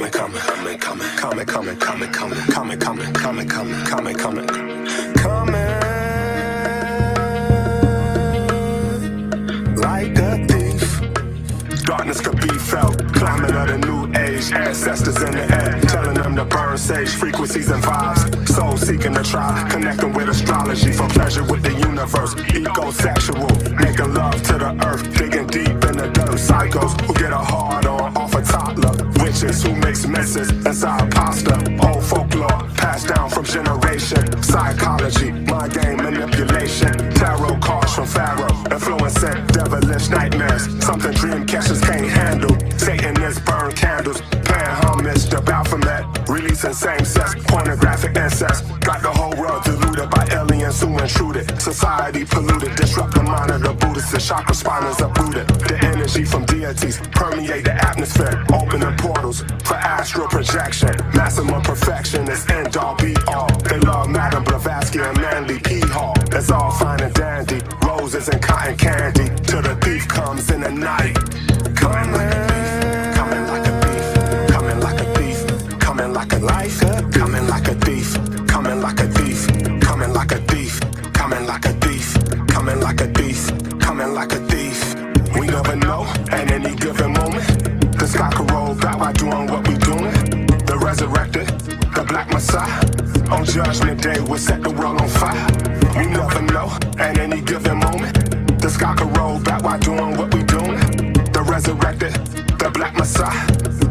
Like a thief. Darkness could be felt, climate of the new age. Ancestors in the air, telling them to burn sage. Frequencies and vibes, soul seeking to try. Connecting with astrology for pleasure with the universe. Ecosexual, making love to the earth. Digging deep in the dirt. Psychos who get a hard on off a toddler. Witches who mix messes inside pasta. Old folklore, passed down from generation. Psychology, mind game manipulation. Tarot cards from Pharaoh, influencing devilish nightmares. Something dream catchers can't handle. Satanists burn candles, paying homage to Baphomet. Releasing same-sex, pornographic incest. Got the whole world deluded by aliens who intruded. Society polluted, disrupt the mind of the Buddhists. The chakra spinals uprooted. The energy from deities permeate the atmosphere. Opening portals for astral projection. Maximum perfection is end all be all. They love Madame Blavatsky and Manly P. Hall. It's all fine and dandy. Roses and cotton candy. Till the thief comes in the night. Coming like a thief. Coming like a thief. Coming like a life. Coming like a thief. Coming like a thief. Coming like a thief. Coming like a thief. Coming like a thief. Coming like a thief. We never know at any given moment. The sky could roll back by doing what we doing. The resurrected, the black messiah. On judgment day we'll set the world on fire. We never know at any given moment. The sky could roll back by doing what we doing. The resurrected, the black messiah.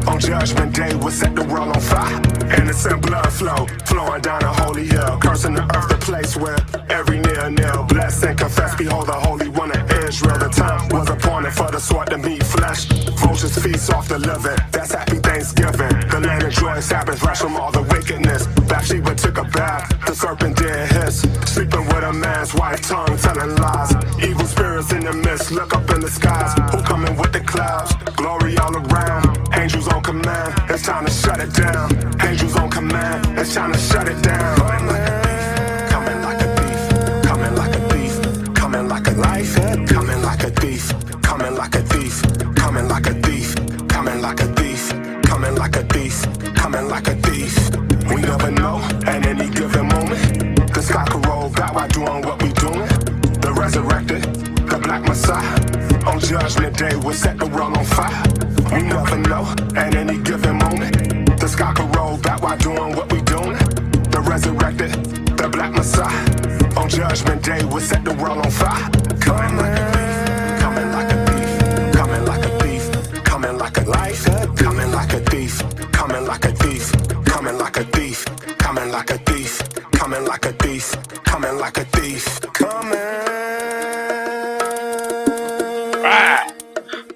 On judgment day we'll set the world on fire. Innocent blood flow, flowing down a holy hill. Cursing the earth, the place where every kneel. Bless and confess, behold the Holy One of Israel. The time was appointed for the sword to meet flesh. Vultures feast off the living, that's happy Thanksgiving. The land of joy, Sabbath, rest from all the wickedness. Bathsheba took a bath, the serpent did hiss. Sleeping with a man's wife, tongue telling lies. Evil spirits in the mist, look up in the skies. Who coming with the clouds? Glory all around. Angels on command, it's time to shut it down. Angels on command, it's time to shut it down. Coming like a thief, coming like a thief, coming like a life, coming like a thief, coming like a thief, coming like a thief, coming like a thief, coming like a thief, coming like a thief. We never know at any given moment. The sky could roll back by doing what we doing. The resurrected, the black messiah. On judgment day we'll set the world on fire. We never know at any given moment. The sky could roll back by doing what we doing. The resurrected, the black messiah. On judgment day we'll set the world on fire. Coming like a thief, coming like a thief, coming like a thief, coming like a life, coming like a thief, coming like a thief, coming like a thief, coming like a thief, coming like a thief, coming like a thief, coming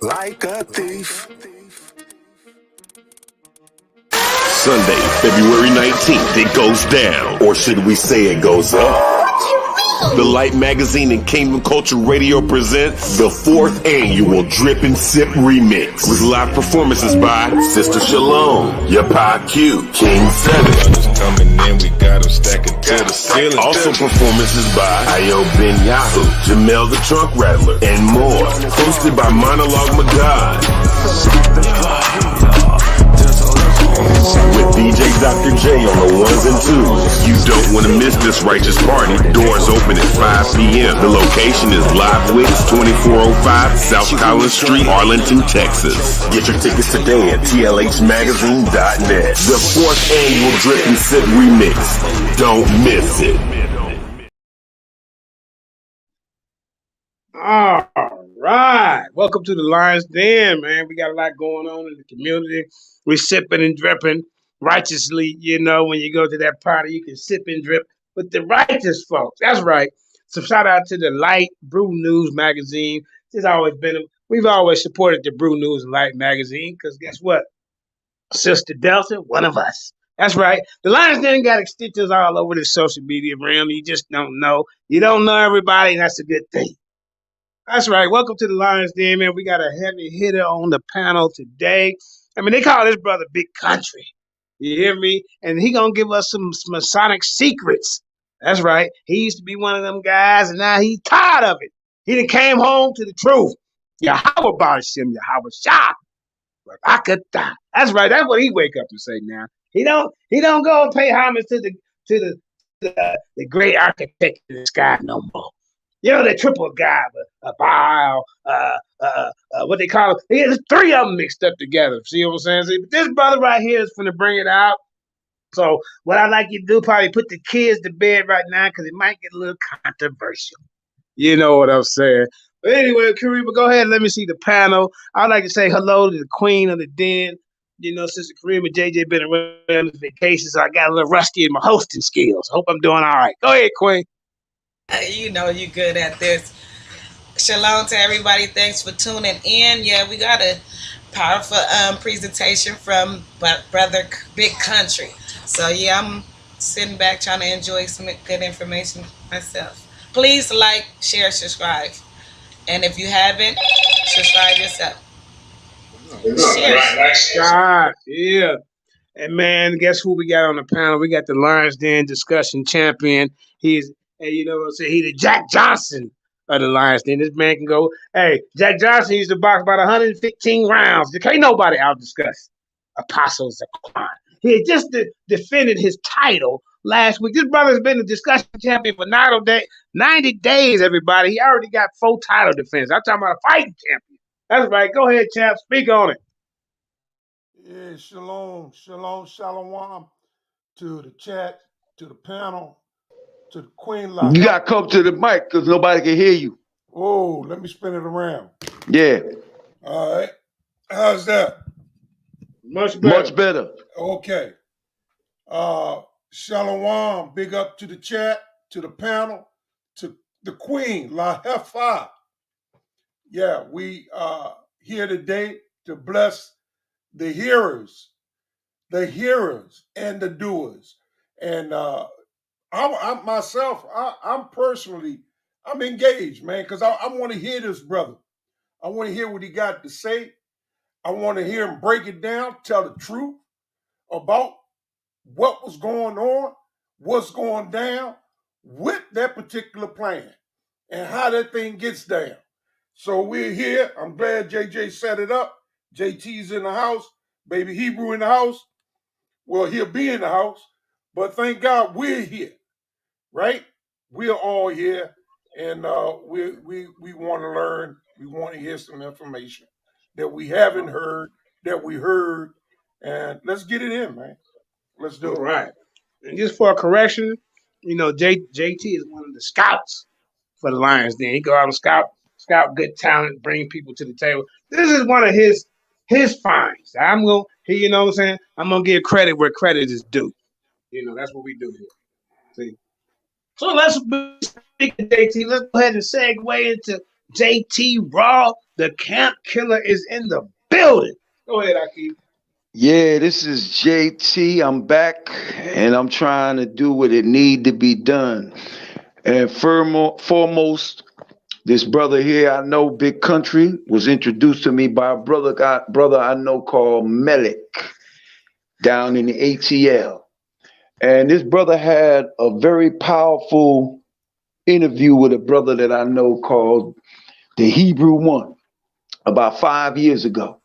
like a thief. Sunday, February 19th, it goes down. Or should we say it goes up? The Light Magazine and Kingdom Culture Radio presents the 4th annual Drip and Sip Remix with live performances by Sister Shalom, Yapa Q, King 7. Coming in, we got them stacking to the ceiling. Also performances by Ayo Ben Yahoo, Jamel the Trunk Rattler, and more. Hosted by Monologue Magad. With DJ Dr. J on the ones and twos. You don't want to miss this righteous party. Doors open at 5 p.m. The location is Live Wicks, 2405 South Collins Street, Arlington, Texas. Get your tickets today at tlhmagazine.net. The 4th annual Drip and Sip Remix. Don't miss it. All right. Welcome to the Lion's Den, man. We got a lot going on in the community. We're sipping and dripping righteously. You know, when you go to that party, you can sip and drip with the righteous folks. That's right. So shout out to the Light Brew News magazine. We've always supported the Brew News and Light magazine because guess what? Sister Delta, one of us. That's right. The Lion's Den got extensions all over the social media realm. You just don't know. You don't know everybody, and that's a good thing. That's right. Welcome to the Lion's Den, man. We got a heavy hitter on the panel today. I mean, they call this brother Big Country. You hear me? And he gonna give us some Masonic secrets. That's right. He used to be one of them guys, and now he's tired of it. He done came home to the truth. Yahweh Bashim, Yahweh Shah. Rakata. That's right. That's what he wake up and say now. He don't go and pay homage to the great architect in the sky no more. You know, the triple guy, a bow, what they call it. There's three of them mixed up together. See what I'm saying? See, but this brother right here is finna bring it out. So what I'd like you to do, probably put the kids to bed right now because it might get a little controversial. You know what I'm saying? But anyway, Kariba, go ahead and let me see the panel. I'd like to say hello to the queen of the den. You know, Sister Karima, JJ been away on vacation, so I got a little rusty in my hosting skills. Hope I'm doing all right. Go ahead, Queen. You know you good at this. Shalom to everybody. Thanks for tuning in. Yeah, we got a powerful presentation from Brother Big Country. So yeah, I'm sitting back trying to enjoy some good information myself. Please like, share, subscribe. And if you haven't, subscribe yourself. God, yeah. And man, guess who we got on the panel? We got the Lions Den discussion champion. He's, hey, you know what I'm saying? He's the Jack Johnson of the Lions Den. This man can go, hey, Jack Johnson used to box about 115 rounds. Can't nobody out discuss Apostles of Crime. He had just defended his title last week. This brother's been the discussion champion for 90 days, everybody. He already got 4 title defenses. I'm talking about a fighting champion. That's right. Go ahead, champ. Speak on it. Yeah, shalom, shalom to the chat, to the panel, to the queen. You got to come to the mic because nobody can hear you. Oh, let me spin it around. Yeah. All right. How's that? Much better. Much better. Okay. Shalom, big up to the chat, to the panel, to the queen, La Hefa. Yeah, we here today to bless the hearers and the doers. And I'm myself, I'm personally, I'm engaged, man, because I want to hear this brother. I want to hear what he got to say. I want to hear him break it down, tell the truth about what was going on, what's going down with that particular plan and how that thing gets down. So we're here. I'm glad JJ set it up. JT's in the house. Baby Hebrew in the house. Well, he'll be in the house, but thank God we're here, right? We're all here, and we want to learn. We want to hear some information that we haven't heard, that we heard, and let's get it in, man. Let's do it. All right. And just for a correction, you know, JT is one of the scouts for the Lions. Then he go out and scout good talent, bring people to the table. This is one of his finds. I'm gonna, you know what I'm saying? I'm gonna give credit where credit is due. You know, that's what we do here. See. So let's speak to JT. Let's go ahead and segue into JT Raw. The camp killer is in the building. Go ahead, Akeem. Yeah, this is JT. I'm back and I'm trying to do what it need to be done. And foremost, this brother here I know, Big Country, was introduced to me by a brother I know called Melik down in the ATL. And this brother had a very powerful interview with a brother that I know called the Hebrew One about 5 years ago.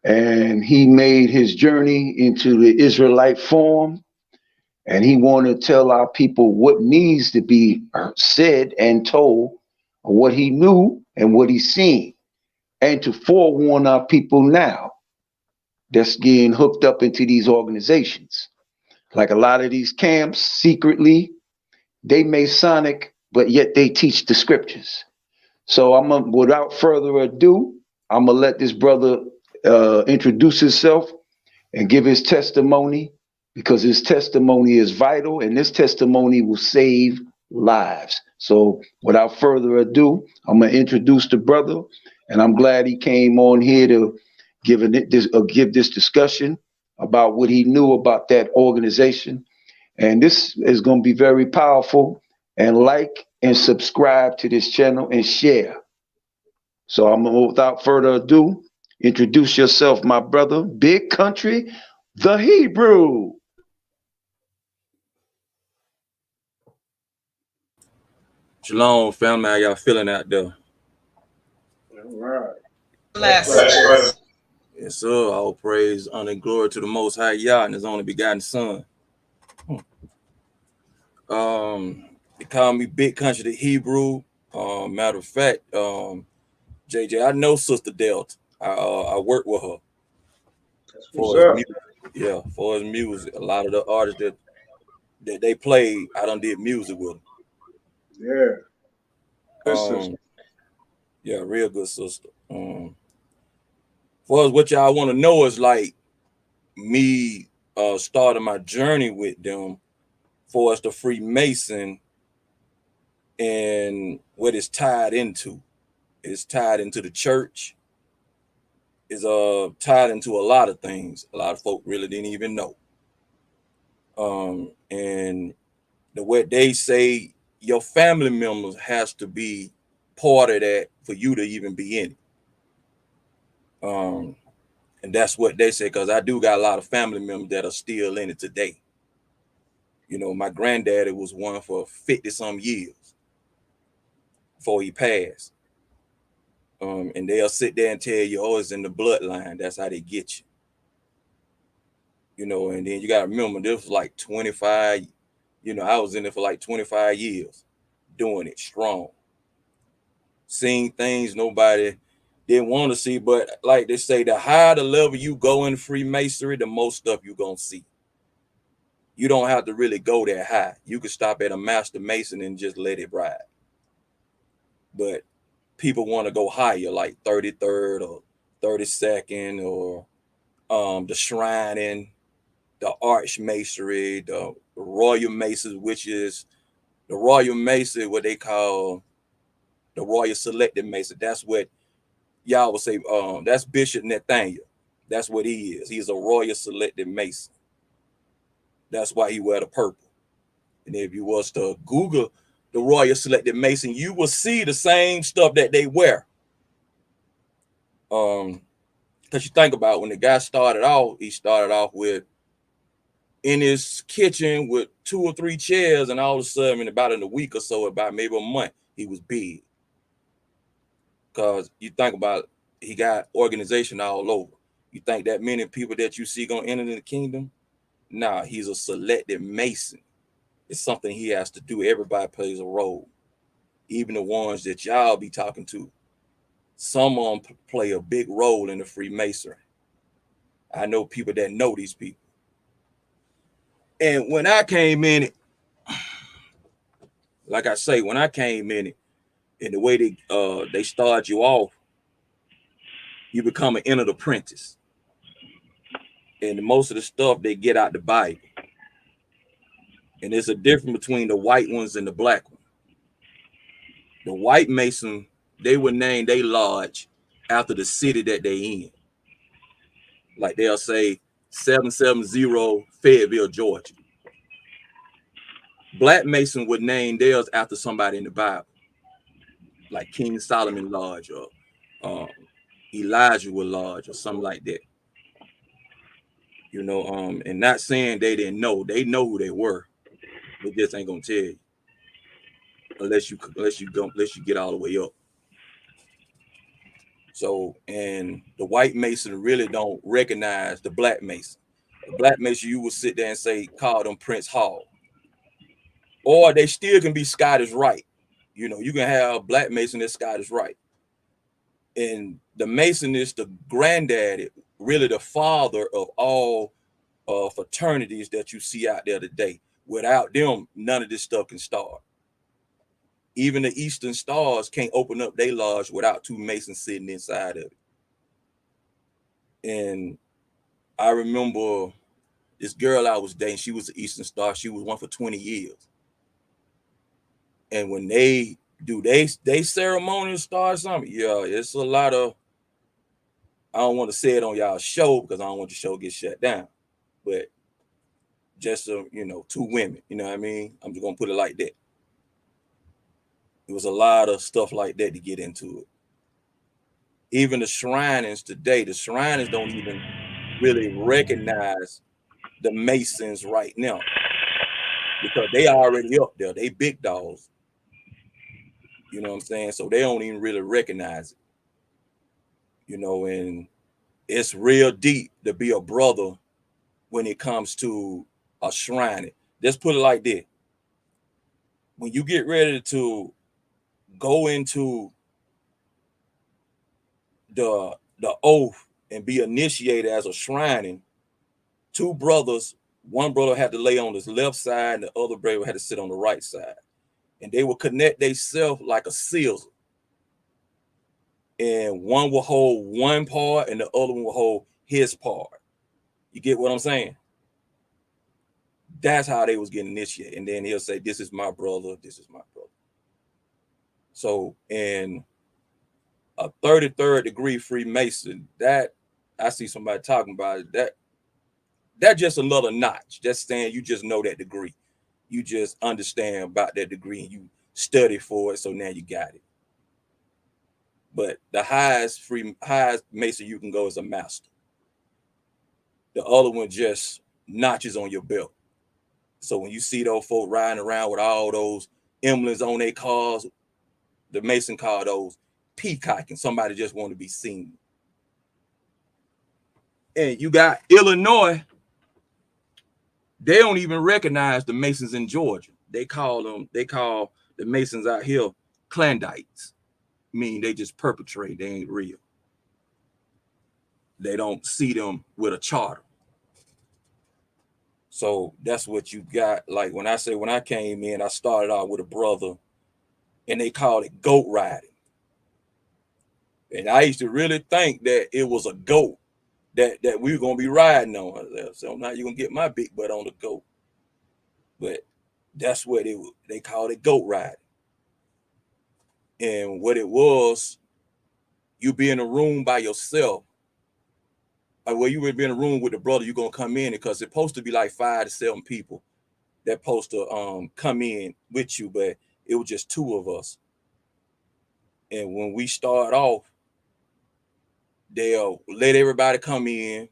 And he made his journey into the Israelite form. And he wanted to tell our people what needs to be said and told, what he knew and what he's seen, and to forewarn our people now that's getting hooked up into these organizations. Like a lot of these camps, secretly, they Masonic, but yet they teach the scriptures. So without further ado, I'm gonna let this brother introduce himself and give his testimony, because his testimony is vital and this testimony will save lives. So without further ado, I'm gonna introduce the brother, and I'm glad he came on here to give this discussion about what he knew about that organization. And this is gonna be very powerful. And like and subscribe to this channel and share. So without further ado, introduce yourself, my brother, Big Country, the Hebrew. Shalom, family. How y'all feeling out there? All right. Bless. Yes, sir. All praise, honor, and glory to the Most High Yah and His only begotten Son. They call me Big Country the Hebrew. Matter of fact, JJ, I know Sister Delta. I work with her That's what's for his up. music. Yeah, for his music. A lot of the artists that they played, I done did music with Yeah. Good them. sister. Yeah, real good sister. For us, what y'all want to know is like me starting my journey with them for us to Freemason and what it's tied into. It's tied into the church. Is tied into a lot of things. A lot of folk really didn't even know. And the way they say your family members has to be part of that for you to even be in it. And that's what they say, because I do got a lot of family members that are still in it today. You know, my granddaddy was one for 50 some years before he passed. And they'll sit there and tell you, oh, it's in the bloodline. That's how they get you. You know, and then you got to remember, this was like 25, you know, I was in it for like 25 years doing it strong. Seeing things nobody didn't want to see. But like they say, the higher the level you go in Freemasonry, the most stuff you're going to see. You don't have to really go that high. You can stop at a Master Mason and just let it ride. But people want to go higher, like 33rd or 32nd, or the shrining, the arch masonry, the royal masons, which is the royal mason, what they call the royal selected mason. That's what y'all would say. That's Bishop Nathaniel. That's what he is. He's a royal selected mason. That's why he wear the purple. And if you was to Google the royal selected mason, you will see the same stuff that they wear. Because you think about when the guy started off, he started off with in his kitchen with 2 or 3 chairs, and all of a sudden, in a week or so, about maybe a month, he was big. Because you think about it, he got organization all over. You think that many people that you see gonna enter the kingdom? Nah, he's a selected mason. It's something he has to do. Everybody plays a role, even the ones that y'all be talking to. Some of them play a big role in the Freemasonry. I know people that know these people. And when I came in it, like I say, when I came in it, and the way they start you off, you become an entered apprentice. And most of the stuff they get out the Bible. And there's a difference between the white ones and the black ones. The white Mason, they would name their lodge after the city that they in. Like they'll say 770 Fayetteville, Georgia. Black Mason would name theirs after somebody in the Bible, like King Solomon Lodge or Elijah Lodge or something like that. You know, and not saying they didn't know. They know who they were. They just ain't gonna tell you unless you get all the way up. So, and the white Mason really don't recognize the black Mason. The black Mason, you will sit there and say, call them Prince Hall. Or they still can be Scottish Rite. You know, you can have black Mason that's Scottish Rite. And the Mason is the granddaddy, really the father of all fraternities that you see out there today. Without them, none of this stuff can start. Even the Eastern Stars can't open up their lodge without 2 Masons sitting inside of it. And I remember this girl I was dating, she was an Eastern Star. She was one for 20 years. And when they do they ceremonial start something, yeah, it's a lot of, I don't want to say it on y'all show because I don't want the show to get shut down. But just 2 women, you know what I mean? I'm just gonna put it like that. It was a lot of stuff like that to get into it. Even the Shriners today, the Shriners don't even really recognize the Masons right now because they already up there. They big dogs. You know what I'm saying? So they don't even really recognize it. And it's real deep to be a brother when it comes to a shrine. Let's put it like this. When you get ready to go into the oath and be initiated as a shrining, two brothers, one brother had to lay on his left side and the other brother had to sit on the right side. And they will connect themselves like a scissor. And one will hold one part and the other one will hold his part. You get what I'm saying? That's how they was getting initiated. And then he'll say, this is my brother, this is my brother. So in a 33rd degree Freemason, that I see somebody talking about it, that just another notch. Just saying you just know that degree. You just understand about that degree and you study for it, so now you got it. But the highest Mason you can go is a master. The other one just notches on your belt. So when you see those folk riding around with all those emblems on their cars, the Mason call those peacocking. Somebody just want to be seen. And you got Illinois, they don't even recognize the Masons in Georgia. They call the Masons out here clandites, meaning they just perpetrate, they ain't real. They don't see them with a charter. So that's what you got. Like when I came in, I started out with a brother and they called it goat riding. And I used to really think that it was a goat that we were going to be riding on. So now you're going to get my big butt on the goat. But that's what they called it, goat riding. And what it was, you be in a room by yourself. Well, you would be in a room with the brother, you're going to come in because it's supposed to be like 5 to 7 people that supposed to come in with you, but it was just 2 of us. And when we start off, they'll let everybody come in.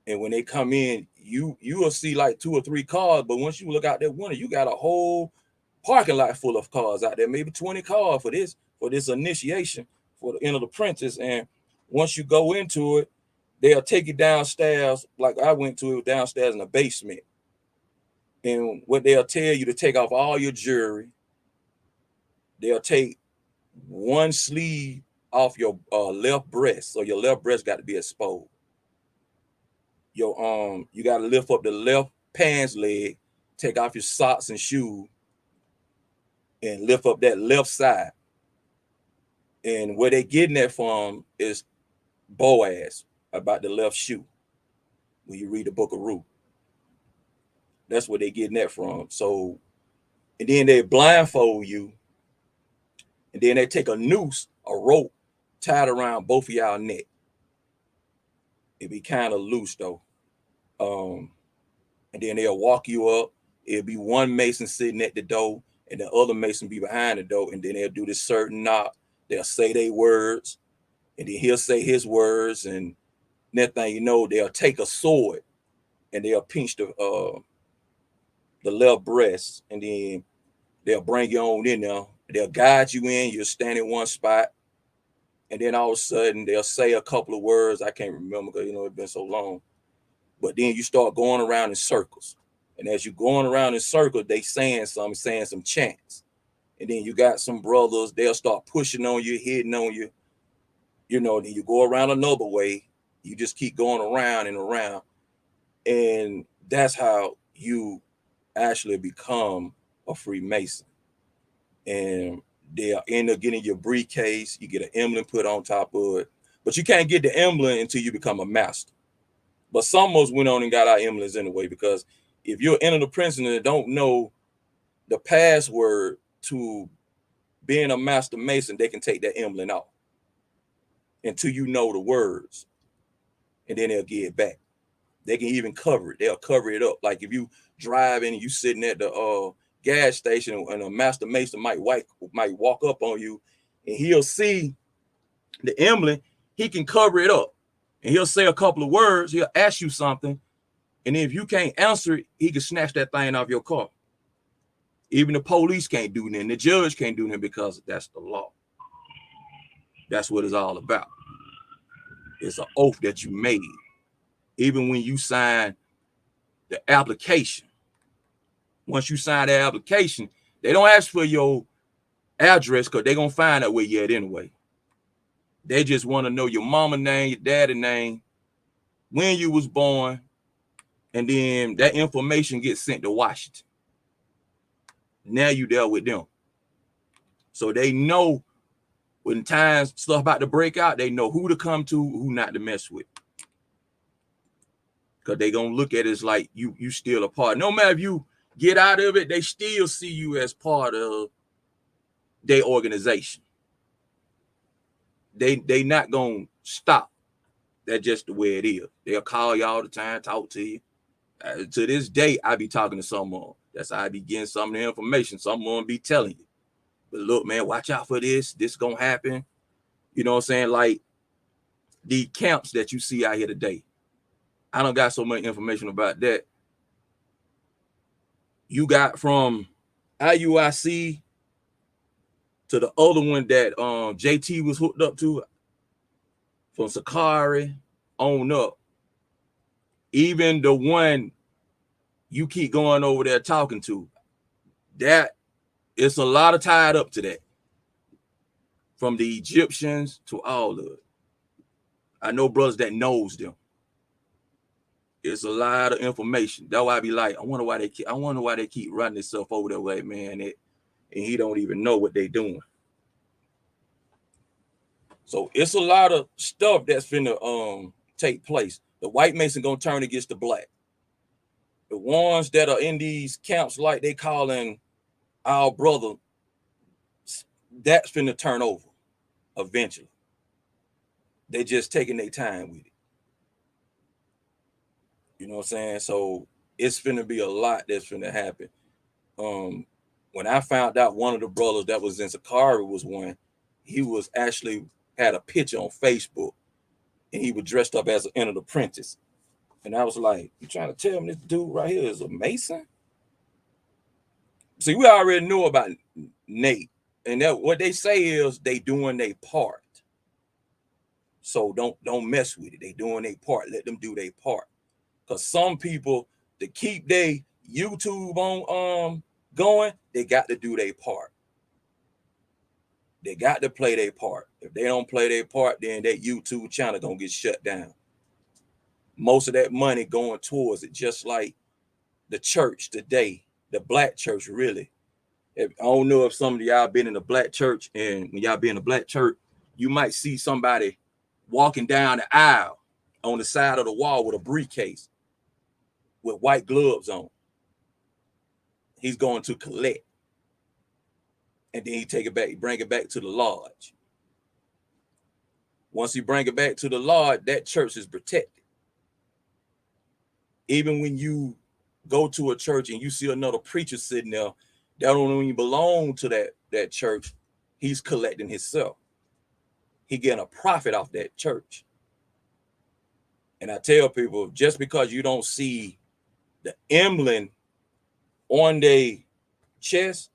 And when they come in, you will see like 2 or 3 cars. But once you look out that window, you got a whole parking lot full of cars out there, maybe 20 cars for this initiation, for the end of the apprentice. And once you go into it, they'll take you downstairs, like I went to it downstairs in the basement. And what they'll tell you to take off all your jewelry. They'll take one sleeve off your left breast. So your left breast got to be exposed. You got to lift up the left pants leg, take off your socks and shoes, and lift up that left side. And where they getting that from is Boaz, about the left shoe. When you read the book of Ruth, that's where they getting that from. So, and then they blindfold you, and then they take a noose, a rope, tied around both of y'all neck. It be kind of loose though. And then they'll walk you up. It'll be one Mason sitting at the door, and the other Mason be behind the door, and then they'll do this certain knock. They'll say their words, and then he'll say his words, and next thing you know, they'll take a sword and they'll pinch the left breast, and then they'll bring you on in there. They'll guide you in. You'll stand in one spot, and then all of a sudden they'll say a couple of words. I can't remember because it's been so long. But then you start going around in circles, and as you're going around in circles, they saying some chants, and then you got some brothers. They'll start pushing on you, hitting on you. Then you go around another way. You just keep going around and around. And that's how you actually become a Freemason. And they'll end up getting your briefcase. You get an emblem put on top of it. But you can't get the emblem until you become a master. But some of us went on and got our emblems anyway, because if you're in the prison and don't know the password to being a master Mason, they can take that emblem off until you know the words. And then they'll get it back. They can even cover it. They'll cover it up. Like if you driving and you sitting at the gas station, and a master Mason might walk up on you, and he'll see the emblem. He can cover it up, and he'll say a couple of words. He'll ask you something, and if you can't answer it, he can snatch that thing off your car. Even the police can't do nothing. The judge can't do nothing, because that's the law. That's what it's all about. It's an oath that you made. Even when you sign the application, once you sign the application, they don't ask for your address because they're going to find out where you're at anyway. They just want to know your mama name, your daddy name, when you was born, and then that information gets sent to Washington. Now you dealt with them. So they know when times stuff about to break out, they know who to come to, who not to mess with. Because they going to look at it as like you still a part. No matter if you get out of it, they still see you as part of their organization. They not going to stop. That's just the way it is. They'll call you all the time, talk to you. To this day, I be talking to someone. That's how I be getting some of the information. Someone be telling you. But look, man, watch out for this. This gonna happen. You know what I'm saying? Like the camps that you see out here today. I don't got so much information about that. You got from IUIC to the other one that JT was hooked up to, from Sakari on up. Even the one you keep going over there talking to, that it's a lot of tied up to that. From the Egyptians to all of it. I know brothers that knows them. It's a lot of information. That's why I be like, I wonder why they keep running themselves over that way, man. And he don't even know what they doing. So it's a lot of stuff that's finna take place. The white Mason gonna turn against the black. The ones that are in these camps, like they calling our brother, that's finna turn over eventually. They just taking their time with it. You know what I'm saying? So it's finna be a lot that's finna happen. When I found out one of the brothers that was in Sakari was one, he was actually had a picture on Facebook and he was dressed up as an entered apprentice. And I was like, you trying to tell me this dude right here is a Mason? See, we already know about Nate. And that what they say is they doing their part. So don't mess with it. They doing their part. Let them do their part. Because some people, to keep their YouTube on going, they got to do their part. They got to play their part. If they don't play their part, then that YouTube channel gonna get shut down. Most of that money going towards it, just like the church today, the black church really. I don't know if some of y'all been in the black church, and when y'all be in the black church, you might see somebody walking down the aisle on the side of the wall with a briefcase with white gloves on. He's going to collect. And then he take it back, bring it back to the lodge. Once he bring it back to the lodge, that church is protected. Even when you go to a church and you see another preacher sitting there, that don't even belong to that church. He's collecting himself. He getting a profit off that church. And I tell people, just because you don't see the emblem on their chest,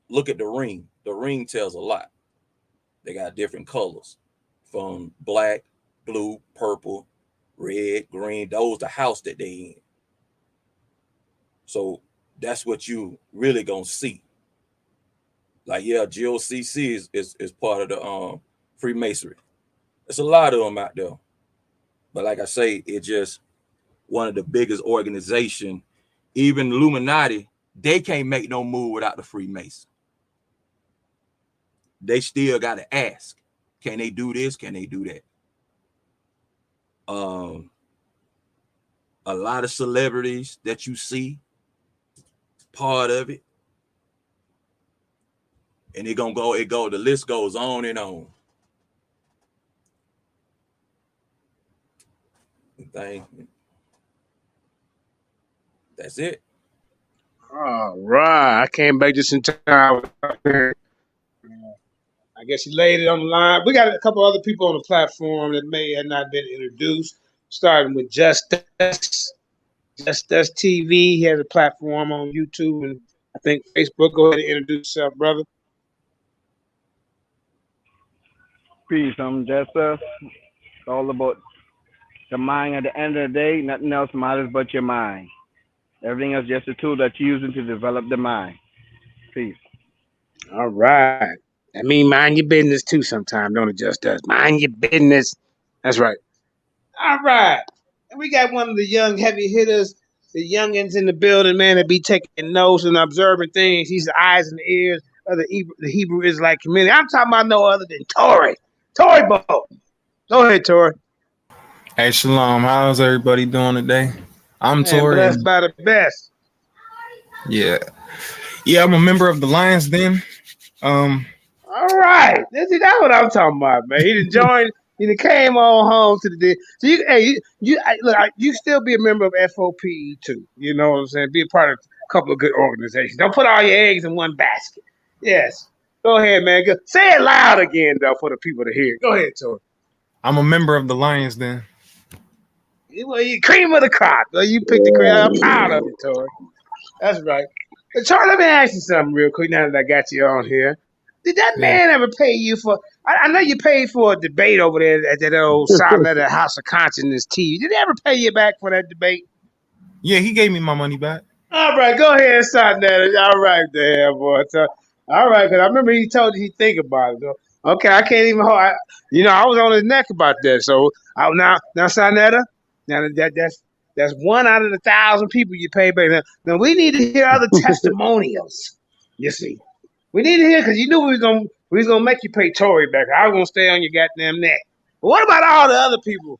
look at the ring. The ring tells a lot. They got different colors, from black, blue, purple, red, green. Those the house that they in. So that's what you really gonna see. Like, yeah, GOCC is part of the Freemasonry. There's a lot of them out there. But like I say, it's just one of the biggest organizations. Even Illuminati, they can't make no move without the Freemason. They still got to ask, can they do this? Can they do that? A lot of celebrities that you see, part of it. And the list goes on and on. That's it. All right. I came back just in time. I guess he laid it on the line. We got a couple other people on the platform that may have not been introduced, starting with Just Us TV. He has a platform on YouTube and I think Facebook. Go ahead and introduce yourself, brother. Peace, I'm Just Us. It's all about the mind. At the end of the day, nothing else matters but your mind. Everything else just a tool that you're using to develop the mind. Peace. All right. I mean, mind your business too sometimes, don't it, just us? Mind your business. That's right. All right. And we got one of the young heavy hitters, the youngins in the building, man, that be taking notes and observing things. He's the eyes and the ears of the Hebrew Israelite community. I'm talking about no other than Tori. Tori Bo. Go ahead, Tori. Hey, Shalom. How's everybody doing today? I'm Man, Tori. blessed by the best. Yeah. I'm a member of the Lions Den. All right. That's what I'm talking about, man. He done joined, he done came on home to the day. So you still be a member of FOPE too. You know what I'm saying? Be a part of a couple of good organizations. Don't put all your eggs in one basket. Yes. Go ahead, man. Say it loud again, though, for the people to hear. Go ahead, Tori. I'm a member of the Lions Den. You cream of the crop. You picked the cream. I'm proud of you, Tori. That's right. But Tori, let me ask you something real quick now that I got you on here. Did that man ever pay you for? I know you paid for a debate over there at that old Silent House of Consciousness TV. Did they ever pay you back for that debate? Yeah, he gave me my money back. All right, go ahead, Silent. All right, there, boy. So, all right, because I remember he told you he'd think about it. So, okay, I can't even hold. I was on his neck about that. So now, Silent, now that's one out of the 1,000 people you pay back. Now we need to hear other testimonials. You see. We need to hear because you knew we was gonna make you pay Tory back. I was gonna stay on your goddamn neck. But what about all the other people?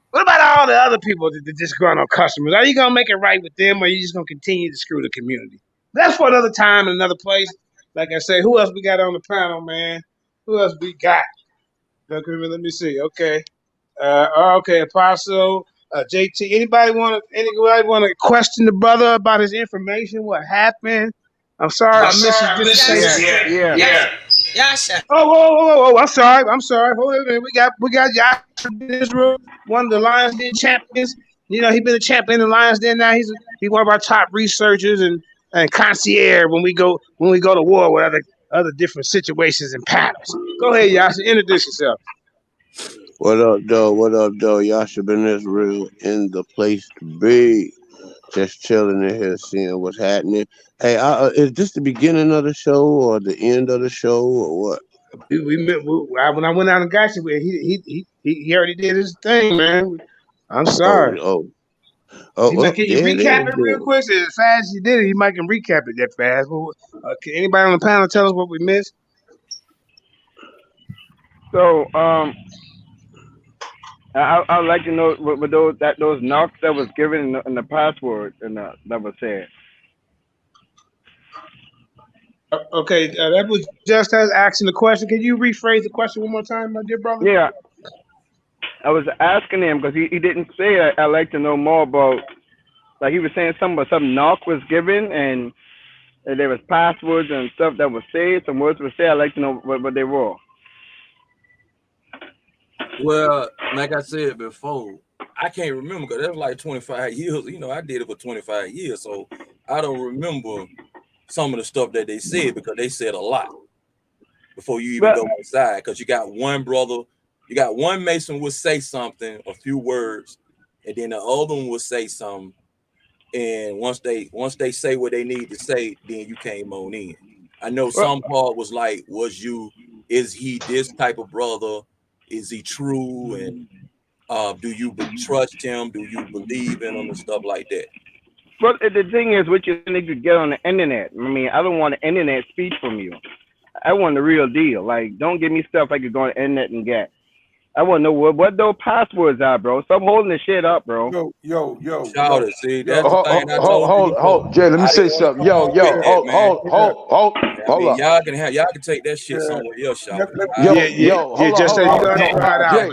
What about all the other people that disgruntled customers? Are you gonna make it right with them, or are you just gonna continue to screw the community? That's for another time and another place. Like I say, who else we got on the panel, man? Who else we got? Let me see. Okay, okay, Apostle, JT. Anybody want to question the brother about his information? What happened? I'm sorry, I missed his Yeah. Yasha. Oh! I'm sorry. Hold on a minute. We got Yasha in this room, one of the Lions Den champions. You know, he's been a champion in the Lions Den now. He's one of our top researchers and concierge when we go to war with other different situations and panels. Go ahead, Yasha. Introduce yourself. What up, though? Yasha Ben Israel in the place to be. Just chilling in here, seeing what's happening. Hey, is this the beginning of the show or the end of the show or what? When I went out and got you, he already did his thing, man. I'm sorry. Can you recap it real quick? So as fast as you did it, he might can recap it that fast. Can anybody on the panel tell us what we missed? So I'd like to know what those knocks that was given in the password and that was said. Okay, that was just us asking the question. Can you rephrase the question one more time, my dear brother? Yeah, I was asking him because he didn't say it. I'd like to know more about, like he was saying some knock was given and there was passwords and stuff that was said. Some words were said. I'd like to know what they were. Well, like I said before, I can't remember because that was like 25 years. You know, I did it for 25 years, so I don't remember some of the stuff that they said because they said a lot before you even go inside. Because you got one brother, you got one Mason would say something, a few words, and then the other one would say something. And once they say what they need to say, then you came on in. I know some part was like, is he this type of brother? Is he true? And do you trust him? Do you believe in him and stuff like that? But the thing is, what you need to get on the internet. I mean, I don't want an internet speech from you. I want the real deal. Like, don't give me stuff I could go on the internet and get. I want to know what those passwords are, bro. Stop holding the shit up, bro. Yo. Shout it, see, that's the thing I told you. Hold, Jay, let me say something. Hold up. Y'all can take that shit somewhere else, shout it. Jay,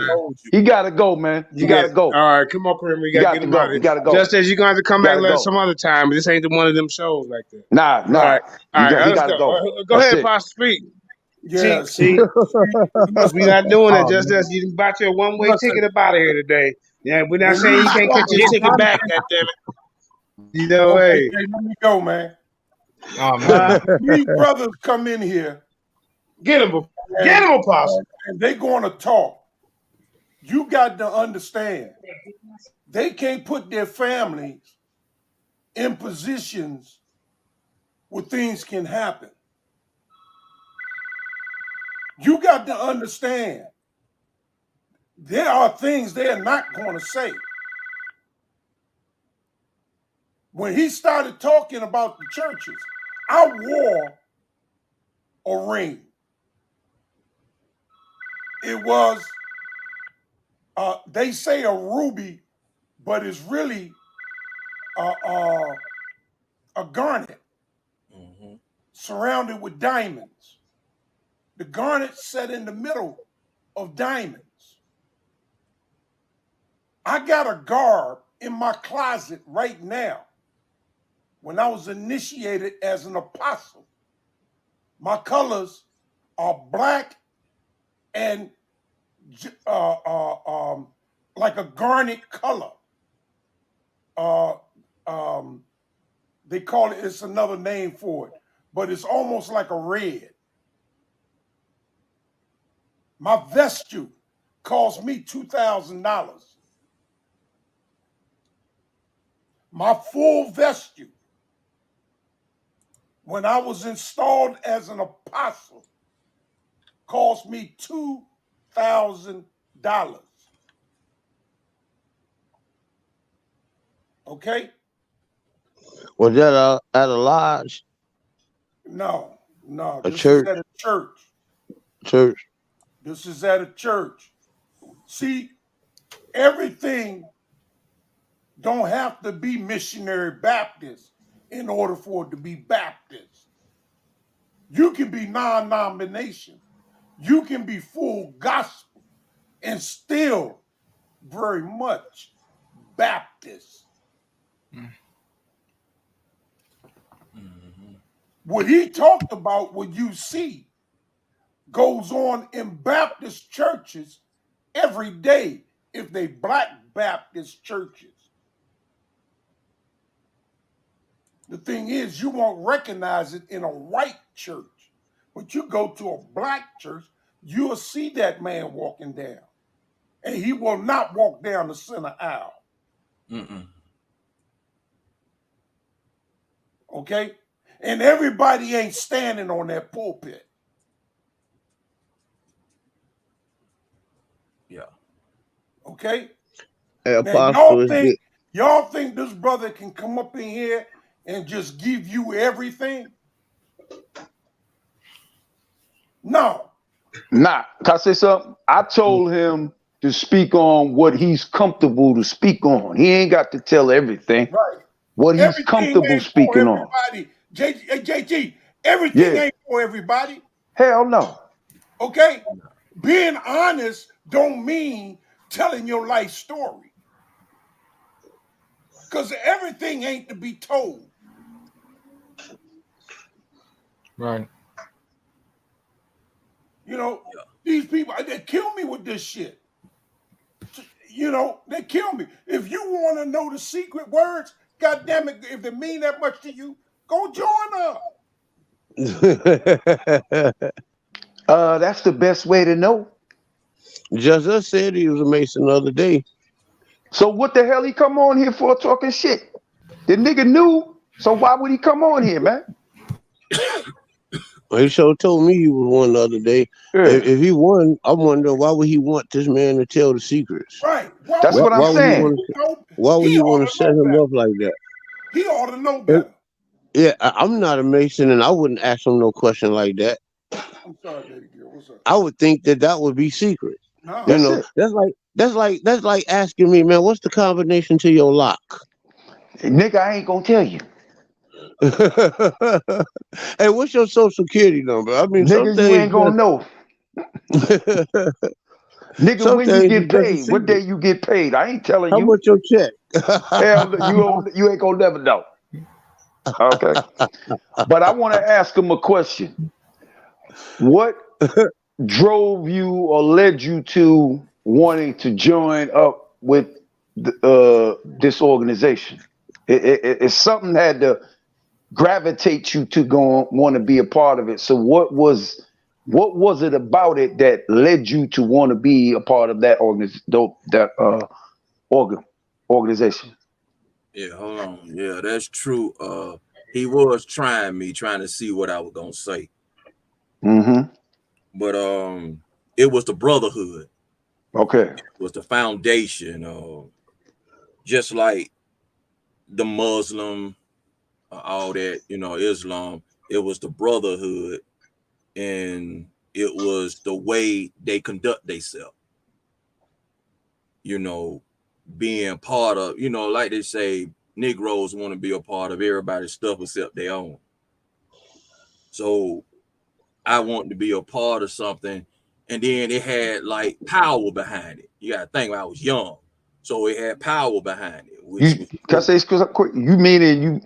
he gotta go, man. You gotta go. All right, come on, Kareem. We gotta get him out. You gotta go. Just as you're going to come back some other time, but this ain't one of them shows like that. Nah. All right, he gotta go. Go ahead, Pastor, speak. Yeah, see, we're not doing it just as you bought your one-way ticket up out of here today. Yeah, we're not saying you can't get your ticket back, goddammit. You know, hey. Let me go, man. Oh, man. Three brothers come in here. Get them, Apostle. And they going to talk. You got to understand, they can't put their families in positions where things can happen. You got to understand, there are things they're not going to say. When he started talking about the churches, I wore a ring. It was, they say a ruby, but it's really a garnet surrounded with diamonds. The garnet set in the middle of diamonds. I got a garb in my closet right now. When I was initiated as an apostle, my colors are black and like a garnet color. They call it, it's another name for it, but it's almost like a red. My vesture cost me $2,000. My full vesture, when I was installed as an apostle, cost me $2,000. Okay? Was that at a lodge? No. A This church? is at a church. Church. This is at a church. See, everything don't have to be missionary Baptist in order for it to be Baptist. You can be non-denomination. You can be full gospel and still very much Baptist. What he talked about, what you see, goes on in Baptist churches every day if they Black Baptist churches. The thing is, you won't recognize it in a white church, but you go to a black church, you'll see that man walking down, and he will not walk down the center aisle. Okay? And everybody ain't standing on that pulpit. Yeah. Okay? Hey, Now, Apostle, y'all think this brother can come up in here and just give you everything? No. Nah, can I say something? I told him to speak on what he's comfortable to speak on. He ain't got to tell everything. Right. What he's Everything comfortable ain't for speaking on. everybody. JG, everything ain't for everybody. Hell no. Okay? Being honest don't mean telling your life story. Because everything ain't to be told. Right. You know, these people, they kill me with this shit. You know, they kill me. If you want to know the secret words, God damn it, if they mean that much to you, go join up. That's the best way to know. Just us said he was a Mason the other day. So what the hell he come on here for talking shit? The nigga knew, so why would he come on here, man? He sure told me he was one the other day. Yeah. If he won, I'm wondering why would he want this man to tell the secrets? Right. That's what I'm saying. Why would he want to set him up like that? He ought to know better. Yeah, I'm not a Mason, and I wouldn't ask him no question like that. I'm sorry, baby girl. What's up? I would think that would be secret. No. You know, that's like asking me, man, what's the combination to your lock? Nigga, I ain't gonna tell you. Hey, what's your social security number? I mean, nigga, you ain't gonna know. Nigga, when you get paid, what day you get paid? I ain't telling you. How much your check? Hell, you ain't gonna never know. Okay. But I want to ask him a question. What drove you or led you to wanting to join up with this organization? It's something had to gravitate you to go want to be a part of it. So what was What was it about it that led you to want to be a part of that organization? Yeah, hold on. Yeah, that's true. He was trying to see what I was gonna say. Mm-hmm. But it was the brotherhood. Okay. It was the foundation. Just like the Muslim, all that, Islam. It was the brotherhood, and it was the way they conduct themselves. You know, being part of, like they say, Negroes want to be a part of everybody's stuff except their own. So I wanted to be a part of something, and then it had like power behind it. You got to think, I was young, so it had power behind it, which You was can I cool. say this quick? You meaning you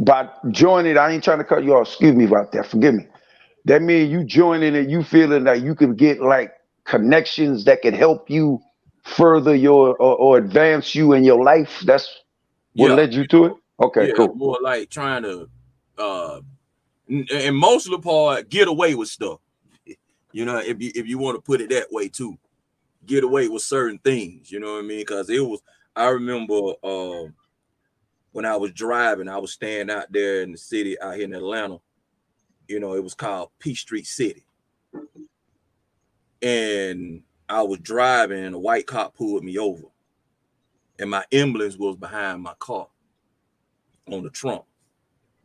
by joining? I ain't trying to cut you off. Excuse me about that. Forgive me. That means you joining it. You feeling that you could get like connections that could help you further your or advance you in your life. That's what Yeah, led you to it. Okay, yeah, cool. more like trying to, uh, and most of the part, get away with stuff. If you want to put it that way too, get away with certain things. You know what I mean? Because it was. I remember when I was driving, I was staying out there in the city out here in Atlanta. It was called Peachtree City, and I was driving, and a white cop pulled me over, and my emblems was behind my car on the trunk.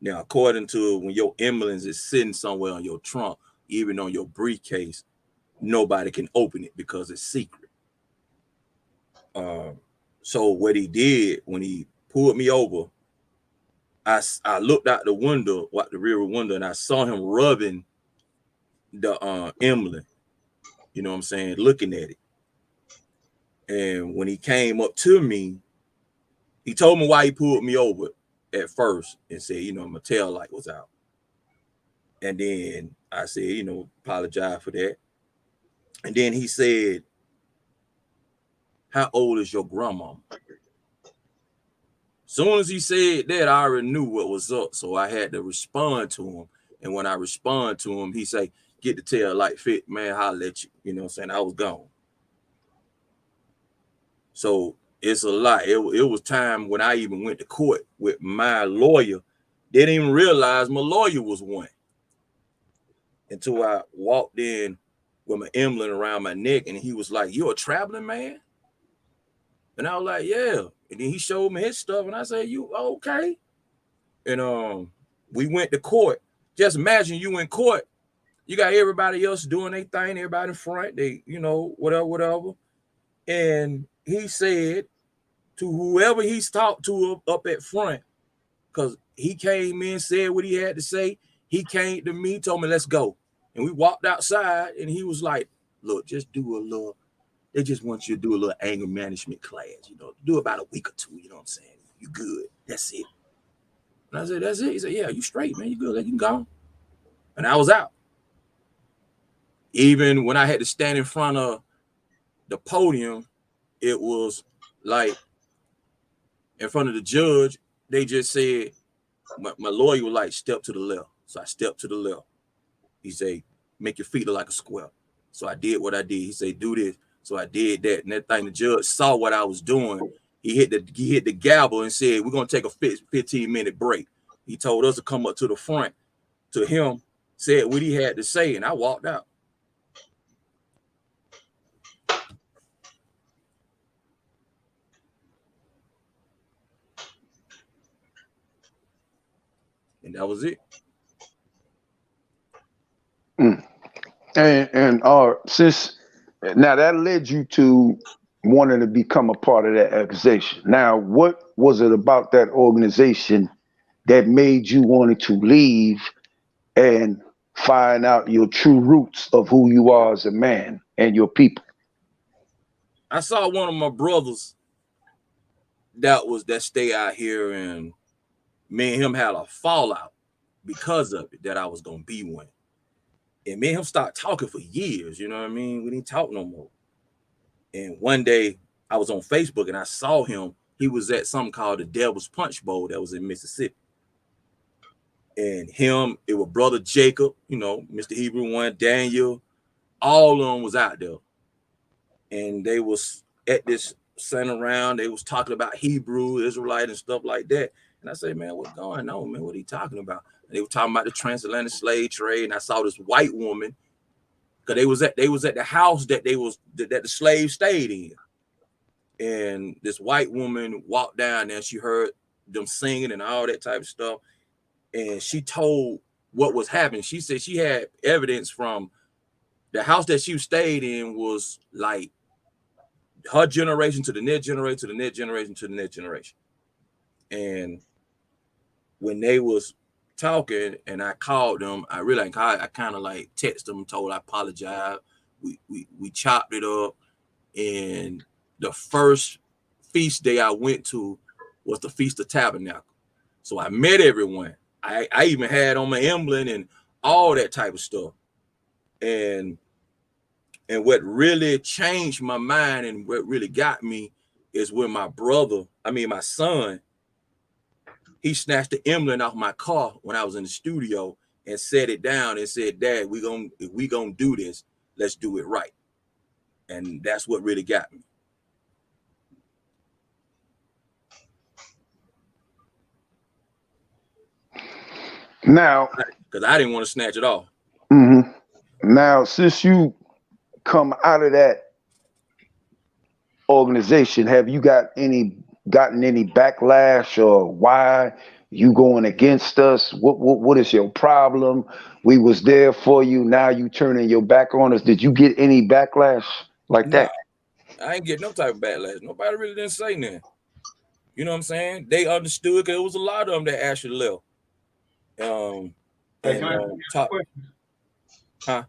Now, according to when your emblems is sitting somewhere on your trunk, even on your briefcase, nobody can open it because it's secret. So what he did when he pulled me over, I looked out the window, the rear window, and I saw him rubbing the emblem. You know what I'm saying? Looking at it. And when he came up to me, he told me why he pulled me over at first and said, my tail light was out. And then I said, apologize for that. And then he said, how old is your grandma? Soon as he said that, I already knew what was up. So I had to respond to him. And when I respond to him, he say, get the tail light fit, man, I'll let you. You know what I'm saying? I was gone. So it's a lot. It was time when I even went to court with my lawyer. They didn't even realize my lawyer was one until I walked in with my emblem around my neck, and he was like, "You a traveling man?" And I was like, "Yeah." And then he showed me his stuff, and I said, "You okay?" And we went to court. Just imagine you in court. You got everybody else doing their thing, everybody in front, they, whatever. And he said to whoever he's talked to up at front, because he came in, said what he had to say. He came to me, told me, let's go. And we walked outside, and he was like, look, just do a little, they just want you to do a little anger management class, do about a week or two, you know what I'm saying? You good. That's it. And I said, that's it? He said, yeah, you straight, man. You good. You can go. And I was out. Even when I had to stand in front of the podium, it was like in front of the judge, they just said, my lawyer was like, step to the left. So I stepped to the left. He said, make your feet look like a square. So I did what I did. He said, do this. So I did that. And that thing, the judge saw what I was doing. He hit the gavel and said, we're going to take a 15-minute break. He told us to come up to the front to him, said what he had to say, and I walked out. And that was it. Mm. And since now that led you to wanting to become a part of that organization. Now, what was it about that organization that made you wanted to leave and find out your true roots of who you are as a man and your people? I saw one of my brothers that stay out here, and me and him had a fallout because of it, that I was going to be one. And me and him started talking for years, you know what I mean? We didn't talk no more. And one day I was on Facebook and I saw him. He was at something called the Devil's Punch Bowl that was in Mississippi. And him, it was brother Jacob, you know, Mr. Hebrew 1, Daniel, all of them was out there. And they was at this center around, they was talking about Hebrew, Israelite, and stuff like that. And I said, man, what's going on, man? What are you talking about? And they were talking about the transatlantic slave trade. And I saw this white woman, because they was at the house that the slaves stayed in. And this white woman walked down there, and she heard them singing and all that type of stuff. And she told what was happening. She said she had evidence from the house that she stayed in was like her generation to the next generation, to the next generation, to the next generation. And when they was talking and I called them, I kind of like texted them, told I apologize. We chopped it up. And the first feast day I went to was the Feast of Tabernacle. So I met everyone. I even had on my emblem and all that type of stuff. And what really changed my mind and what really got me is when my son, he snatched the emblem off my car when I was in the studio and set it down and said, Dad, if we gonna do this, let's do it right. And that's what really got me. Now, because I didn't want to snatch it off. Mm-hmm. Now, since you come out of that organization, have you gotten any backlash, or why you going against us? What is your problem? We was there for you. Now you turning your back on us. Did you get any backlash like that? I ain't get no type of backlash. Nobody really didn't say nothing. You know what I'm saying? They understood, because it was a lot of them that actually left. Can I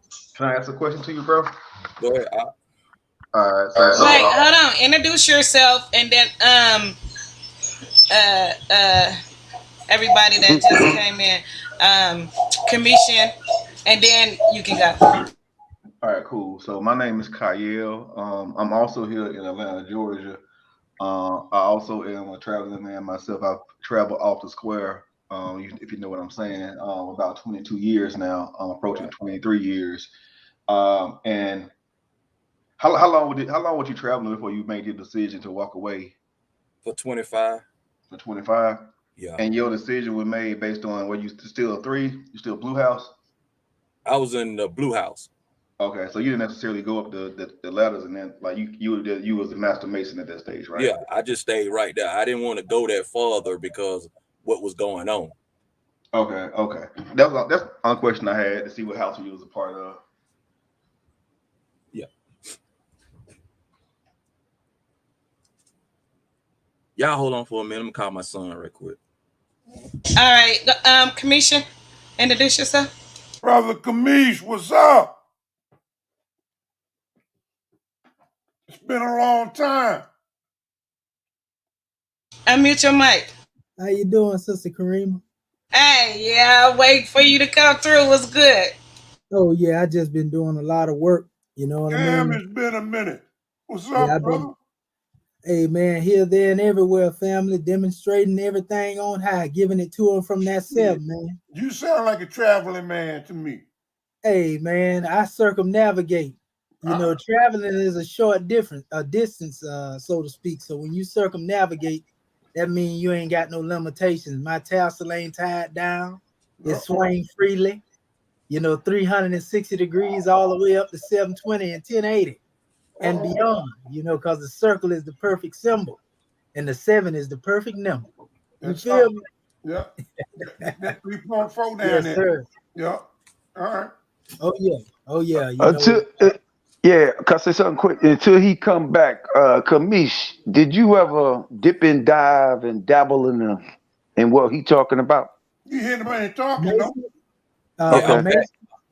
ask a question to you, bro? Go ahead. All right. So, wait, hold on. Introduce yourself, and then everybody that just came in, commission, and then you can go. All right, cool. So my name is Kyle. I'm also here in Atlanta, Georgia. I also am a traveling man myself. I've traveled off the square, if you know what I'm saying, about 22 years now. I'm approaching 23 years. And how long was you traveling before you made your decision to walk away? For 25. For 25? Yeah. And your decision was made based on, were you still 3? You still Blue House? I was in the Blue House. Okay, so you didn't necessarily go up the ladders, and then like you was the master mason at that stage, right? Yeah, I just stayed right there. I didn't want to go that further because what was going on. Okay. That's the only question I had, to see what house you was a part of. Yeah. Y'all hold on for a minute. I'm gonna call my son right quick. All right, commission, introduce yourself. Brother Kamish, what's up? It's been a long time. Unmute your mic. How you doing, Sister Karima? Hey, yeah, wait for you to come through. What's good? Oh yeah, I just been doing a lot of work. You know what I mean? It's been a minute. What's up, brother? Hey man, here, there, and everywhere, family, demonstrating everything on high, giving it to them from that cell, man. You sound like a traveling man to me. Hey man, I circumnavigate. You know, traveling is a short distance, so to speak. So when you circumnavigate, that means you ain't got no limitations. My tassel ain't tied down. It swing freely. You know, 360 degrees all the way up to 720 and 1080 and beyond, you know, because the circle is the perfect symbol and the 7 is the perfect number. You feel me? Yeah. That 3.4 down yes, there. Sir. Yeah. All right. Oh yeah. Can I say something quick? Until he come back, Kamish, did you ever dip and dive and dabble in what he talking about? You hear anybody talking? Okay.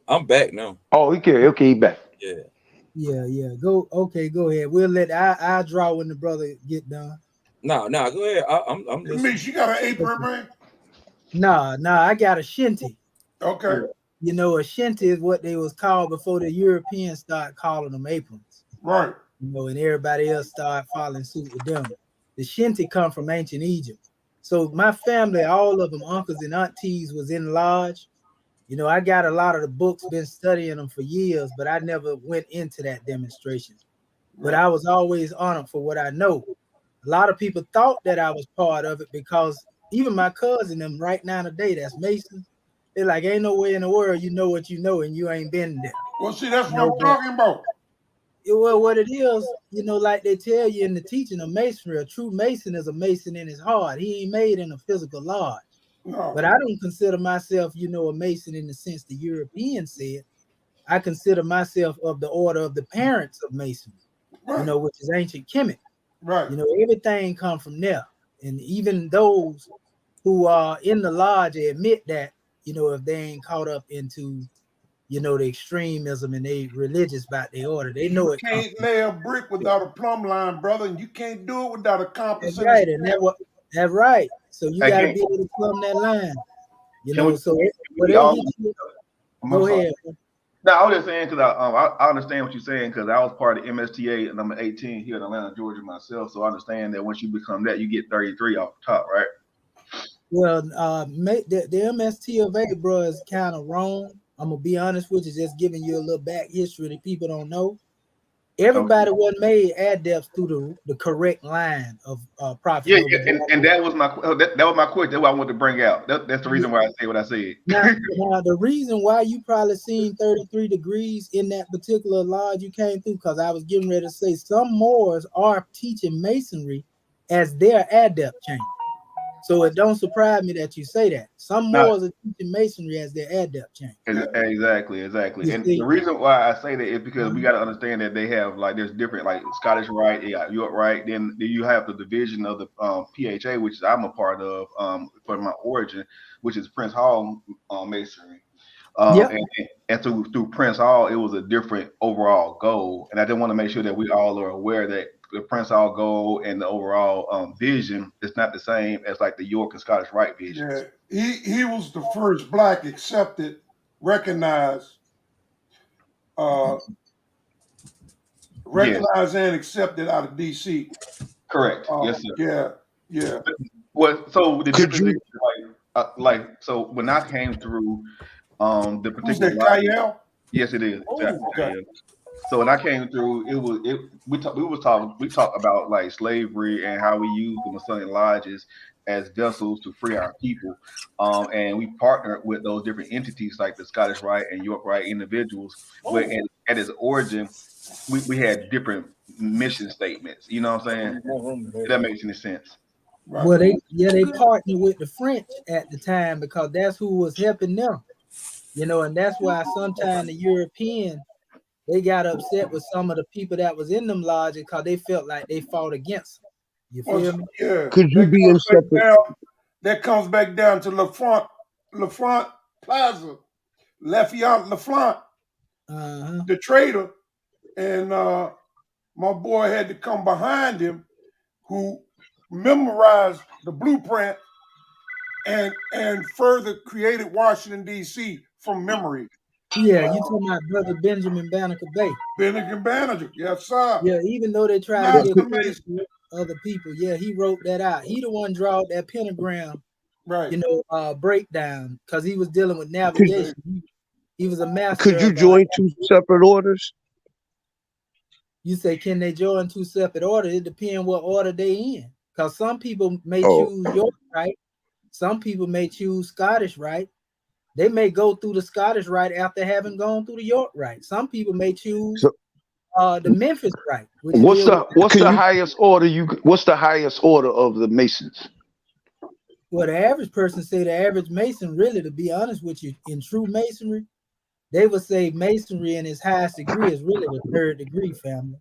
I'm back now. Oh, okay, he back. Yeah. Go ahead. We'll let I draw when the brother get done. No, go ahead. I'm listening. You got an apron, man? Nah, I got a shinty. Okay. You know, a shinty is what they was called before the Europeans started calling them aprons. Right. You know, and everybody else started following suit with them. The shinty come from ancient Egypt. So my family, all of them, uncles and aunties, was in lodge. You know, I got a lot of the books, been studying them for years, but I never went into that demonstration. But I was always honored for what I know. A lot of people thought that I was part of it because even my cousin, them right now today, that's Masons, they're like, ain't no way in the world you know what you know and you ain't been there. Well, see, that's You what know, I'm talking about. well, what it is, you know, like they tell you in the teaching of masonry, a true mason is a mason in his heart. He ain't made in a physical lodge. No. But I don't consider myself, you know, a mason in the sense the European said. I consider myself of the order of the parents of masonry, you know, which is ancient Kemet. Right. You know, everything come from there. And even those who are in the lodge, they admit that, you know, if they ain't caught up into, you know, the extremism and they religious about their order, they know You it comes. can't lay a brick without a plumb line, brother, and you can't do it without a compass. That's right, and that's right. So you got to Again, be able to plumb that line, you can know. we, So can we whatever all, he did, I'm go sorry. ahead. No, I was just saying because I understand what you're saying because I was part of MSTA number 18 here in Atlanta, Georgia myself. So I understand that once you become that, you get 33 off the top, right? Well, the MST of A, bro, is kind of wrong. I'm gonna be honest with you, just giving you a little back history that people don't know. Everybody wasn't made adepts through the correct line of prophet. Yeah, and that was my that was my question. That's what I wanted to bring out. That's the reason why I say what I said. Now, the reason why you probably seen 33 degrees in that particular lodge you came through, because I was getting ready to say some Moors are teaching masonry as their adept chain. So it don't surprise me that you say that. Some Moors are teaching masonry as their adept chain. Exactly. And the reason why I say that is because we got to understand that they have like there's different like Scottish Rite, York Rite, then you have the division of the PHA, which I'm a part of for my origin, which is Prince Hall Masonry. And through Prince Hall, it was a different overall goal, and I just want to make sure that we all are aware that the Prince Hall goal and the overall vision is not the same as like the York and Scottish Rite vision. Yeah, he was the first black accepted, recognized, recognized and accepted out of DC. Correct. Yes, sir. Yeah. Well, so the difference is like so when I came through the particular Who's that, Kyle? Yes, it is. Okay. So when I came through, we talked about like slavery and how we use the Masonic lodges as vessels to free our people, and we partnered with those different entities like the Scottish Rite and York Rite individuals. Where at its origin, we had different mission statements. You know what I'm saying? If that makes any sense. Right. Well, they partnered with the French at the time because that's who was helping them. You know, and that's why sometimes the European, they got upset with some of the people that was in them lodges because they felt like they fought against them. You feel me? Yeah. Could you be in separate? That comes back down to Lafont Plaza, Lafayette Lafont, the trader, and my boy had to come behind him, who memorized the blueprint and further created Washington D.C. from memory. Yeah, you talking about Brother Benjamin Banneker Bay. Benjamin Banneker, yes, sir. Yeah, even though they tried to give other people, yeah, he wrote that out. He the one drawed that pentagram, right? You know, breakdown because he was dealing with navigation. He was a master. Could you join two separate orders? You say, can they join two separate orders? It depends what order they in. Because some people may choose York Rite, some people may choose Scottish Rite. They may go through the Scottish Rite after having gone through the York Rite. Some people may choose the Memphis Rite. What's the highest order what's the highest order of the Masons? Well, the average person say the average Mason, really, to be honest with you, in true Masonry, they would say Masonry in its highest degree is really the 3rd degree, family.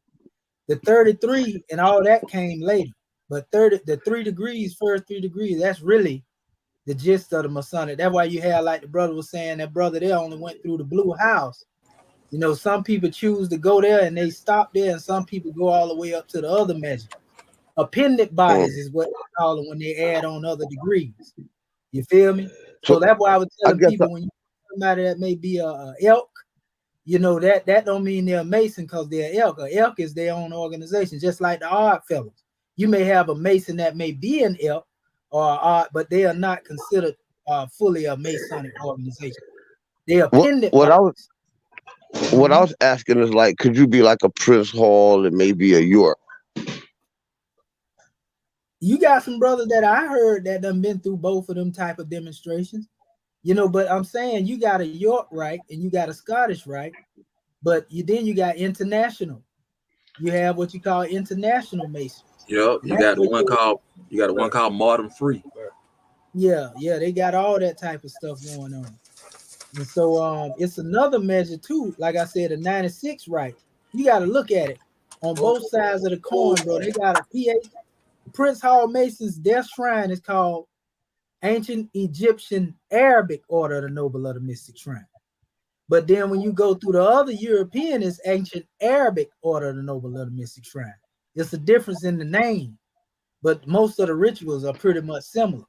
The 33 and all that came later. But the 3 degrees, first 3 degrees, that's really the gist of the Masonic. That's why you have, like the brother was saying, that brother there only went through the blue house. You know, some people choose to go there and they stop there, and some people go all the way up to the other measure. Appendant bodies is what they call them when they add on other degrees. You feel me? So that's why I was telling people when you somebody that may be a elk, you know, that don't mean they're a Mason because they're elk. A elk is their own organization, just like the Odd Fellows. You may have a Mason that may be an elk, but they are not considered fully a Masonic organization. They are What pendant what I was orders. what I was asking is like, could you be like a Prince Hall and maybe a York? You got some brothers that I heard that done been through both of them type of demonstrations, you know. But I'm saying you got a York rite and you got a Scottish rite, but then you got international. You have what you call international Masons. Yep, you got the one called Modern Free. Yeah, they got all that type of stuff going on. And so it's another measure too. Like I said, a 96 rite. You got to look at it on both sides of the coin, bro. They got a PH. Prince Hall Masons, their shrine is called Ancient Egyptian Arabic Order of the Noble of the Mystic Shrine. But then when you go through the other European, it's Ancient Arabic Order of the Noble of the Mystic Shrine. It's a difference in the name, but most of the rituals are pretty much similar.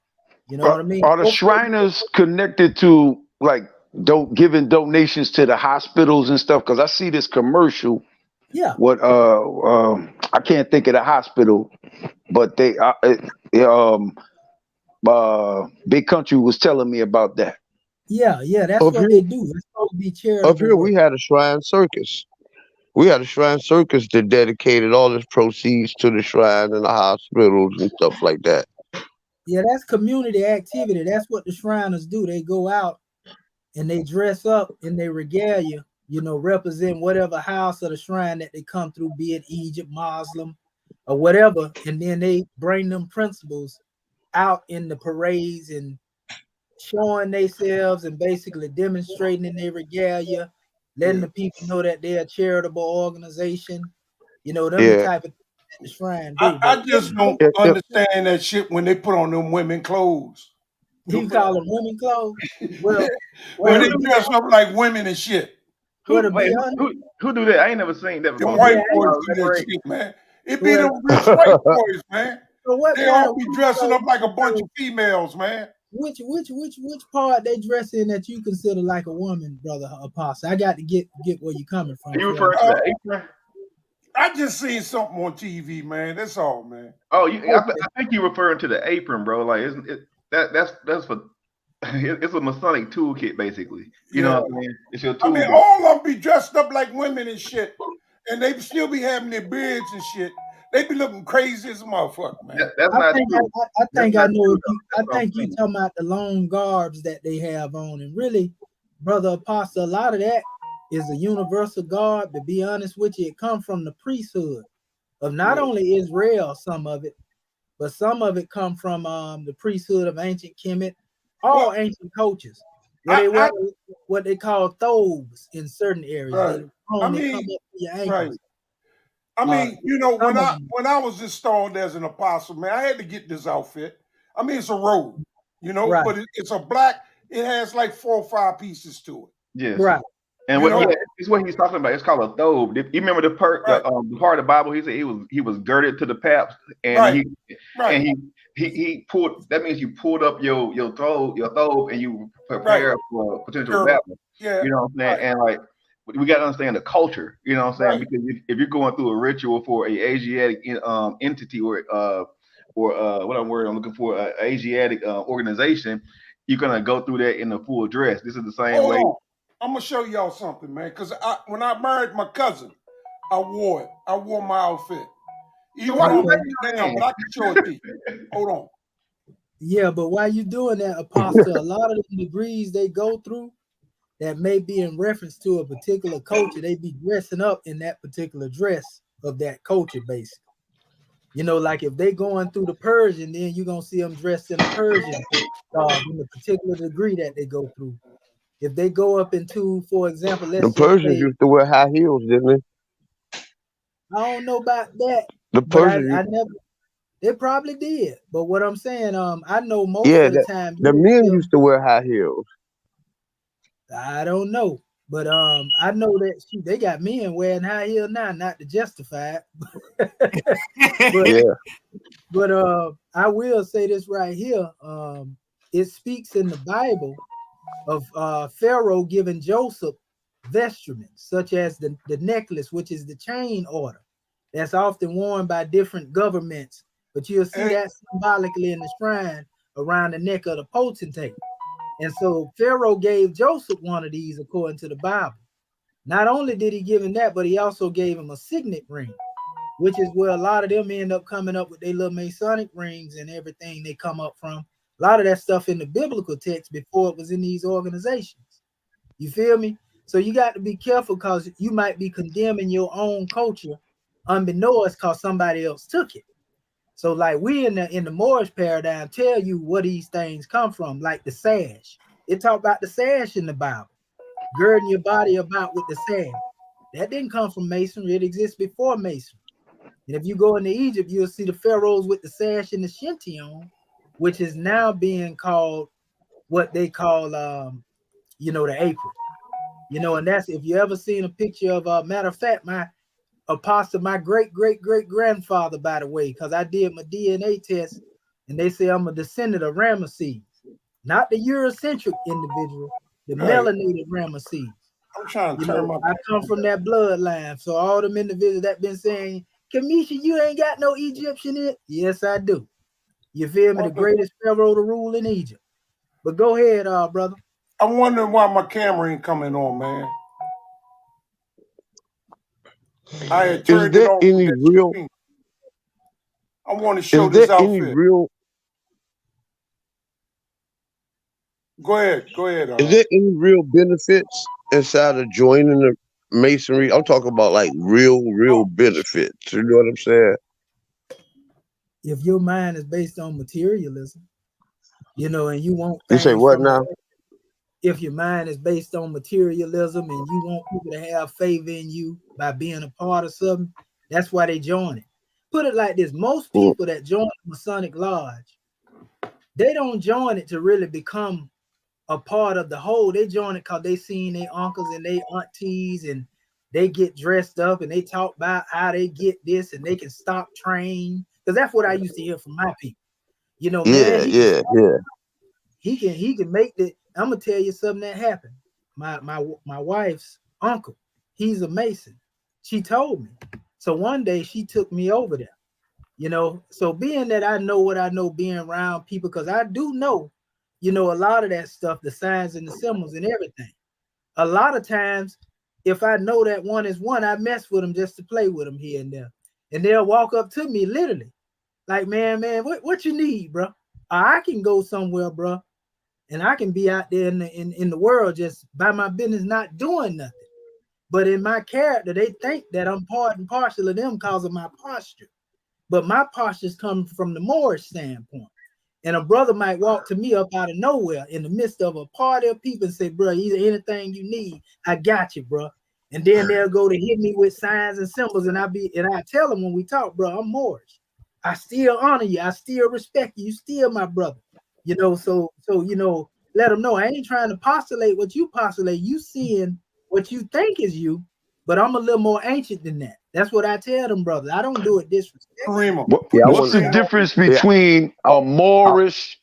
You know what I mean? Are the Shriners connected to like giving donations to the hospitals and stuff? Because I see this commercial. Yeah. What I can't think of the hospital, but they Big Country was telling me about that. Yeah, that's Up what here, they do. It's supposed to be charitable up here, work. we had a shrine circus. We had a shrine circus that dedicated all its proceeds to the shrine and the hospitals and stuff like that. Yeah, that's community activity. That's what the Shriners do. They go out and they dress up in their regalia, you know, represent whatever house or the shrine that they come through, be it Egypt, Muslim, or whatever. And then they bring them principles out in the parades and showing themselves and basically demonstrating in their regalia, letting the people know that they're a charitable organization. You know, them the Yeah. type of the shrine do. I But just don't understand that shit when they put on them women clothes. you call them women clothes? Well, when they dress up like women and shit. Who do that? I ain't never seen that Them before. white boys do that shit, man. It be them rich white boys, man. So what They part all be dressing up like a bunch of females, man. Which part they dress in that you consider like a woman, brother Apostle? I got to get where you coming from. You referring to the apron? I just seen something on TV, man. That's all, man. Oh, I think you're referring to the apron, bro. Like, that's for it's a Masonic toolkit, basically. You know what I mean? It's your tool. I mean, all of them be dressed up like women and shit, and they still be having their beards and shit. They be looking crazy as a motherfucker, man. I think I know. I think you talking about the long garbs that they have on, and really, brother Apostle, a lot of that is a universal garb. To be honest with you, it comes from the priesthood of not only Israel, some of it, but some of it come from the priesthood of ancient Kemet, all ancient cultures. What they call thobes in certain areas. Right. They come up to your ankles. Right. I mean, you know, when I was installed as an apostle, man, I had to get this outfit. I mean, it's a robe, you know, but it's a black. It has like 4 or 5 pieces to it. Yes. Right. And it's what he's talking about. It's called a thobe. You remember the part of the Bible? He said he was girded to the paps, and he pulled. That means you pulled up your thobe, and you prepare for potential battle. Yeah. You know what I'm saying? And like, we got to understand the culture. You know what I'm saying? Because if you're going through a ritual for a Asiatic entity or what I'm looking for, an Asiatic organization, you're gonna go through that in the full dress. This is the same way. I'm gonna show y'all something, man. Because when I married my cousin, I wore it. I wore my outfit. Even though I'm down, but I can show it to you. Hold on. Yeah, but while you doing that, Apostle, a lot of the degrees they go through that may be in reference to a particular culture, they be dressing up in that particular dress of that culture, basically. You know, like if they going through the Persian, then you're gonna see them dressed in a Persian in the particular degree that they go through. If they go up into, for example, the Persians used to wear high heels, didn't they? I don't know about that. The Persians, I never. They probably did, but what I'm saying, I know most of the time the men used to wear high heels. I don't know, but I know that they got men wearing high heel now, not to justify it. But I will say this right here. It speaks in the Bible of Pharaoh giving Joseph vestments, such as the necklace, which is the chain order, that's often worn by different governments. But you'll see that symbolically in the shrine around the neck of the potentate. And so Pharaoh gave Joseph one of these according to the Bible. Not only did he give him that, but he also gave him a signet ring, which is where a lot of them end up coming up with their little Masonic rings and everything they come up from. A lot of that stuff in the biblical text before it was in these organizations. You feel me? So you got to be careful because you might be condemning your own culture unbeknownst because somebody else took it. So like we in the Moorish paradigm tell you where these things come from, like the sash. It talk about the sash in the Bible, girding your body about with the sash. That didn't come from Masonry. It exists before Masonry. And if you go into Egypt, you'll see the pharaohs with the sash and the shinty on, which is now being called what they call, you know, the apron. You know, and that's if you ever seen a picture of, matter of fact, my apostle, my great-great-great-grandfather, by the way, because I did my DNA test, and they say I'm a descendant of Ramesses, not the Eurocentric individual, the melanated Ramesses. I'm trying to You turn know, my. I come from that bloodline, so all them individuals that been saying, Kamisha, you ain't got no Egyptian in it. Yes, I do. You feel me? The greatest pharaoh to rule in Egypt. But go ahead, brother. I'm wondering why my camera ain't coming on, man. I had turned it off. Any real? Screen. I want to show this outfit. Any real? Go ahead. Is there any real benefits inside of joining the Masonry? I'm talking about like real benefits. You know what I'm saying? If your mind is based on materialism, you know, and you want You say what now? If your mind is based on materialism and you want people to have favor in you by being a part of something, that's why they join it. Put it like this: most people that join the Masonic Lodge, they don't join it to really become a part of the whole. They join it because they seen their uncles and their aunties and they get dressed up and they talk about how they get this and they can stop train. Because that's what I used to hear from my people. You know, man, he can make the. I'm gonna tell you something that happened. My wife's uncle, he's a Mason. She told me. So one day she took me over there. You know, so being that I know what I know, being around people, because I do know, you know, a lot of that stuff, the signs and the symbols and everything. A lot of times, if I know that one is one, I mess with them just to play with them here and there. And they'll walk up to me literally, like, man, what you need, bro? I can go somewhere, bro, and I can be out there in the world just by my business, not doing nothing. But in my character, they think that I'm part and partial of them because of my posture. But my posture's coming from the Moorish standpoint. And a brother might walk to me up out of nowhere in the midst of a party of people and say, bro, either anything you need, I got you, bro. And then they'll go to hit me with signs and symbols, and I tell them when we talk, bro, I'm Moorish. I still honor you. I still respect you. You still my brother. You know, so you know, let them know I ain't trying to postulate what you postulate. You seeing what you think is you, but I'm a little more ancient than that. That's what I tell them, brothers. I don't do it disrespectfully. What's the difference between a Moorish?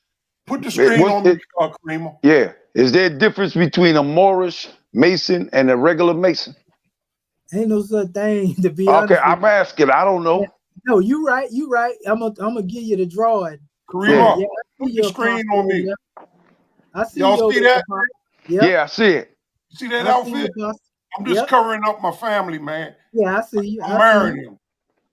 Put the screen on me, Kareem. Yeah. Is there a difference between a Moorish Mason and a regular Mason? Ain't no such thing, to be honest. Okay, I'm asking. I don't know. No, you right. I'm gonna give you the drawing. Kareem, put the screen on me. I see. Y'all see that? Yeah, I see it. You see that outfit? I'm just covering up my family, man. Yeah, I see you. I'm marrying him.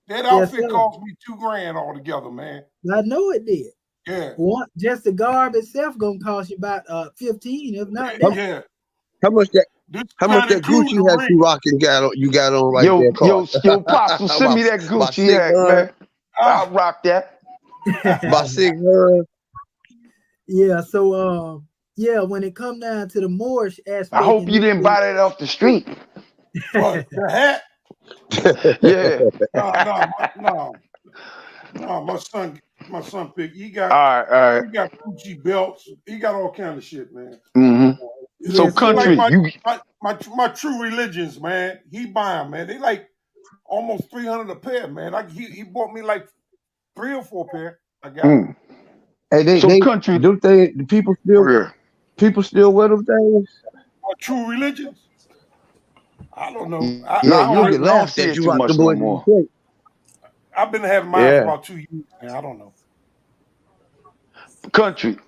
That outfit cost me $2,000 altogether, man. I know it did. Yeah. Just the garb itself gonna cost you about 15, if not that. Yeah. How much that Gucci hat you rocking you got on right there? Yo, Apostle, send me that Gucci hat, man. I'll rock that. My signature. Yeah, so yeah, when it come down to the Moorish aspect, I hope you didn't buy that off the street. What, the hat? Yeah. No, my son picked. He got all right. He got Gucci belts. He got all kind of shit, man. Mm-hmm. So country, like my true religions, man. He buy them, man. They like almost $300 a pair, man. He bought me like 3 or 4 pair. I got. Hey, country. Do people still wear them things? True religions? I don't know. You get laughed at. You rock the boys no I've been having mine for about 2 years, man. I don't know. country.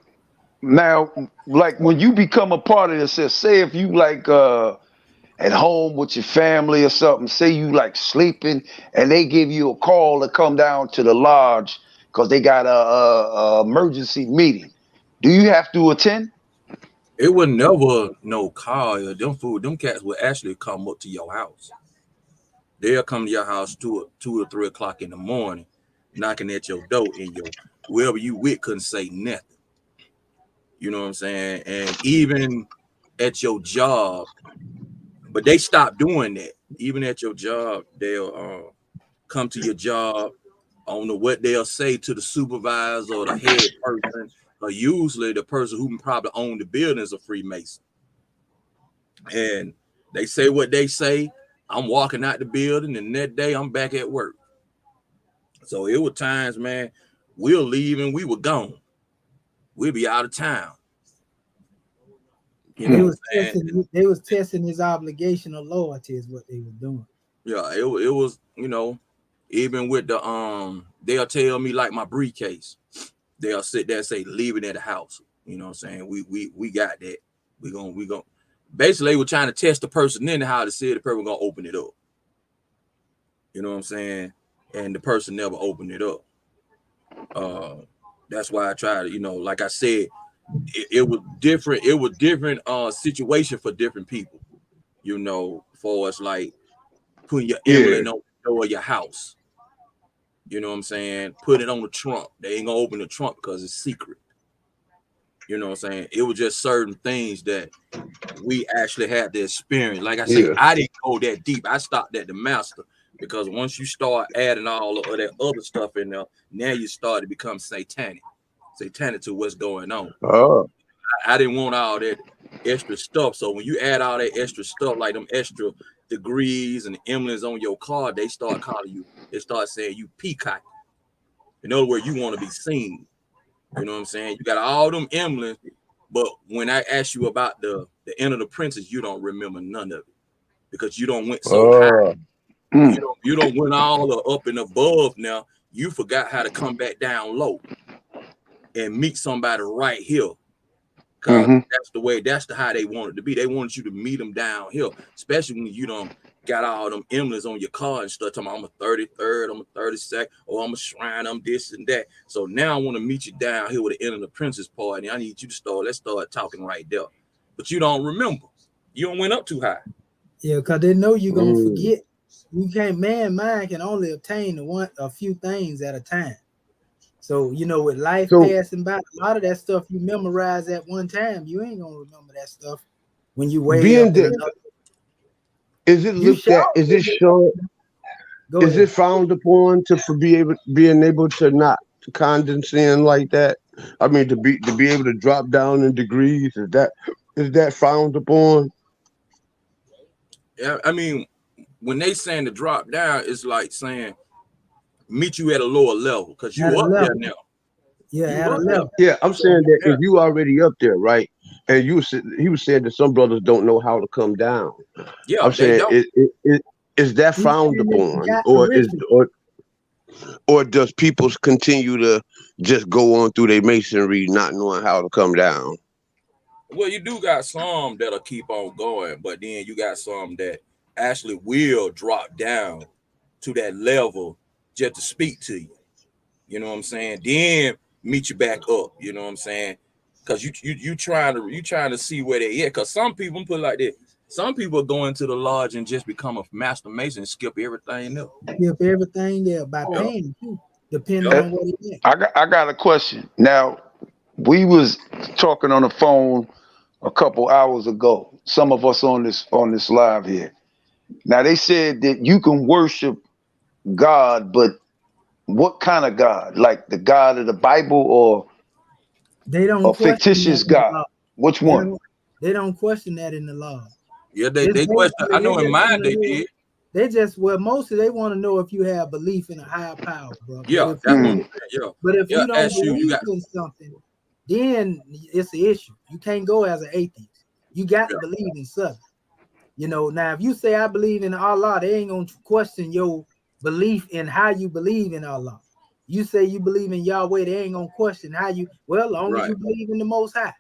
Now, like when you become a part of this, say if you like at home with your family or something, say you like sleeping and they give you a call to come down to the lodge because they got a emergency meeting. Do you have to attend? It would never no call. Them cats would actually come up to your house. They'll come to your house 2 or 3 o'clock in the morning, knocking at your door, and whoever you with couldn't say nothing. You know what I'm saying? And even at your job, but they stopped doing that. Even at your job, they'll come to your job. I don't know what they'll say to the supervisor or the head person, or usually the person who probably own the building is a Freemason. And they say what they say. I'm walking out the building, and that day I'm back at work. So it was times, man, we'll leave and we were gone. We'll be out of town. You know they was testing his obligation of loyalty is what they were doing. Yeah, it was, even with the they'll tell me like my briefcase. They'll sit there and say, leave it at the house. You know what I'm saying? We got that. We gonna basically we're trying to test the person in how to see the person gonna open it up. You know what I'm saying? And the person never opened it up. That's why I tried to, like I said, it was different. It was different situation for different people. For us, like putting your emblem on the door of your house. You know what I'm saying? Put it on the trunk. They ain't gonna open the trunk because it's secret. You know what I'm saying? It was just certain things that we actually had to experience. Like I said, I didn't go that deep. I stopped at the master because once you start adding all of that other stuff in there, now you start to become satanic to what's going on. I didn't want all that extra stuff. So when you add all that extra stuff, like them extra degrees and emblems on your card, they start calling you. They start saying you peacock. In other words, you want to be seen. You know what I'm saying? You got all them emblems, but when I ask you about the end of the princess, you don't remember none of it because you don't went so high. You don't went all the up and above. Now you forgot how to come back down low and meet somebody right here. Because that's how they wanted to be. They wanted you to meet them downhill, especially when you don't got all them emblems on your car and stuff. Talking about I'm a 33rd, I'm a 32nd, or I'm a shrine, I'm this and that. So now I want to meet you down here with the end of the princess party. I need you to let's start talking right there. But you don't remember. You don't went up too high. Yeah, because they know you're gonna forget. You can't, mind can only obtain a few things at a time. So, with life passing by, a lot of that stuff you memorize at one time, you ain't gonna remember that stuff when you way up. Is it looked at? Is it shown? Is it frowned upon being able to not to condescend like that? I mean, to be able to drop down in degrees, is that frowned upon? Yeah, I mean, when they saying to drop down, it's like saying meet you at a lower level because you up there now. Yeah, at a level. Yeah, I'm saying that if you already up there, right? And he was saying that some brothers don't know how to come down. Yeah, I'm saying is that frowned upon, or does people continue to just go on through their masonry not knowing how to come down? Well, you do got some that'll keep on going, but then you got some that actually will drop down to that level just to speak to you. You know what I'm saying? Then meet you back up. You know what I'm saying? Because you trying to see where they at. Because some people put it like this. Some people go into the lodge and just become a master mason and skip everything else. Skip everything by paying too, depending on what it is. I got a question. Now, we was talking on the phone a couple hours ago. Some of us on this live here. Now they said that you can worship God, but what kind of God? Like the God of the Bible or they don't a fictitious God? Which one? They don't question that in the law. Yeah, they question. I know in mine they did. They just mostly they want to know if you have belief in a higher power, bro. Yeah, but if you don't believe in something, then it's an issue. You can't go as an atheist. You got to believe in something. Now if you say I believe in Allah, they ain't gonna question your belief in how you believe in Allah. You say you believe in Yahweh, they ain't gonna question how you. Well, as long as you believe in the Most High,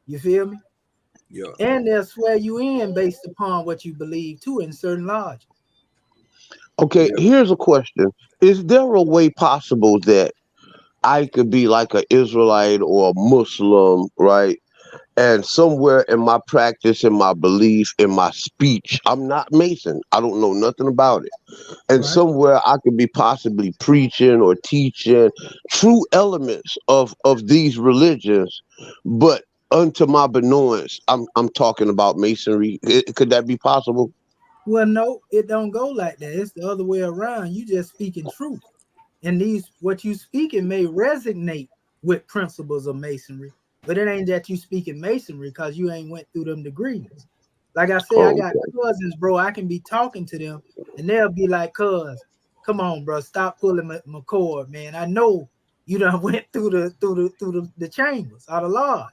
you feel me? Yeah. And they'll swear you in based upon what you believe too in certain lodges. Okay, Yeah. here's a question. Is there a way possible that I could be like an Israelite or a Muslim, right? And somewhere in my practice, in my belief, in my speech, I'm not Mason. I don't know nothing about it. And Right. somewhere I could be possibly preaching or teaching true elements of these religions, but unto my benoyance, I'm talking about Masonry. Could that be possible? Well, no, it don't go like that. It's the other way around. You just speaking truth. And these what you speaking may resonate with principles of masonry, but it ain't that you speaking masonry because you ain't went through them degrees. Like I say, I Oh, got cousins, bro. I can be talking to them and they'll be like, cuz, come on, bro, stop pulling my cord, man. I know you done went through the chambers or the lodge,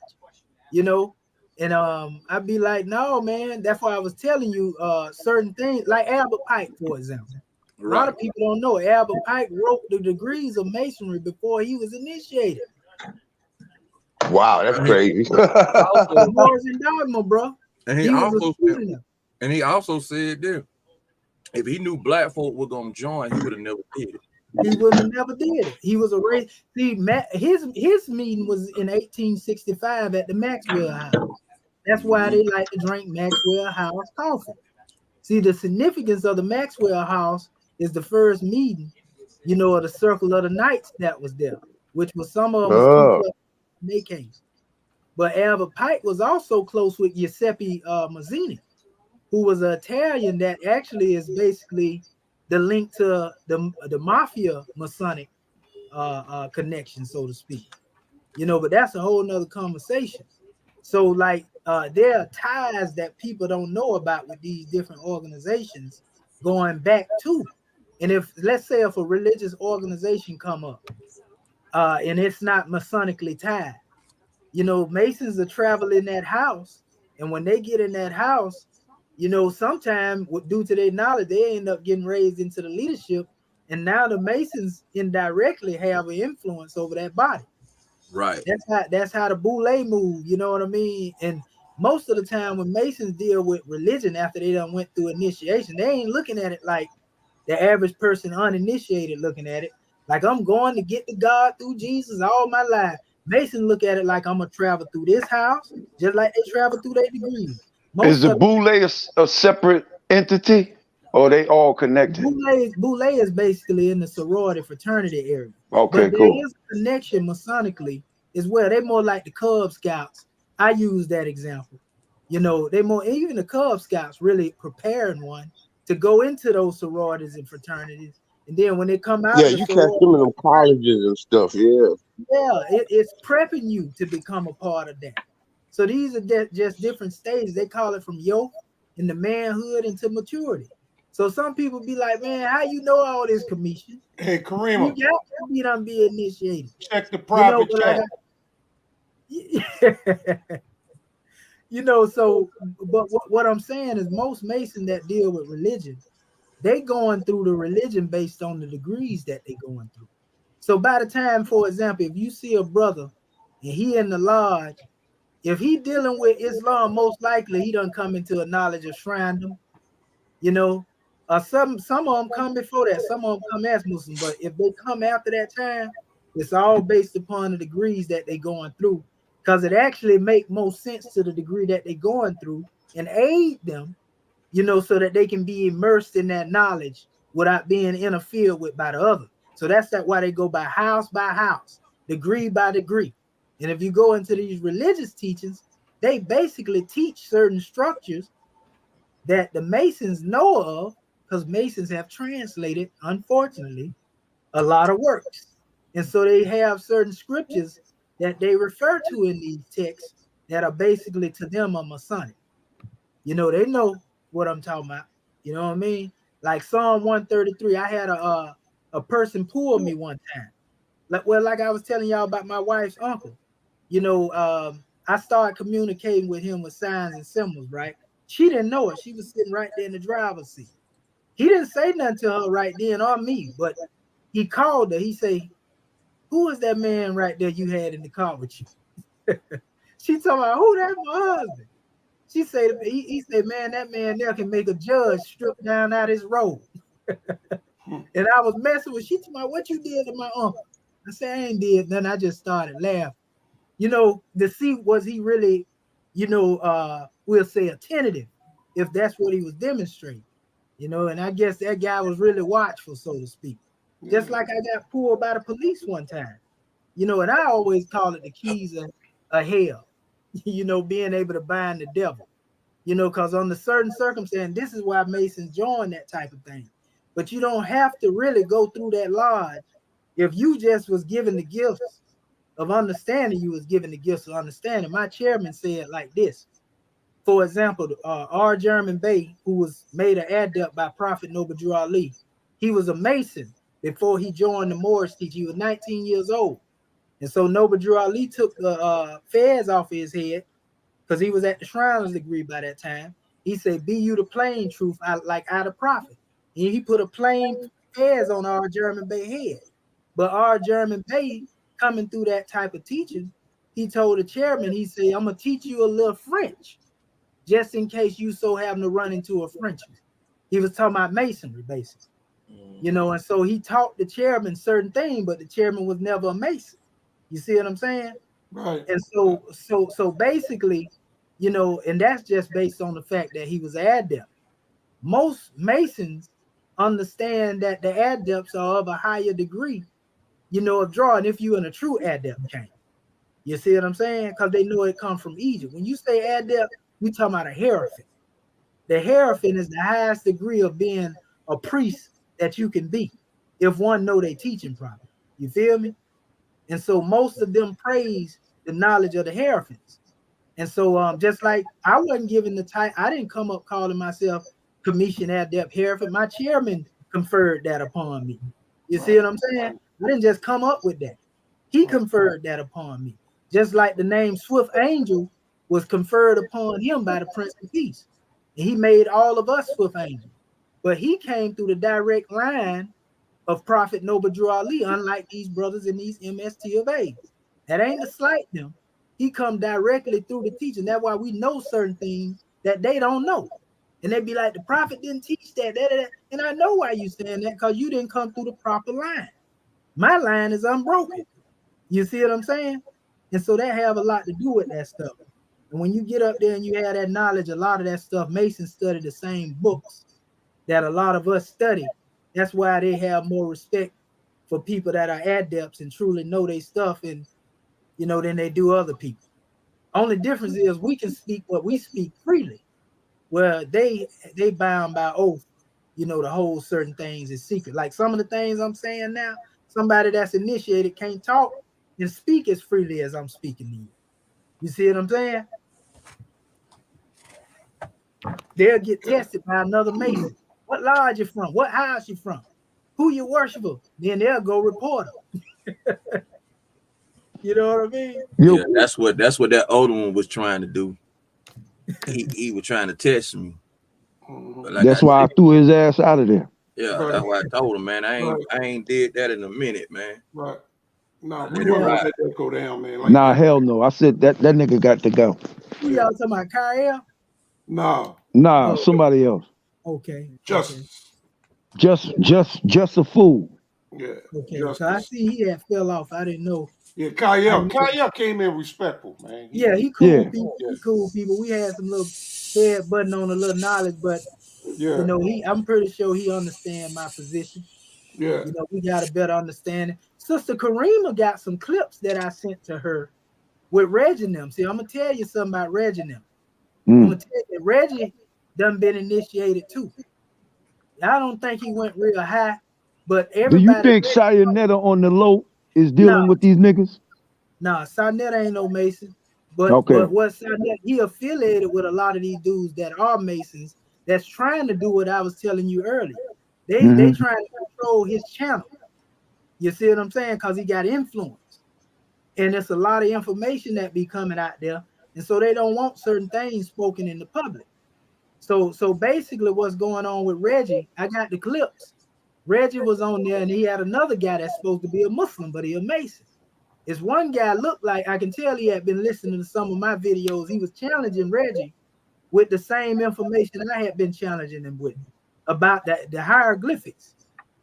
you know. And I'd be like, no, man, that's why I was telling you certain things, like Albert Pike, for example. A lot of people don't know Albert Pike wrote the degrees of masonry before he was initiated. wow, that's crazy. Also, Wars and Dogma, bro. and he He was a also said, student of it. and he also said that if he knew black folk were gonna join, he would have never did it. He wouldn't have never did it. He was a race. See, his meeting was in 1865 at the Maxwell House. That's why they like to drink Maxwell House coffee. See, the significance of the Maxwell House is the first meeting, you know, of the Circle of the Knights that was there, which was some of them was Ku Oh, Klux Klan. But Albert Pike was also close with Giuseppe Mazzini, who was an Italian that actually is basically the link to the mafia Masonic connection, so to speak. You know, but that's a whole nother conversation. So like there are ties that people don't know about with these different organizations going back to. And if let's say if a religious organization come up and it's not Masonically tied, you know, Masons are travel in that house, and when they get in that house, you know, sometimes due to their knowledge, they end up getting raised into the leadership, and now the Masons indirectly have an influence over that body. Right. That's how the boule move, you know what I mean? And most of the time when Masons deal with religion after they done went through initiation, they ain't looking at it like the average person uninitiated looking at it. Like I'm going to get to God through Jesus all my life. Masons look at it like I'm gonna travel through this house, just like they travel through their degrees. Is Most the of them, boule a separate entity, or they all connected? boule is basically in the sorority fraternity area, Okay, but there cool. is a connection masonically as well. They're more like the Cub Scouts. I use that example. You know, they more even the Cub Scouts really preparing one to go into those sororities and fraternities, and then when they come out yeah, of the you catch them sorority, in them colleges and stuff. Yeah. yeah, it's prepping you to become a part of that. So these are just different stages. They call it from yoke into manhood into maturity. So some people be like, man, how you know all this commission? Hey, You Karima, got to be done be initiated. check the You know, private but like chat. you know, so but what I'm saying is most Masons that deal with religion, they going through the religion based on the degrees that they going through. So by the time, for example, if you see a brother and he in the lodge, if he dealing with Islam, most likely he done come into a knowledge of shrindom, you know. Some of them come before that, some of them come as Muslim, but if they come after that time, it's all based upon the degrees that they going through, because it actually make most sense to the degree that they going through and aid them, you know, so that they can be immersed in that knowledge without being interfered with by the other. So that's why they go by house, degree by degree. And if you go into these religious teachings, they basically teach certain structures that the Masons know of, because Masons have translated, unfortunately, a lot of works. And so they have certain scriptures that they refer to in these texts that are basically to them a Masonic. You know, they know what I'm talking about. You know what I mean? Like Psalm 133. I had a person pull me one time. Like I was telling y'all about my wife's uncle. You know, I started communicating with him with signs and symbols, right? She didn't know it. She was sitting right there in the driver's seat. He didn't say nothing to her right then or me, but he called her. He said, who is that man right there you had in the car with you? She told me, who that my husband? She said, he said, man, that man there can make a judge strip down out his robe. And I was messing with, she told me, what you did to my uncle? I said, I ain't did. Then I just started laughing. You know, to see, was he really, you know, we'll say attentive, if that's what he was demonstrating, you know, and I guess that guy was really watchful, so to speak. Just like I got pulled by the police one time, you know, and I always call it the keys of hell, you know, being able to bind the devil, you know, because under certain circumstances, this is why Masons join that type of thing. But you don't have to really go through that lodge. If you just was given the gifts of understanding, you was given the gifts of understanding. My chairman said like this. For example, R. German Bey, who was made an adept by Prophet Noble Drew Ali, he was a Mason before he joined the Moorish teaching. He was 19 years old. And so Noble Drew Ali took the fez off his head because he was at the Shriners degree by that time. He said, be you the plain truth, like I the prophet. And he put a plain fez on R. German Bey head. But R. German Bey, coming through that type of teaching, he told the chairman, he said, I'm going to teach you a little French, just in case you so happen to run into a Frenchman. He was talking about Masonry, basically. You know, and so he taught the chairman certain things, but the chairman was never a Mason. You see what I'm saying? Right. And so basically, you know, and that's just based on the fact that he was an adept. Most Masons understand that the adepts are of a higher degree, you know, of drawing if you're in a true adept camp. You see what I'm saying? Because they know it comes from Egypt. When you say adept, we talking about a hierophant. The hierophant is the highest degree of being a priest that you can be, if one know they teaching properly. You feel me? And so most of them praise the knowledge of the hierophants. And so just like I wasn't given the title, I didn't come up calling myself Commission Adept Hierophant. My chairman conferred that upon me. You see what I'm saying? I didn't just come up with that. He conferred that upon me. Just like the name Swift Angel was conferred upon him by the Prince of Peace. And he made all of us Swift Angels. But he came through the direct line of Prophet Noble Drew Ali, unlike these brothers in these MST of A's. That ain't to slight them. He come directly through the teaching. That's why we know certain things that they don't know. And they be like, the prophet didn't teach that. And I know why you saying that, because you didn't come through the proper line. My line is unbroken. You see what I'm saying? And so that have a lot to do with that stuff. And when you get up there and you have that knowledge, a lot of that stuff, Masons study the same books that a lot of us study. That's why they have more respect for people that are adepts and truly know their stuff, and you know, than they do other people. Only difference is we can speak what we speak freely, where they bound by oath, you know, to hold certain things in secret. Like some of the things I'm saying now, somebody that's initiated can't talk and speak as freely as I'm speaking to you. You see what I'm saying? They'll get tested by another Mason. What lodge you from? What house you from? Who you worship? Then they'll go report them. You know what I mean? Yeah, that's what that older one was trying to do. He was trying to test me. But like That's why I threw his ass out of there. Yeah, that's why I told him, man. I ain't did that in a minute, man. Right. No, we won't let that go down, man. Like nah, that. hell no. I said that nigga got to go. Who y'all talking about, Kyle? No. Nah, somebody else. Okay. Justice. Just a fool. Yeah. Okay. Justice. So I see he had fell off. I didn't know. Yeah, Kyle came in respectful, man. He cool people. He cool people. We had some little head button on a little knowledge, but you know, I'm pretty sure he understand my position. Yeah. You know, we got a better understanding. Sister Karima got some clips that I sent to her with Reggie and them. See, I'm gonna tell you something about Reggie and them. I'm gonna tell you that Reggie done been initiated too. I don't think he went real high, but everybody. Do you think Sayonetta on the low is dealing with these niggas? Nah, Sayonetta ain't no Mason. But what Sayonetta, he affiliated with a lot of these dudes that are Masons that's trying to do what I was telling you earlier. They trying to control his channel. You see what I'm saying? Because he got influence. And there's a lot of information that be coming out there. And so they don't want certain things spoken in the public. So basically what's going on with Reggie, I got the clips. Reggie was on there, and he had another guy that's supposed to be a Muslim, but he a Mason. It's one guy looked like, I can tell he had been listening to some of my videos. He was challenging Reggie with the same information I had been challenging him with about the hieroglyphics.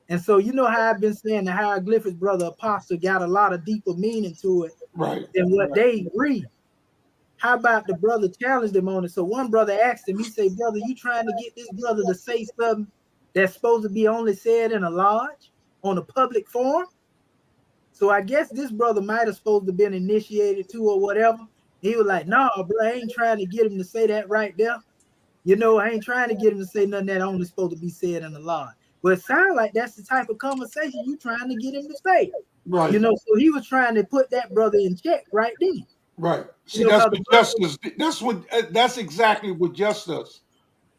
And so you know how I've been saying the hieroglyphics, brother Apostle, got a lot of deeper meaning to it than what they read. How about the brother challenged him on it? So one brother asked him, he said, brother, you trying to get this brother to say something that's supposed to be only said in a lodge on a public forum? So I guess this brother might have supposed to been initiated to or whatever. He was like, no, bro, I ain't trying to get him to say that right there. You know, I ain't trying to get him to say nothing that only supposed to be said in the lodge. But it sounds like that's the type of conversation you trying to get him to say. Right. You know, so he was trying to put that brother in check right then. Right. See, You know, that's what justice. That's exactly what justice.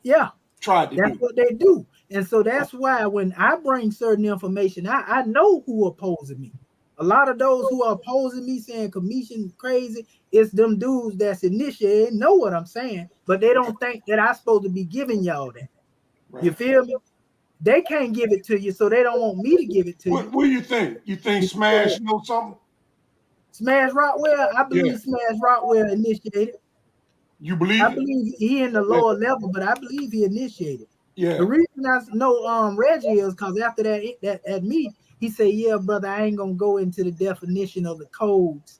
Yeah. Tried to do. That's what they do. And so that's why when I bring certain information, I know who opposing me. A lot of those who are opposing me saying commission crazy, it's them dudes that's initiated, know what I'm saying, but they don't think that I'm supposed to be giving y'all that. Right. You feel me? They can't give it to you, so they don't want me to give it to you. What do you think? You think Smash knows something? Smash Rockwell? I believe Smash Rockwell initiated. You believe? I believe he in the lower level, but I believe he initiated. Yeah. The reason I know Reggie is because after that meet, he said, yeah, brother, I ain't gonna go into the definition of the codes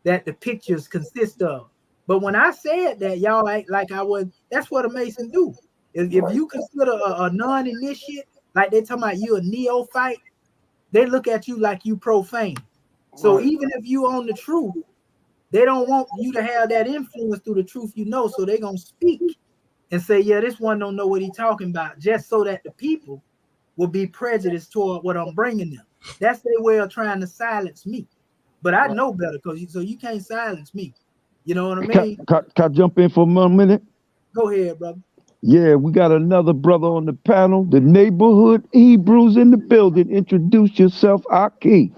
that the pictures consist of. But when I said that, y'all like I was, that's what a Mason do. If you consider a non-initiate, like they talking about you a neophyte, they look at you like you profane. So even if you own the truth, they don't want you to have that influence through the truth you know, so they're going to speak and say, yeah, this one don't know what he's talking about, just so that the people will be prejudiced toward what I'm bringing them. That's their way of trying to silence me. But I know better, so you can't silence me. You know what I mean? Can I jump in for 1 minute? Go ahead, brother. Yeah, we got another brother on the panel, the neighborhood Hebrews in the building. Introduce yourself, Aki.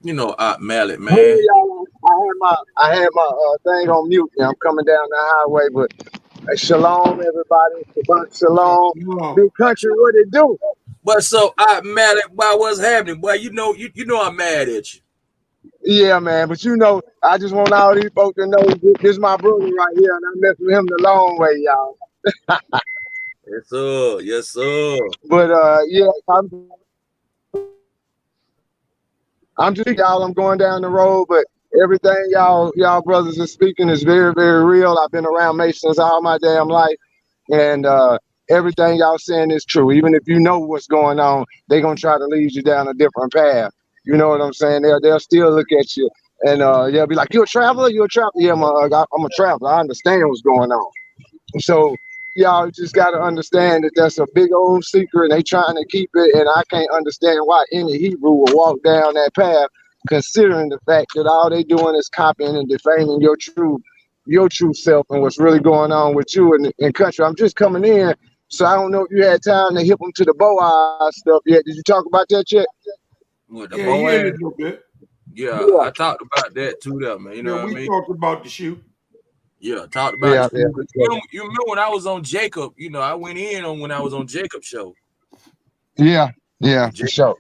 You know, Mallet, man. Hey, y'all, I had my thing on mute. Now I'm coming down the highway, but shalom, everybody. Shalom, big country. What it do? But so, Mallet, boy, what's happening? Boy, you know I'm mad at you. Yeah, man. But you know, I just want all these folks to know this is my brother right here, and I mess with him the long way, y'all. Yes, sir. Yes, sir. But yeah, I'm just y'all. I'm going down the road, but everything y'all brothers are speaking is very, very real. I've been around Masons all my damn life, and everything y'all saying is true. Even if you know what's going on, they're gonna try to lead you down a different path. You know what I'm saying? They'll still look at you and they'll be like, "You're a traveler? You're a traveler?" Yeah, I'm a traveler. I understand what's going on. So y'all just got to understand that that's a big old secret, and they trying to keep it. And I can't understand why any Hebrew will walk down that path, considering the fact that all they doing is copying and defaming your true self and what's really going on with you in country. I'm just coming in, so I don't know if you had time to hip them to the Boaz stuff yet. Did you talk about that yet? With the Boaz? A little bit. Yeah, I talked about that too, though, man. You know what I mean? We talked about the shoot. Yeah, talked about the shoot. You remember when I was on Jacob? You know, I went in on when I was on Jacob's show. Yeah, for sure.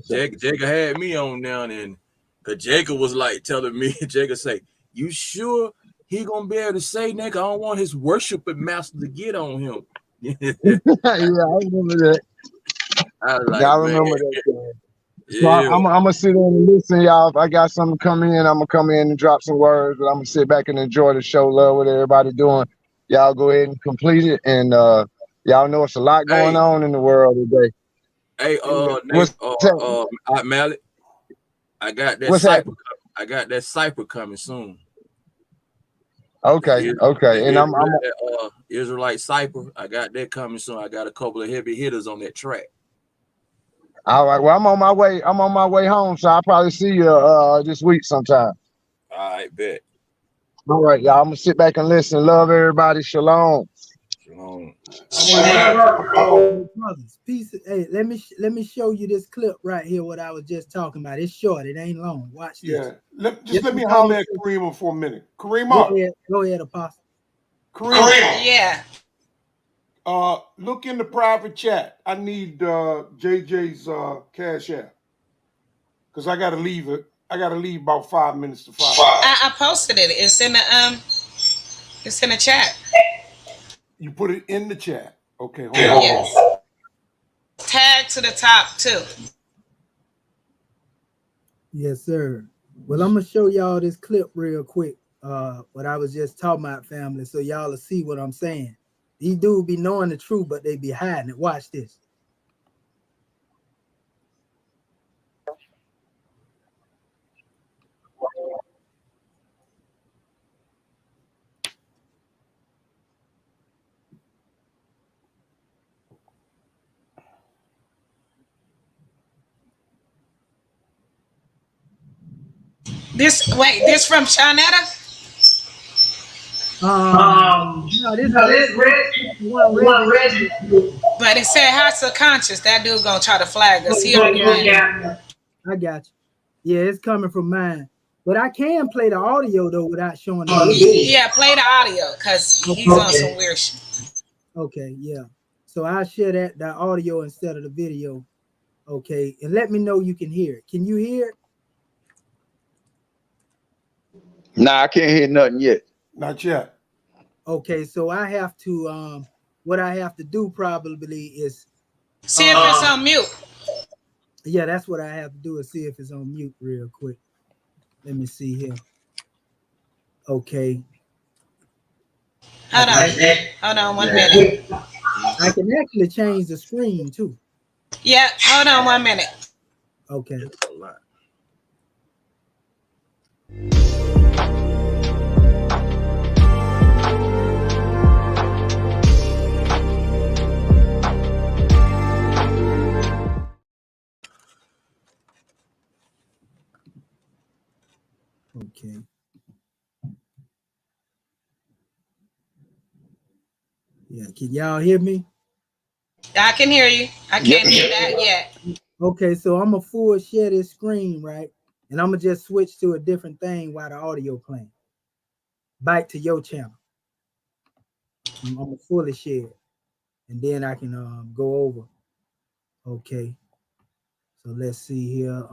Jacob had me on now, and because Jacob was like telling me, Jacob say, "You sure he gonna be able to say that? I don't want his worshiping master to get on him." Yeah, I remember that. I was like, I remember that. Man. So yeah. I'm gonna sit in and listen, y'all. If I got something to come in, I'm gonna come in and drop some words. But I'm gonna sit back and enjoy the show. Love what everybody doing. Y'all go ahead and complete it, and y'all know it's a lot going on in the world today. Hey, Mallet, I got that cipher. I got that cipher coming soon. Okay. And I'm Israelite cipher. I got that coming soon. I got a couple of heavy hitters on that track. All right. Well, I'm on my way home, so I'll probably see you this week sometime. All right, bet. All right, y'all. I'm gonna sit back and listen. Love everybody. Shalom. Shalom. Peace. Hey, let me show you this clip right here. What I was just talking about. It's short. It ain't long. Watch this. Yeah. Let me holler at Karima for a minute. Karima. Go ahead, Apostle. Karima. Yeah. Look in the private chat. I need JJ's cash app because I gotta leave it. I gotta leave about 5 minutes to 5. I posted it. It's in the chat. You put it in the chat. Okay, hold on. Yes. Tag to the top too. Yes, sir. Well, I'm gonna show y'all this clip real quick. What I was just talking about, family, so y'all will see what I'm saying. These dudes be knowing the truth, but they be hiding it. Watch this. This from Shanetta? No, this one Reggie. But it said House of Conscious. That dude gonna try to flag us. He already went. I got you. Yeah, it's coming from mine. But I can play the audio though without showing the video. Yeah, play the audio because he's on some weird shit. Okay, yeah. So I'll share the audio instead of the video. Okay, and let me know you can hear it. Can you hear it? Nah, I can't hear nothing yet. Not yet. Okay, so I have to what I have to do probably is see if it's on mute. Yeah, that's what I have to do is see if it's on mute real quick. Let me see here. Okay. Hold on 1 minute. I can actually change the screen too. Yeah, hold on 1 minute. Okay. Okay. Yeah, can y'all hear me? I can hear you. I can't hear that yet. Okay, so I'm gonna full share this screen, right? And I'm gonna just switch to a different thing while the audio playing. Back to your channel. I'm gonna fully share it, and then I can go over. Okay. So let's see here.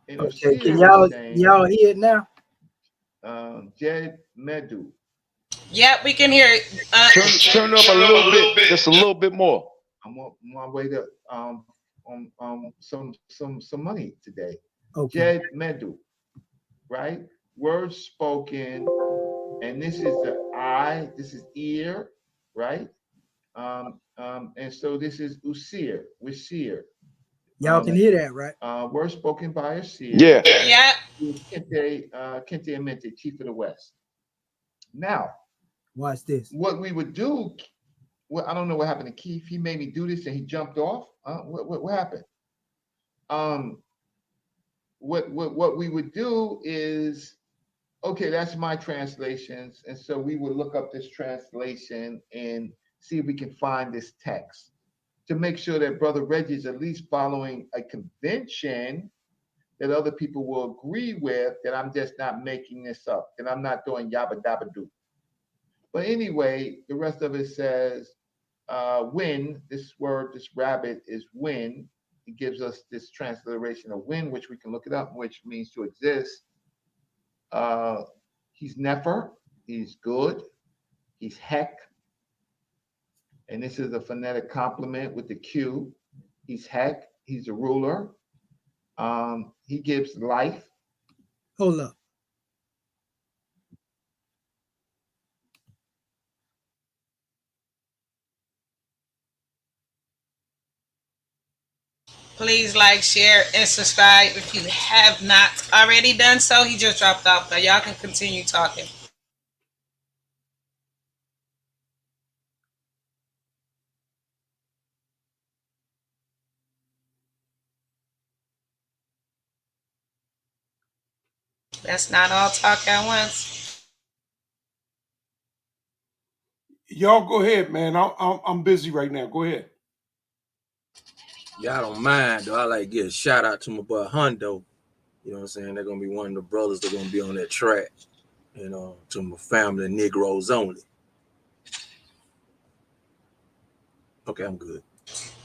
Okay, can y'all hear it now? Jed Medu. Yep, we can hear it. Turn it up a little bit, just a little bit more. I'm on my way to some money today. Okay. Jed Medu, right? Words spoken, and this is the eye, this is ear, right? And so this is Usir, with seer. Y'all can hear that, right? Words spoken by a seer. Yeah. Yeah. Kente Amente, Chief of the West. Now, watch this. What we would do, well, I don't know what happened to Keith. He made me do this and he jumped off. What happened? What we would do is, okay, that's my translations. And so we would look up this translation and see if we can find this text to make sure that Brother Reggie is at least following a convention that other people will agree with, that I'm just not making this up, that I'm not doing yabba dabba doo. But anyway, the rest of it says, win, this word, this rabbit is win. It gives us this transliteration of win, which we can look it up, which means to exist. He's Nefer, he's good, he's heck. And this is a phonetic complement with the Q. He's heck, he's a ruler. He gives life. Hold up. Please like, share, and subscribe if you have not already done so. He just dropped off, but y'all can continue talking. Let's not all talk at once. Y'all go ahead, man. I'm busy right now. Go ahead. Y'all don't mind though. I like to give a shout out to my boy Hundo. You know what I'm saying? They're gonna be one of the brothers that are gonna be on that track. You know, to my family, Negroes only. Okay, I'm good.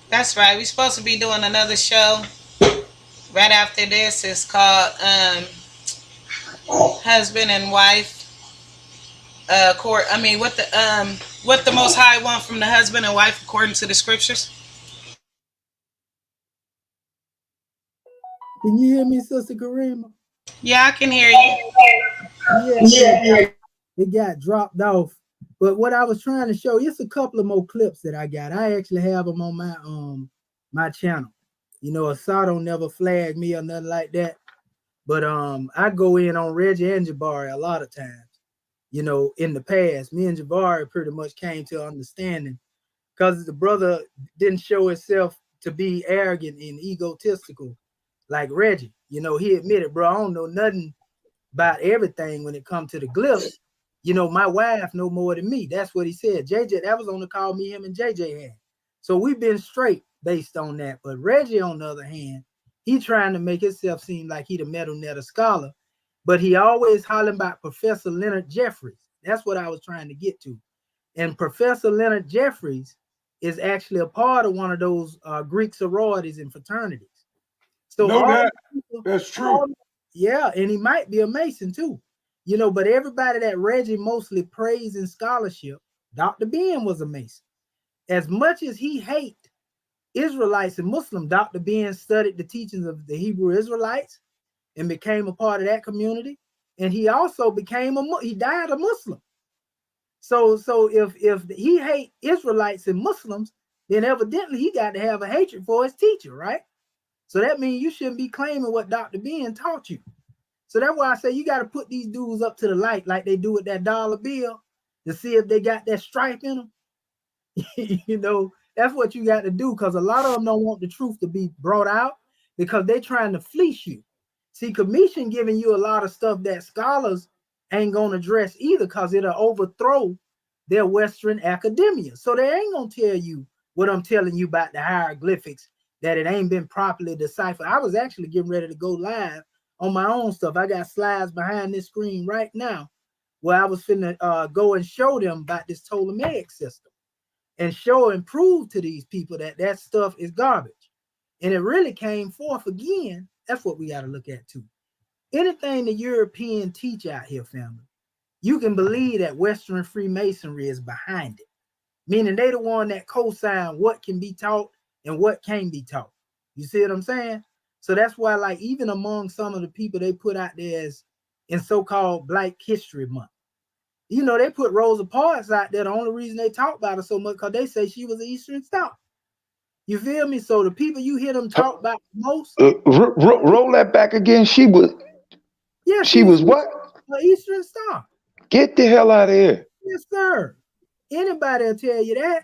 That's right. We're supposed to be doing another show right after this. It's called Husband and Wife. Court. I mean, what the Most High want from the husband and wife according to the scriptures. Can you hear me, Sister Karima? Yeah, I can hear you. Yeah, it got dropped off. But what I was trying to show, it's a couple of more clips that I got. I actually have them on my channel. You know, Asado never flagged me or nothing like that. But I go in on Reggie and Jabari a lot of times. You know, in the past, me and Jabari pretty much came to understanding because the brother didn't show himself to be arrogant and egotistical like Reggie. You know, he admitted, bro, I don't know nothing about everything when it comes to the glyphs. You know, my wife know more than me. That's what he said. JJ, that was on the call me, him, and JJ had. So we've been straight based on that. But Reggie, on the other hand, he trying to make himself seem like he the metal netter scholar, but he always hollering about Professor Leonard Jeffries. That's what I was trying to get to. And Professor Leonard Jeffries is actually a part of one of those Greek sororities and fraternities. So know that? That's true. Yeah, and he might be a Mason too. You know, but everybody that Reggie mostly praised in scholarship, Dr. Ben was a Mason. As much as he hate Israelites and Muslim, Dr. Ben studied the teachings of the Hebrew Israelites and became a part of that community. And he also became he died a Muslim. So if he hate Israelites and Muslims, then evidently he got to have a hatred for his teacher, right? So that means you shouldn't be claiming what Dr. Ben taught you. So that's why I say you got to put these dudes up to the light like they do with that dollar bill to see if they got that stripe in them. You know, that's what you got to do, because a lot of them don't want the truth to be brought out because they're trying to fleece you. See, commission giving you a lot of stuff that scholars ain't going to address either, because it'll overthrow their Western academia. So they ain't going to tell you what I'm telling you about the hieroglyphics, that it ain't been properly deciphered. I was actually getting ready to go live on my own stuff. I got slides behind this screen right now where I was finna go and show them about this Ptolemaic system and show and prove to these people that that stuff is garbage. And it really came forth again. That's what we got to look at too. Anything the European teach out here, family, you can believe that Western Freemasonry is behind it, meaning they the one that co-sign what can be taught and what can't be taught. You see what I'm saying? So that's why, like, even among some of the people they put out there as in so-called Black History Month, you know, they put Rosa Parks out there. The only reason they talk about her so much because they say she was an Eastern Star. You feel me? So the people you hear them talk about most, roll that back again. She was what? An Eastern Star. Get the hell out of here. Yes, sir. Anybody will tell you that.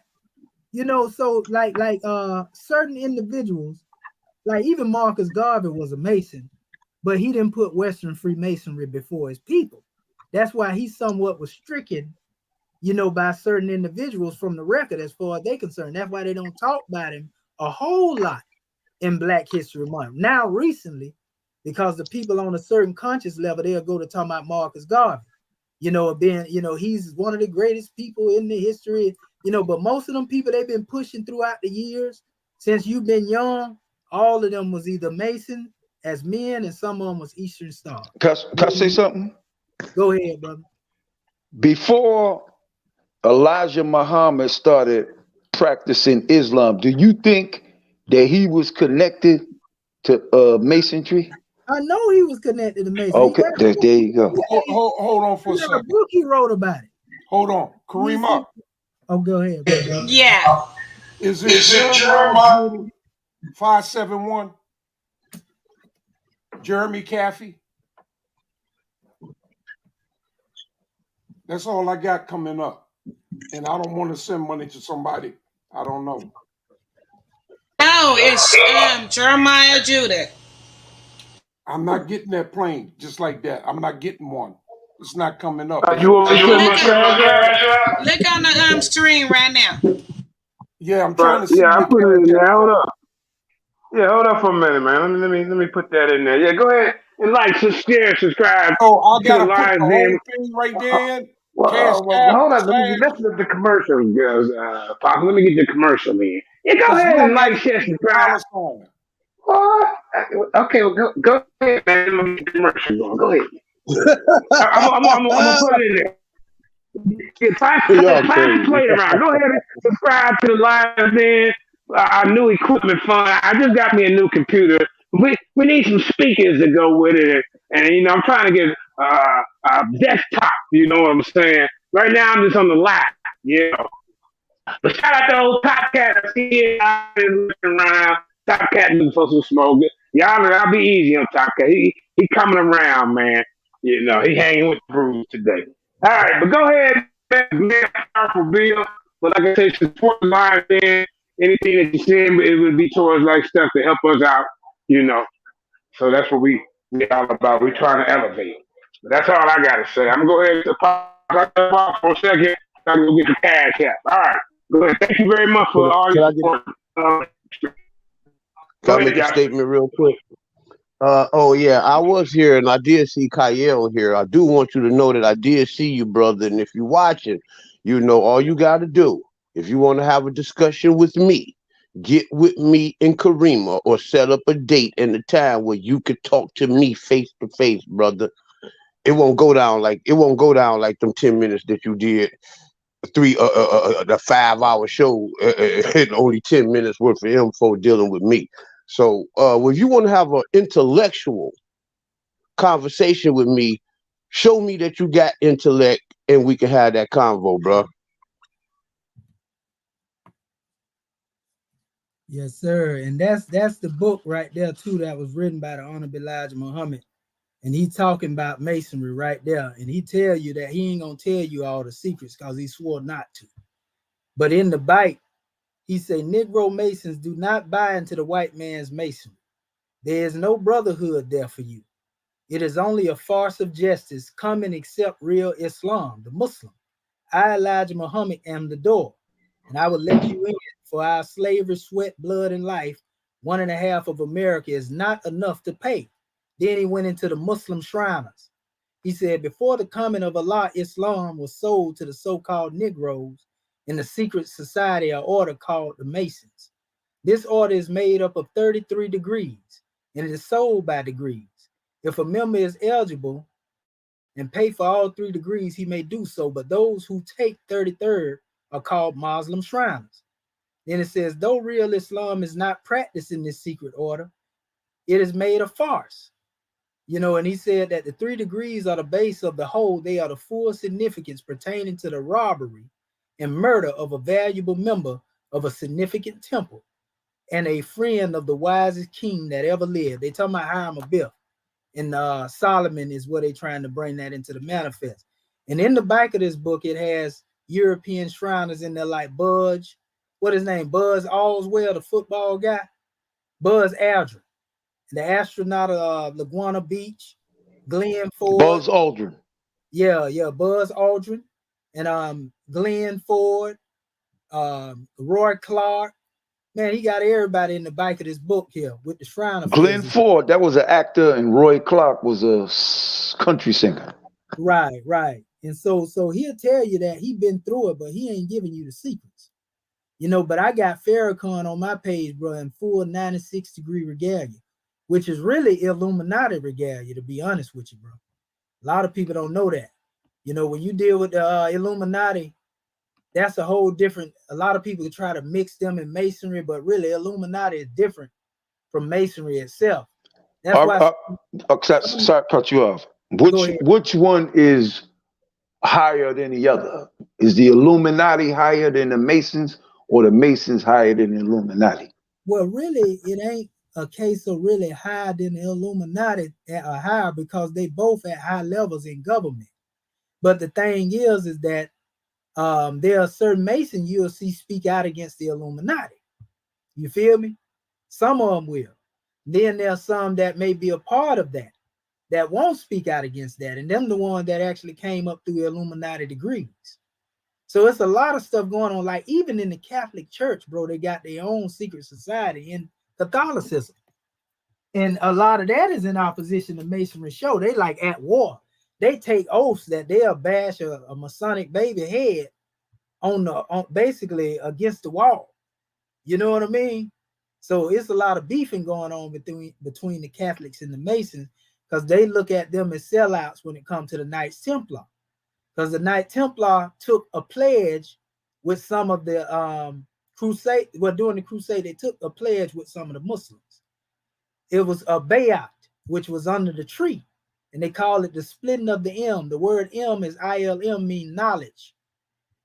You know, so like certain individuals, like even Marcus Garvey was a Mason, but he didn't put Western Freemasonry before his people. That's why he somewhat was stricken, you know, by certain individuals from the record as far as they're concerned. That's why they don't talk about him a whole lot in Black History Month. Now, recently, because the people on a certain conscious level, they'll go to talk about Marcus Garvey. You know, being, you know, he's one of the greatest people in the history, you know, but most of them people they've been pushing throughout the years since you've been young, all of them was either Mason as men and some of them was Eastern Star. Can I say something? Go ahead, brother. Before Elijah Muhammad started practicing Islam, do you think that he was connected to Masonry? I know he was connected to Mason. Okay, there you go. Hold on for a second. A book he wrote about it. Hold on. Karima. Oh, go ahead. Yeah. Is it Jeremiah 571? Jeremy Caffey? That's all I got coming up. And I don't want to send money to somebody I don't know. No, it's Jeremiah Judah. I'm not getting that plane just like that. I'm not getting one. It's not coming up. You want me to send my Cash App? Look on the screen right now. Yeah, I'm trying to see. Yeah, I put it in there. Hold up. Yeah, hold up for a minute, man. Let me put that in there. Yeah, go ahead and like, share, subscribe. Oh, I to gotta the put Lions the Den. whole thing right there. Cash Well, app hold on. slash Let's let the commercial goes, Pop. Let me get the commercial in. Yeah, go is ahead and like, share, $1.50 subscribe. $sign. What? Okay, well, go ahead, man. Let me get the commercial going. Go ahead. I'm gonna put it in there. Yeah, Y'all pass the crazy. plate around. Go ahead and subscribe to the live then. Our new equipment fund. I just got me a new computer. We need some speakers to go with it, and you know I'm trying to get a desktop. You know what I'm saying? Right now I'm just on the lap. You know. But shout out to old Top Cat. I see it out there looking around. Top Cat looking for some smoke. I'll be easy on Top Cat. He coming around, man. You know, he hanging with the brews today. All right, but go ahead, man. Powerful bill. But like I said, support the line, man. Anything that you send, it would be towards like stuff to help us out, you know. So that's what we all about. We trying to elevate. But that's all I gotta say. I'm gonna go ahead and pop for a second. I'm gonna go get the cash app. All right. Go ahead. Thank you very much for all Can your I get? support. Can Go I ahead, make a Josh. statement real quick? Oh yeah, I was here and I did see Kyle here. I do want you to know that I did see you, brother. And if you're watching, you know all you got to do. If you want to have a discussion with me, get with me and Karima, or set up a date and a time where you could talk to me face to face, brother. It won't go down like them 10 minutes that you did the 5 hour show and only 10 minutes worth of info dealing with me. So if you want to have an intellectual conversation with me, show me that you got intellect and we can have that convo, bro. Yes, sir. And that's the book right there too that was written by the Honorable Elijah Muhammad. And he talking about masonry right there. And he tell you that he ain't gonna tell you all the secrets because he swore not to. But in the bite, he say Negro Masons do not buy into the white man's masonry. There is no brotherhood there for you. It is only a farce of justice. Come and accept real Islam, the Muslim. I, Elijah Muhammad, am the door, and I will let you in. For our slavery, sweat, blood, and life, 1.5 of America is not enough to pay. Then he went into the Muslim Shriners. He said, before the coming of Allah, Islam was sold to the so-called Negroes in the secret society or order called the Masons. This order is made up of 33 degrees, and it is sold by degrees. If a member is eligible and pay for all 3 degrees, he may do so, but those who take 33rd are called Muslim Shriners. Then it says, though real Islam is not practiced in this secret order, it is made a farce. You know, and he said that the 3 degrees are the base of the whole. They are the full significance pertaining to the robbery and murder of a valuable member of a significant temple and a friend of the wisest king that ever lived. They talking about Hiram Abiff. And Solomon is where they trying to bring that into the manifest. And in the back of this book, it has European Shriners in there like Budge. What his name? Buzz Allswell, the football guy. Buzz Aldrin. The astronaut of Laguna Beach. Glenn Ford. Buzz Aldrin. Yeah, Buzz Aldrin. And Glenn Ford. Roy Clark. Man, he got everybody in the back of this book here with the Shriner Glenn phases. Ford, that was an actor, and Roy Clark was a country singer. Right. And so he'll tell you that he been through it, but he ain't giving you the secrets. You know, but I got Farrakhan on my page, bro, in full 96-degree regalia, which is really Illuminati regalia, to be honest with you, bro. A lot of people don't know that. You know, when you deal with the Illuminati, that's a whole different, a lot of people try to mix them in Masonry, but really Illuminati is different from Masonry itself. That's why. Sorry to cut you off. Which one is higher than the other? Is the Illuminati higher than the Masons, or the Masons higher than the Illuminati? Well, really, it ain't a case of really higher than the Illuminati or higher, because they both at high levels in government. But the thing is that there are certain Masons you'll see speak out against the Illuminati. You feel me? Some of them will. Then there's some that may be a part of that won't speak out against that. And them the ones that actually came up through Illuminati degrees. So it's a lot of stuff going on. Like even in the Catholic Church, bro, they got their own secret society in Catholicism. And a lot of that is in opposition to Masonry show. They like at war. they take oaths that they'll bash a Masonic baby head on basically against the wall. You know what I mean? So it's a lot of beefing going on between the Catholics and the Masons, because they look at them as sellouts when it comes to the Knights Templar. Because the Knights Templar took a pledge with some of the crusade. Well, during the crusade, they took a pledge with some of the Muslims. It was a bayat, which was under the tree, and they call it the splitting of the M. The word M is ILM, mean knowledge.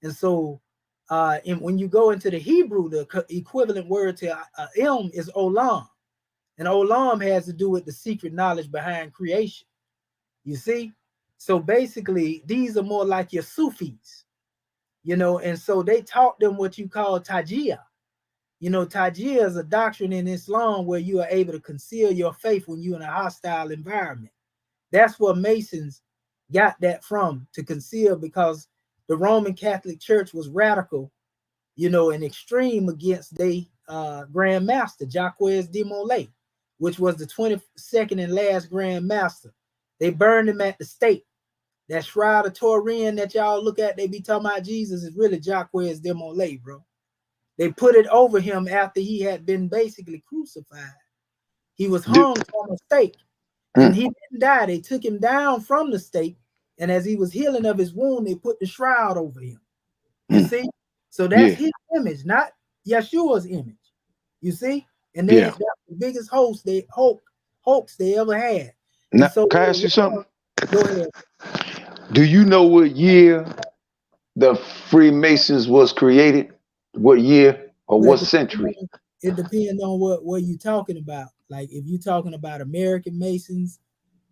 And so when you go into the Hebrew, the equivalent word to M is olam. And olam has to do with the secret knowledge behind creation. You see? So basically, these are more like your Sufis, you know, and so they taught them what you call tajiyya. You know, tajiyya is a doctrine in Islam where you are able to conceal your faith when you're in a hostile environment. That's where Masons got that from, to conceal, because the Roman Catholic Church was radical, you know, and extreme against their Grand Master, Jacques de Molay, which was the 22nd and last Grand Master. They burned him at the stake. That Shroud of Turin that y'all look at, they be talking about Jesus, is really Jacques de Molay, bro. They put it over him after he had been basically crucified. He was hung on a stake, and he didn't die. They took him down from the stake, and as he was healing of his wound, they put the shroud over him. You see? So that's his image, not Yeshua's image. You see? And that's the biggest hoax they ever had. Now, so can I ask you something? Go ahead. Do you know what year the Freemasons was created? What year or what century? It depends on what you're talking about. Like if you're talking about American Masons,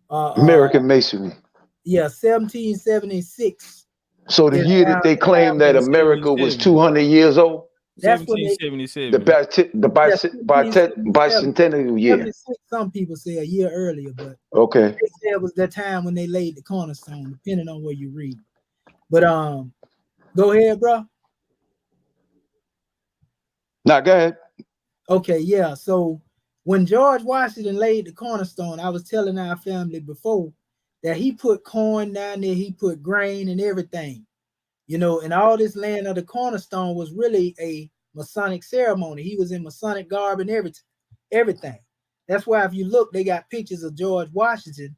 American Masonry. Yeah, 1776. So the year that they claimed that America was 200 years old. That's when 1777. The bicentennial year. Some people say a year earlier, but okay, they say it was that time when they laid the cornerstone, depending on where you read. But go ahead, bro. Nah, go ahead. Okay, yeah. So when George Washington laid the cornerstone, I was telling our family before that he put corn down there, he put grain and everything. You know, and all this land of the cornerstone was really a Masonic ceremony. He was in Masonic garb and everything. That's why if you look, they got pictures of George Washington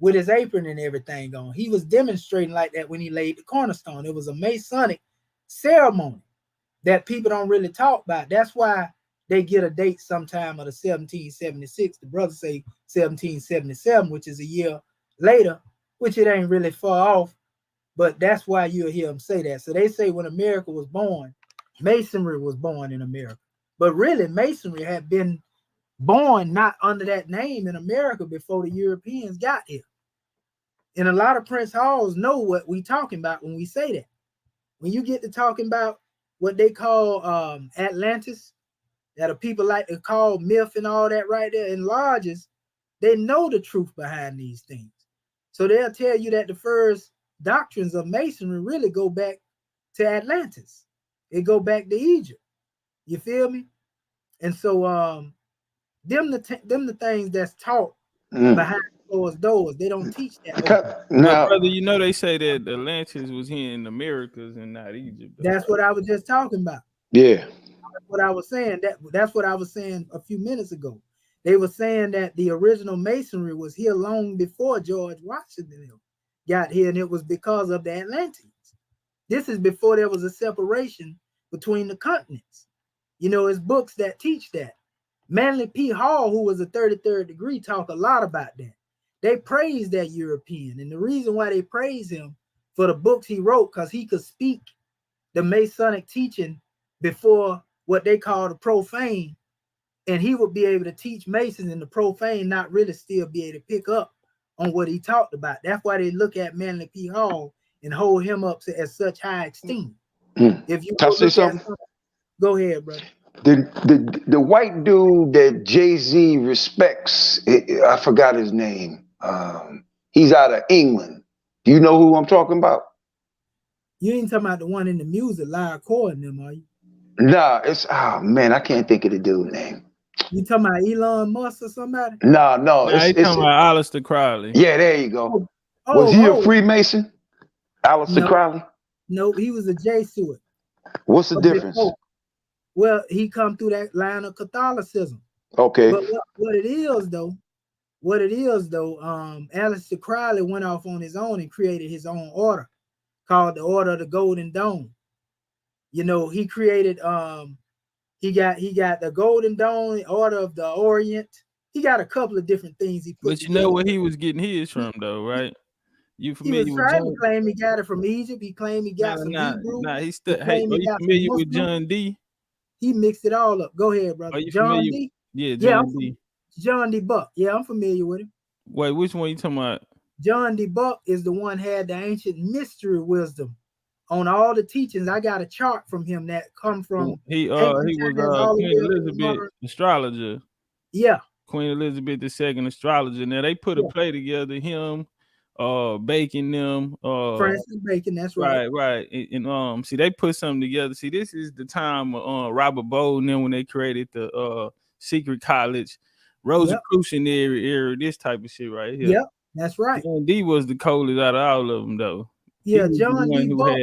with his apron and everything on. He was demonstrating like that when he laid the cornerstone. It was a Masonic ceremony that people don't really talk about. That's why they get a date sometime of the 1776. The brothers say 1777, which is a year later, which it ain't really far off. But that's why you'll hear them say that. So they say when America was born, Masonry was born in America. But really, Masonry had been born not under that name in America before the Europeans got here. And a lot of Prince Halls know what we talking about when we say that. When you get to talking about what they call Atlantis, that are people like to call myth and all that right there in lodges, they know the truth behind these things. So they'll tell you that the first doctrines of Masonry really go back to Atlantis. It go back to Egypt. You feel me? And so them the things that's taught behind closed doors. They don't teach that. Now, brother, you know they say that Atlantis was here in the Americas and not Egypt. That's what I was just talking about. Yeah. That's what I was saying. That's what I was saying a few minutes ago. They were saying that the original Masonry was here long before George Washington got here, and it was because of the Atlanteans. This is before there was a separation between the continents. You know, it's books that teach that. Manly P. Hall, who was a 33rd degree, talk a lot about that. They praise that European, and the reason why they praise him for the books he wrote, because he could speak the Masonic teaching before what they call the profane, and he would be able to teach Masons in the profane, not really still be able to pick up on what he talked about. That's why they look at Manly P. Hall and hold him up as such high esteem. If you Can I say something? Go ahead, brother. The white dude that Jay-Z respects, I forgot his name. He's out of England. Do you know who I'm talking about? You ain't talking about the one in the music, Lyra Core and them, are you? Nah, man, I can't think of the dude's name. You talking about Elon Musk or somebody? No, it's talking about Aleister Crowley. Yeah, there you go. Was he a Oh, Freemason? Aleister no, Crowley? no, he was a Jesuit. What's the But difference? well, he come through that line of Catholicism. Okay. But what it is though, Aleister Crowley went off on his own and created his own order called the Order of the Golden Dome. You know, he created he got the Golden Dome, Order of the Orient. He got a couple of different things he put But you together. know where he was getting his from, though, right? You He was familiar with trying to John? claim he got it from Egypt. He claimed he got some Hebrew. Nah. He He still. Hey, claimed are he you got some familiar with Muslim. John D? He mixed it all up. Go ahead, brother. Are you John familiar? D. Yeah, Yeah, John D. John D. Buck. Yeah, I'm familiar with him. Wait, which one you talking about? John D. Buck is the one had the ancient mystery wisdom on all the teachings. I got a chart from him that come from He ancient was times all the Queen way up to Elizabeth modern. astrologer. Yeah. Queen Elizabeth II astrologer. Now they put a play together. Him, Bacon, them, Francis Bacon. That's right. right, and see, they put something together. See, this is the time of Robert Bode and then when they created the secret college, Rosicrucian era, this type of shit right here. Yep, that's right. John D was the coldest out of all of them, though. Yeah, John D. Buck.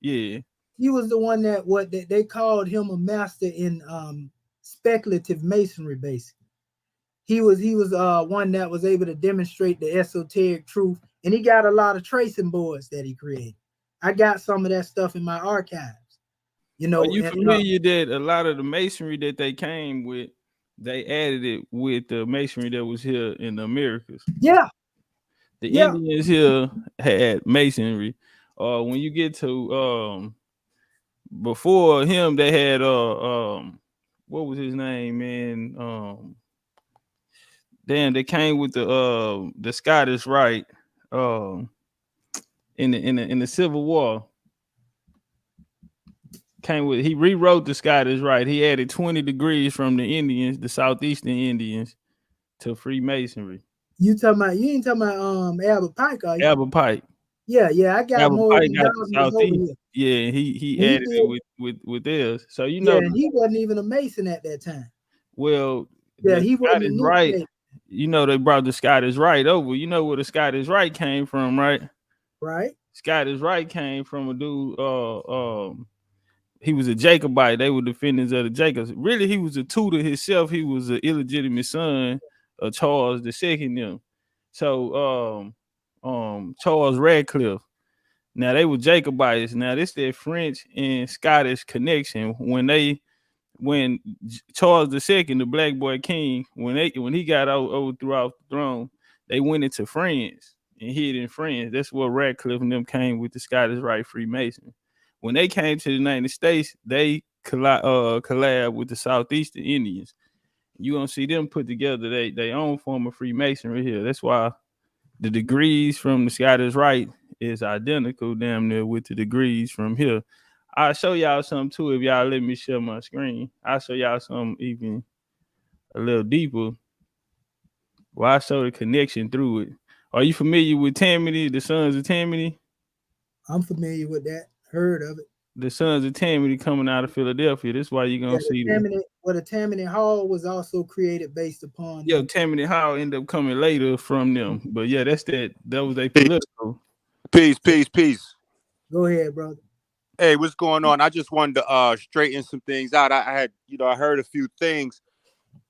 He was the one that they called him a master in speculative masonry, basically. He was one that was able to demonstrate the esoteric truth, and he got a lot of tracing boards that he created. I got some of that stuff in my archives. You know, are you familiar that a lot of the masonry that they came with, they added it with the masonry that was here in the Americas? Yeah. The Indians here had masonry. When you get to before him, they had what was his name, man? Damn, they came with the Scottish Rite in the Civil War. He rewrote the Scottish Rite. He added 20 degrees from the Indians, the Southeastern Indians, to Freemasonry. You ain't talking about Albert Pike, are you? Albert Pike. Yeah, I got Albert more Pike got over Southeast. here. Yeah, he added it with theirs. So you know, he wasn't even a Mason at that time. Well, he wasn't right. You know, they brought the Scottish Rite over. You know where the Scottish Rite came from, right? Right. Scottish Rite came from a dude. He was a Jacobite. They were defenders of the Jacobs. Really, he was a tutor himself. He was an illegitimate son of Charles II. Them. So Charles Radcliffe. Now they were Jacobites. Now this their French and Scottish connection. When Charles II, the Black Boy King, when he got overthrew off the throne, they went into France and hid in France. That's where Radcliffe and them came with the Scottish Rite Freemason. When they came to the United States, they collab with the Southeastern Indians. You gonna see them put together their own form of Freemasonry here. That's why the degrees from the Scottish Rite is identical damn near with the degrees from here. I'll show y'all something too if y'all let me share my screen. I'll show y'all something even a little deeper. Well, I show the connection through it. Are you familiar with Tammany, the Sons of Tammany? I'm familiar with that. Heard of it. The Sons of Tammany coming out of Philadelphia. That's why you're gonna see the Tammany Hall was also created based upon. Yeah, Tammany Hall ended up coming later from them. But yeah, that was a political. Peace. Go ahead, brother. Hey, what's going on? I just wanted to straighten some things out. I had, I heard a few things,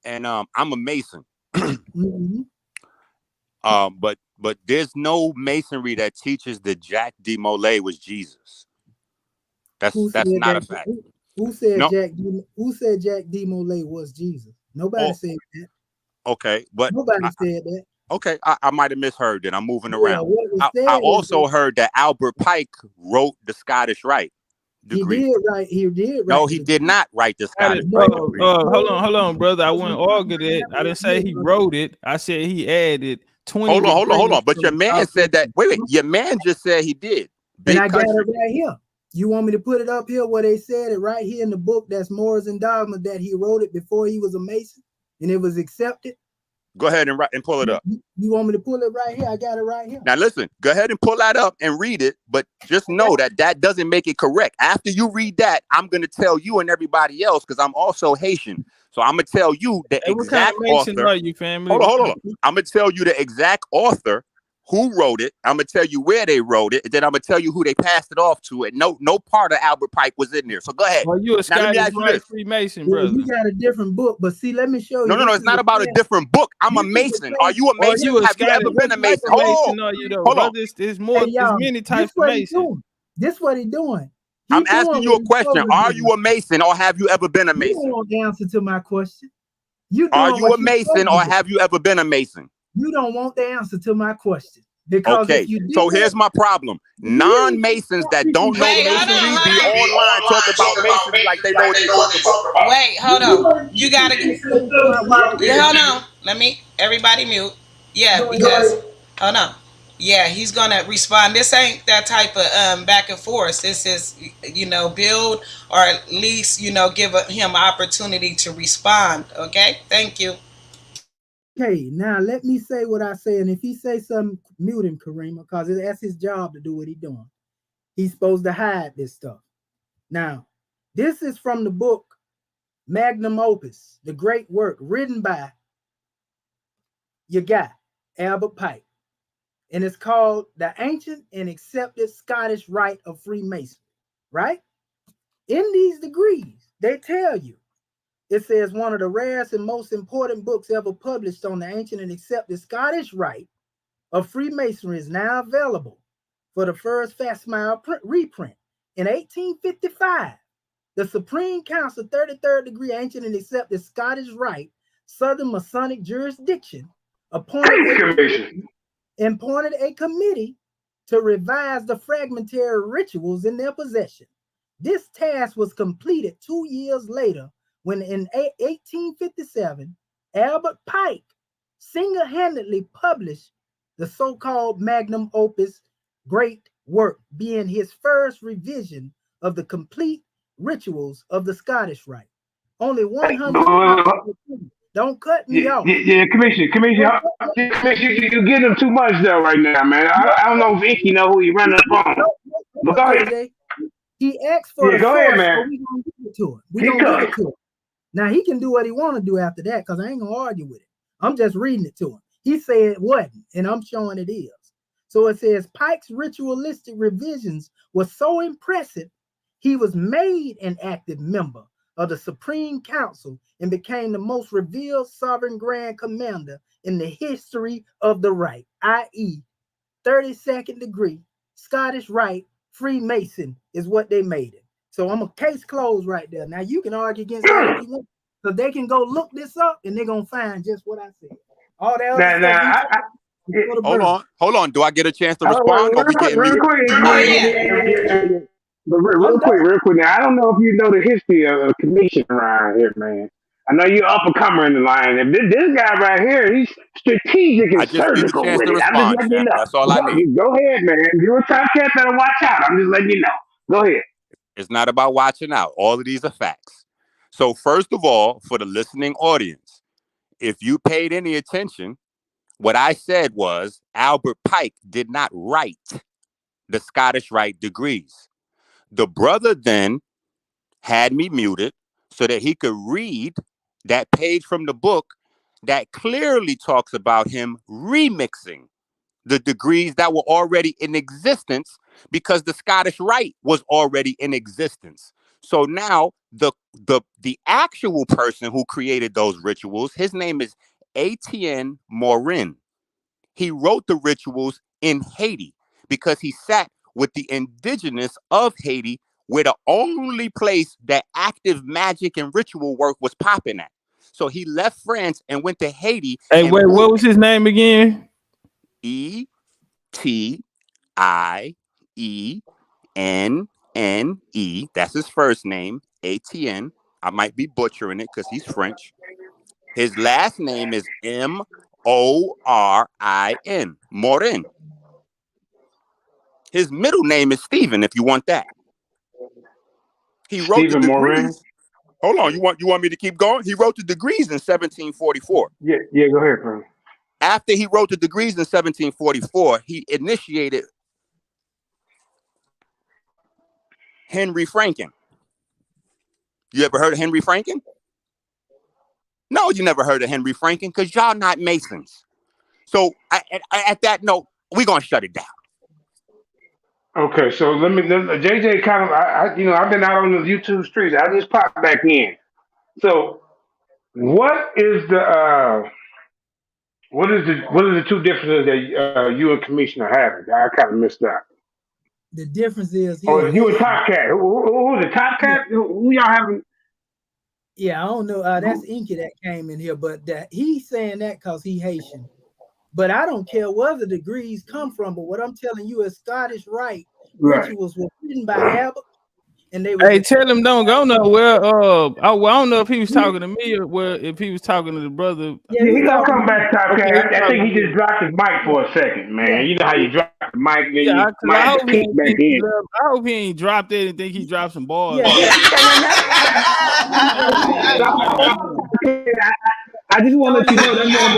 and I'm a Mason. Mm-hmm. But there's no Masonry that teaches that Jacques de Molay was Jesus. That's not a fact. Who said Jacques de Molay was Jesus? Nobody said that. Okay, but nobody said that. Okay, I might have misheard that. I'm moving around. I also heard that Albert Pike wrote the Scottish Rite degree. He did write. No, he did not write the Scottish Rite degree. Hold on, brother. I wouldn't argue that. I didn't say he wrote it. I said he added 20. Hold on. But your man said that. Wait. Your man just said he did. And I got it right here. You want me to put it up here where they said it right here in the book? That's Morals and Dogma, that he wrote it before he was a Mason and it was accepted. Go ahead and pull it up. You want me to pull it right here? I got it right here. Now listen, go ahead and pull that up and read it, but just know that doesn't make it correct. After you read that, I'm going to tell you and everybody else, because I'm also Haitian. So I'm going to tell you the exact author. Are you, family? Hold on. I'm going to tell you the exact author who wrote it. I'm gonna tell you where they wrote it, and then I'm gonna tell you who they passed it off to. And no part of Albert Pike was in there. So go ahead. Well, you a Now let me Scottish ask you Rite this. Freemason, Well, brother. you got a different book, but see, let me show you. No, This it's is not a about a class. different book. I'm a This is a Mason. Are class. you a Or Mason? you a Have you ever Scottish? been What a type Mason? of Mason Hold are you though, on. brother? There's more. Hey, There's y'all, many this types of what he Mason. doing. This what he doing. He I'm doing asking you what a he question. supposed to Are do. you a Mason or have you ever been a You don't Mason? want the answer to my question. You Are doing you what a you Mason supposed to or do. have you ever been a Mason? You don't want the answer to my question. Because if Okay, you so did, here's my problem. you Non-Masons that preaching don't know Wait, hold on, Masonry be hold on. online talking about Masonry like they know what they talking about. Wait, hold on. You gotta hold on. Let me everybody mute. Yeah, because hold on. Yeah, he's gonna respond. This ain't that type of back and forth. This is build or at least give him an opportunity to respond. Okay, thank you. Okay, now let me say what I say, and if he say something, mute him, Kareem, because that's his job to do what he doing. He's supposed to hide this stuff. Now, this is from the book Magnum Opus, the great work written by your guy, Albert Pike. And it's called The Ancient and Accepted Scottish Rite of Freemasonry, right? In these degrees, they tell you, it says one of the rarest and most important books ever published on the ancient and accepted Scottish Rite of Freemasonry is now available for the first facsimile reprint. In 1855, the Supreme Council, 33rd degree ancient and accepted Scottish Rite, Southern Masonic jurisdiction, appointed a committee to revise the fragmentary rituals in their possession. This task was completed 2 years later when in 1857, Albert Pike single-handedly published the so-called Magnum Opus, great work, being his first revision of the complete rituals of the Scottish Rite. Only 100 copies. Don't cut me off. Yeah, Commissioner, you get him too much though right now, man. I don't know if Inky know who he running up on. But go ahead. KJ, he asked for the Go ahead, source, man. so we gonna give it to him. We gonna give it to him. Now he can do what he want to do after that, because I ain't gonna argue with it. I'm just reading it to him. He said it wasn't, and I'm showing it is. So it says Pike's ritualistic revisions were so impressive, he was made an active member of the Supreme Council and became the most revered sovereign grand commander in the history of the Rite, i.e., 32nd degree Scottish Rite Freemason is what they made it. So I'm a case closed right there. Now you can argue against that if you want, so they can go look this up and they're gonna find just what I said. All that other stuff. Hold on. Do I get a chance to Oh, respond, or we getting real me? quick. Oh yeah. But real quick. Now I don't know if you know the history of commission around here, man. I know you're up and comer in the line. And this guy right here, he's strategic I and just need a surgical chance with to it. I'm just respond, letting you champ. know. That's all I need. Go ahead, man. You're a top cat, better watch out. I'm just letting you know. Go ahead. It's not about watching out. All of these are facts. So first of all, for the listening audience, if you paid any attention, what I said was Albert Pike did not write the Scottish Rite degrees. The brother then had me muted so that he could read that page from the book that clearly talks about him remixing the degrees that were already in existence because the Scottish Rite was already in existence. So now the actual person who created those rituals, his name is Etienne Morin. He wrote the rituals in Haiti because he sat with the indigenous of Haiti, where the only place that active magic and ritual work was popping at. So he left France and went to Haiti. Hey, and wait, what was his name again? Etienne. That's his first name, Etienne. I might be butchering it because he's French. His last name is Morin, Morin. His middle name is Stephen, if you want that. He wrote the degrees. Hold on, you want me to keep going? He wrote the degrees in 1744. Yeah, go ahead, bro. After he wrote the degrees in 1744, he initiated Henry Franken. You ever heard of Henry Franken? No, you never heard of Henry Franken because y'all not Masons. So at that note, we're gonna shut it down. Okay, so let me JJ kind of I've been out on the YouTube streets. I just popped back in. So what is the two differences that you and Commission are having? I kind of missed that. The difference is he a Or you and Haitian. Top Cat? Who's the Top Yeah, Cat? Who y'all having? yeah, I don't know. That's Inky that came in here, but he's saying that because he Haitian. But I don't care where the degrees come from. But what I'm telling you is Scottish Rite Right. rituals were written by Albert, and they Hey, were. tell him don't go nowhere. I don't know if he was talking to me or if he was talking to the brother. Yeah, Yeah, he's he gonna talking come to back, you. Top Okay, Cat. I think he yeah, just dropped his mic for a second, man. Yeah. You know how you drop the mic, then yeah, you because might I have to hope he peek ain't back think he in. left. I hope he ain't dropped it and think he dropped some bars. Yeah, I just want to let you know that's one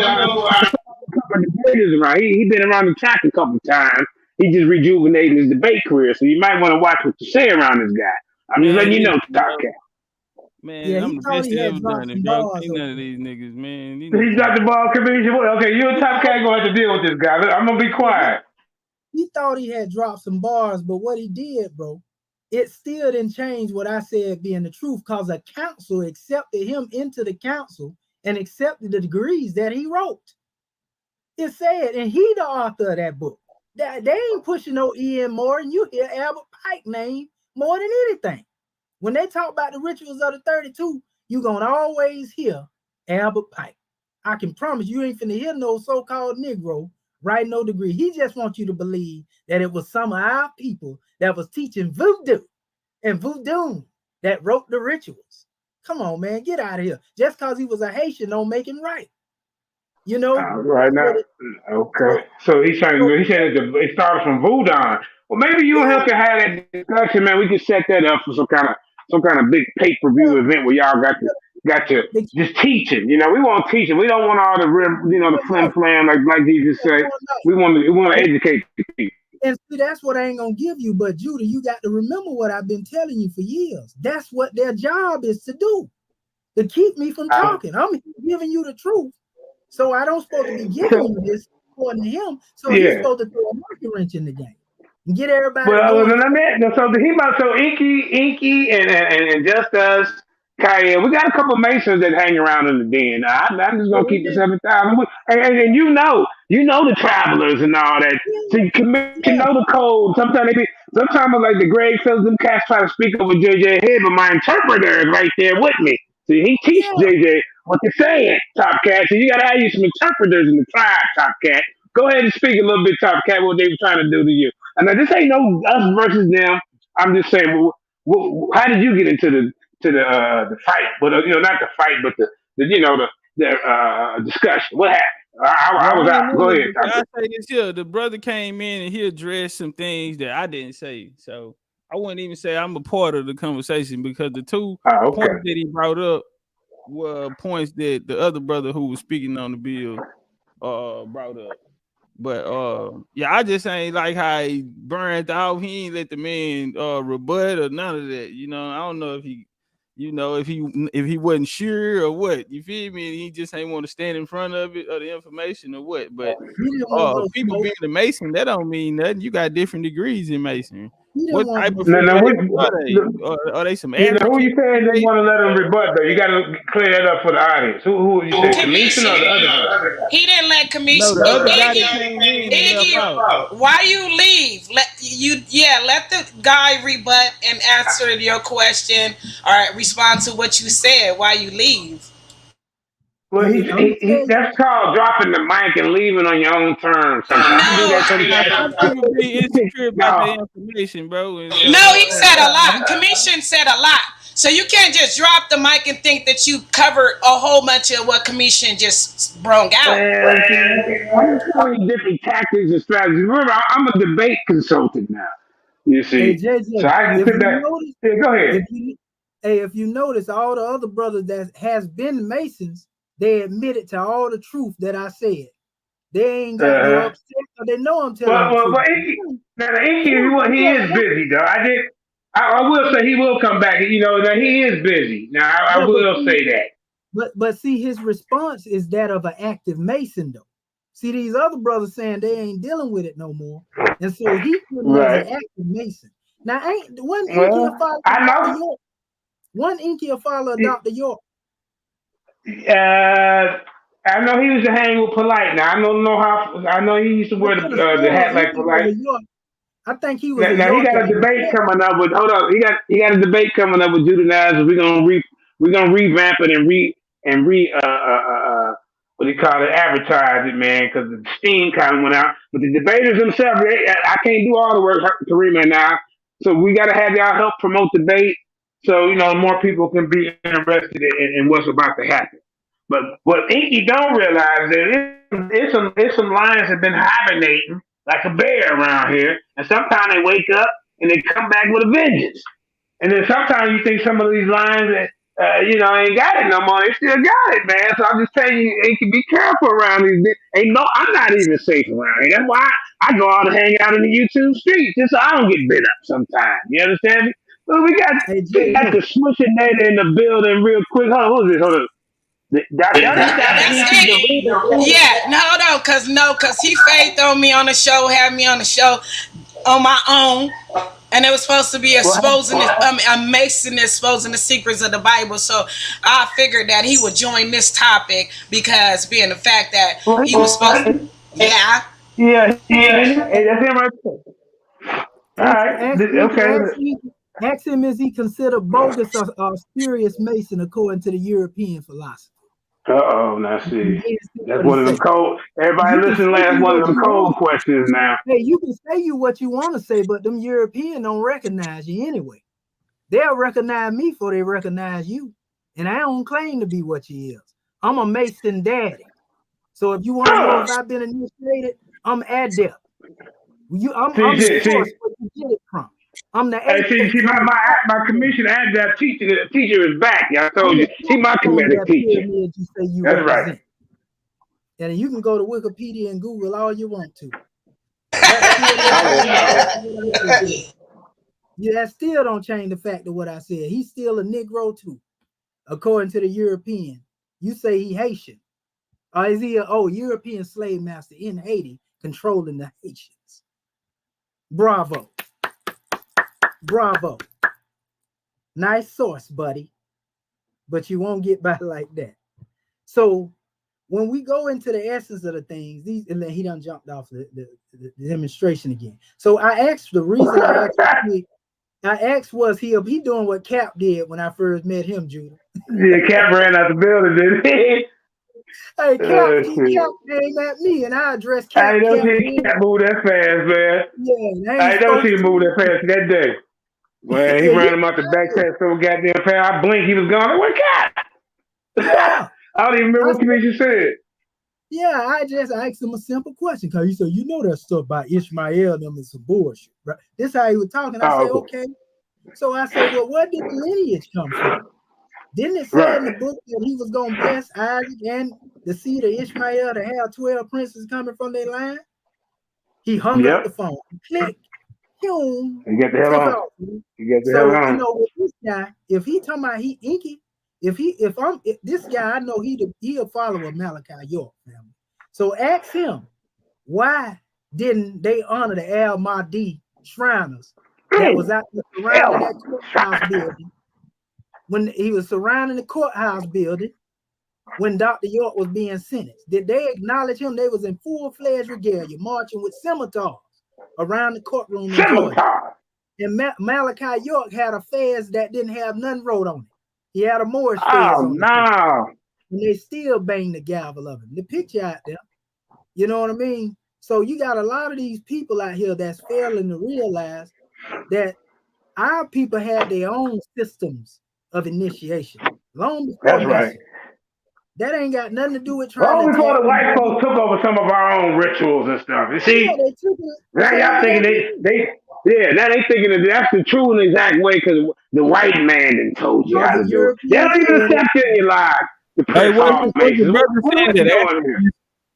of the greatest around. He been around the track a couple times. He just rejuvenated his debate career, so you might want to watch what you say around this guy. I'm just Man, letting you know, listen, Top bro. Cat. Man, yeah, I'm he the thought best he that had ever dropped done it, some bro. bars Ain't over none of there. these niggas, man. These He niggas dropped the ball, Commission. Okay, you and Top Cat gonna have to deal with this guy. I'm gonna be quiet. He thought he had dropped some bars, but what he did, bro, it still didn't change what I said being the truth, because a council accepted him into the council and accepted the degrees that he wrote. It said, and he the author of that book. They ain't pushing no Ian Morton. You hear Albert Pike name more than anything. When they talk about the rituals of the 32, you're gonna always hear Albert Pike. I can promise you ain't finna hear no so-called Negro write no degree. He just wants you to believe that it was some of our people that was teaching voodoo and voodoo that wrote the rituals. Come on, man, get out of here. Just because he was a Haitian don't make him right. You know? Right now, okay. So he's trying. He said it started from Voodoo. Well, maybe you and him can have that discussion, man. We can set that up for some kind of big pay-per-view event where y'all got to just teaching. You know, we want teaching. We don't want all the flim flam like Jesus said. We want to educate the people. And see, that's what I ain't gonna give you. But Judah, you got to remember what I've been telling you for years. That's what their job is to do, to keep me from talking. I'm giving you the truth. So I don't supposed to be giving you this according to him. So he's supposed to throw a monkey wrench in the game and get everybody going. So Inky and Just Us, Kyle, we got a couple Masons that hang around in the den. I'm just gonna keep the 7,000. And you know the travelers and all that. So you can know the code. Sometimes like the Greg Phillips, them cats try to speak over JJ head, but my interpreter is right there with me. See, he teaches JJ what they're saying, Top Cat. So you gotta have you some interpreters in the tribe, Top Cat. Go ahead and speak a little bit, Top Cat, what they were trying to do to you. And now this ain't no us versus them. I'm just saying, how did you get into the fight? But not the fight, but the discussion. What happened? I was out. Go ahead. I say this here. The brother came in and he addressed some things that I didn't say. So I wouldn't even say I'm a part of the conversation, because the two points that he brought up were points that the other brother who was speaking on the bill brought up. But yeah, I just ain't like how he burned off. He ain't let the man rebut or none of that. You know, I don't know if he, if he wasn't sure or what. You feel me? He just ain't want to stand in front of it or the information or what. But people being a Mason, that don't mean nothing. You got different degrees in Masonry. What type of Freemasons are they? Are they some African? Who you saying they want to let him rebut though? You got to clear that up for the audience. Who you say? Commission or the other guy? He didn't let Commission. No, the other guy that came in and left out. Why you leave? Let the guy rebut and answer your question or respond to what you said. Why you leave? Well, that's called dropping the mic and leaving on your own terms. Sometimes I do that sometimes. Some people be insecure about their information, bro. And so, no, he said a lot. Commission said a lot. So you can't just drop the mic and think that you covered a whole bunch of what Commission just brung out. I'm showing you different tactics and strategies. Remember, I'm a debate consultant now. You see, Hey, JJ, so I can sit back. Go ahead. If you notice, all the other brothers that has been Masons, they admitted to all the truth that I said. They ain't got no upset, so they know I'm telling the truth. He is busy though. I will say he will come back. That he is busy. Now I will say that. But see, his response is that of an active Mason though. See, these other brothers saying they ain't dealing with it no more. And so he put him as Right. an active Mason. Now, ain't one Inky Well, follow I Dr. know. York? One Inky follow Dr. York? I know he used to hang with Polite. Now I don't know how. I know he used to I wear could have the sworn hat like Inky was Polite. a York. I think he was a Now he York got a at the debate back. coming up with. Hold up, he got a debate coming up with Judenizers. We're gonna revamp it and what do you call it, advertise it, man, because the steam kind of went out. But the debaters themselves, I can't do all the work, Karima, now. So we got to have y'all help promote the debate, so more people can be interested in what's about to happen. But what Inky don't realize is it's some lions have been hibernating like a bear around here, and sometimes they wake up and they come back with a vengeance. And then sometimes you think some of these lions that ain't got it no more. They still got it, man. So I'm just telling you, you can be careful around these. I'm not even safe around here. That's why I go out and hang out in the YouTube streets just so I don't get bit up sometimes. You understand me? Well, we got the switchinator in the building real quick. Hold on, what is this? Hold on. Y'all That's Inky. Yeah, no, hold on, cause he faith on me on the show, had me on the show on my own. And it was supposed to be exposing a Mason exposing the secrets of the Bible. So I figured that he would join this topic because being the fact that he was supposed to. Yeah. Yeah, hey, that's him right there. All right. Ask him, is he considered bogus or spurious Mason according to the European philosophy? Now see. That's one of them cold. Everybody listen, that's one of them cold questions now. Hey, you can say you what you want to say, but them Europeans don't recognize you anyway. They'll recognize me before they recognize you. And I don't claim to be what you is. I'm a Mason daddy. So if you want to know if I've been initiated, I'm adept. I'm the source where you get it from. I'm the see, my commission adept teacher is back. I told you. He my committed teacher. You say you That's represent. right. And you can go to Wikipedia and Google all you want to. That still don't change the fact of what I said. He's still a Negro too, according to the European. You say he Haitian. Or is he European slave master in Haiti controlling the Haitians? Bravo. Bravo. Nice source, buddy. But you won't get by like that. So when we go into the essence of the things, and then he done jumped off the demonstration again. So I asked, the reason I asked was he doing what Cap did when I first met him, Judah. Yeah, Cap ran out the building, didn't he? Hey, Cap came at me and I addressed Cap. I ain't never seen Cap move that fast, man. Yeah, I ain't never seen him move that fast that day. Well, he ran him out the back test so goddamn fast. I blinked, he was gone. Like, what Cap? Yeah. I don't even remember what commission said. Yeah, I asked him a simple question because he said, you know that stuff by Ishmael them is some bullshit, right? This is how he was talking. I said, okay. So I said, well, where did the lineage come from? Didn't it say in the book that he was going to bless Isaac and the seed of Ishmael to have 12 princes coming from their line? He hung up the phone. Click. Boom. You get the hell on. So, with this guy, if he talking about he Inky, if this guy, I know he'll follow a Malachi York family. So ask him, why didn't they honor the El Mahdi Shriners that was out there surrounding that courthouse building when he was surrounding the courthouse building when Dr. York was being sentenced? Did they acknowledge him? They was in full-fledged regalia, marching with scimitars around the courtroom in Georgia. And Malachi York had a fez that didn't have nothing wrote on it. He had a Moorish fez on it. No. And they still banged the gavel of him. The picture out there. You know what I mean? So you got a lot of these people out here that's failing to realize that our people had their own systems of initiation. Long before that's right. That ain't got nothing to do with trying to before the white folks took over some of our own rituals and stuff. You see? Yeah, they took it. Now y'all thinking now they thinking that that's the true and exact way because the white man done told you how to do it. They don't even accept it in your lives.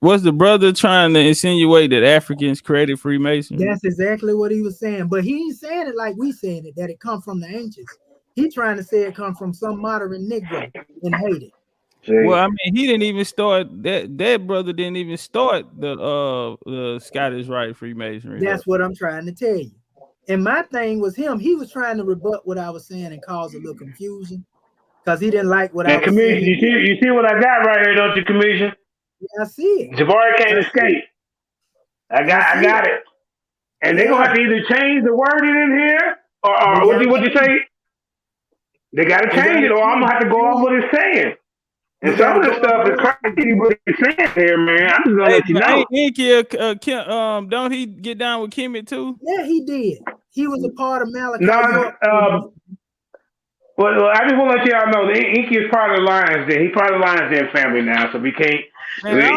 Was the brother trying to insinuate that Africans created Freemasonry? That's exactly what he was saying. But he ain't saying it like we saying it, that it come from the ancients. He trying to say it come from some modern Negro in Haiti. Well, I mean, he didn't even start that. That brother didn't even start the Scottish Rite Freemasonry. That's what I'm trying to tell you. And my thing was him. He was trying to rebut what I was saying and cause a little confusion because he didn't like what I was Commission, saying. you see what I got right here, don't you, Commission? Yeah, I see it. Jabari can't escape. I got it. And they're gonna have to either change the wording in here, or what you say? They gotta change it, or I'm gonna have to go off what it's saying. And some of the stuff is crazy what he's saying here, man. I'm just gonna let you know. Inky, don't he get down with Kemet too? Yeah, he did. He was a part of Malachi. Well, I just want to let y'all know that Inky is part of the Lions Den. He's part of the Lions Den family now, so we can't. Real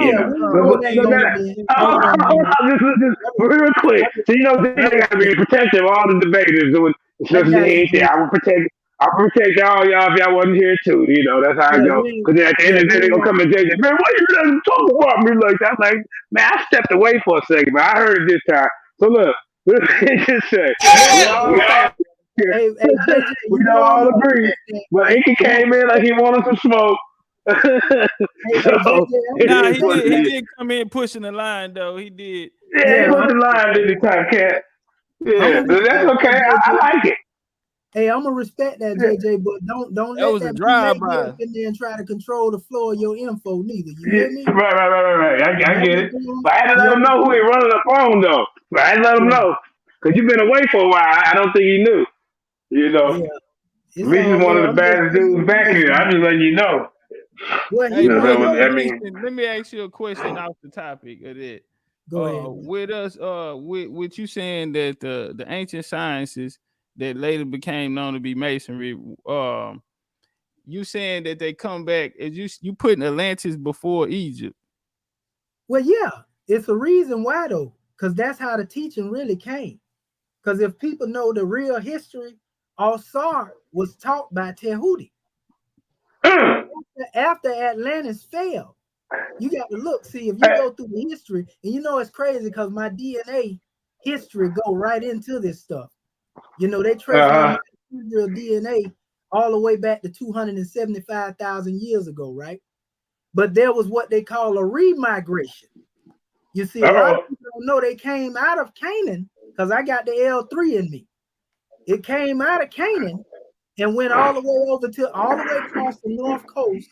quick. So they gotta be protective of all the debaters doing. I will protect. I'll protect all y'all if y'all wasn't here too. That's how I go. Because at the end of the day, they're gonna come and say, "Man, why you letting them talk about me like that?" I'm like, man, I stepped away for a second, but I heard it this time. So look, just say, we all agree. But Inky came in like he wanted some smoke. He did come in pushing the line though. He did. Yeah, he pushed the line this time, cat. Yeah, but that's okay. I like it. Hey, I'm gonna respect that, JJ, but don't let that drive get up in there and try to control the flow of your info, neither. You hear me? Right. I get it. But I had to let him know who he running the phone though. But I had to let him know because you've been away for a while. I don't think he knew. Reese is one of the baddest dudes back here. I'm just letting you know. Hey, let me ask you a question off the topic of that. Go ahead. With us, with you saying that the ancient sciences that later became known to be Masonry, you saying that they come back as you putting Atlantis before Egypt? Well, yeah, it's a reason why though, because that's how the teaching really came. Because if people know the real history, Al-Sar was taught by Tehuti. After Atlantis fell, you got to look, see if you go through the history, and it's crazy because my DNA history go right into this stuff. They trace my Israel DNA all the way back to 275,000 years ago, right? But there was what they call a remigration. You see, a lot of people don't know they came out of Canaan because I got the L3 in me. It came out of Canaan and went all the way across the north coast,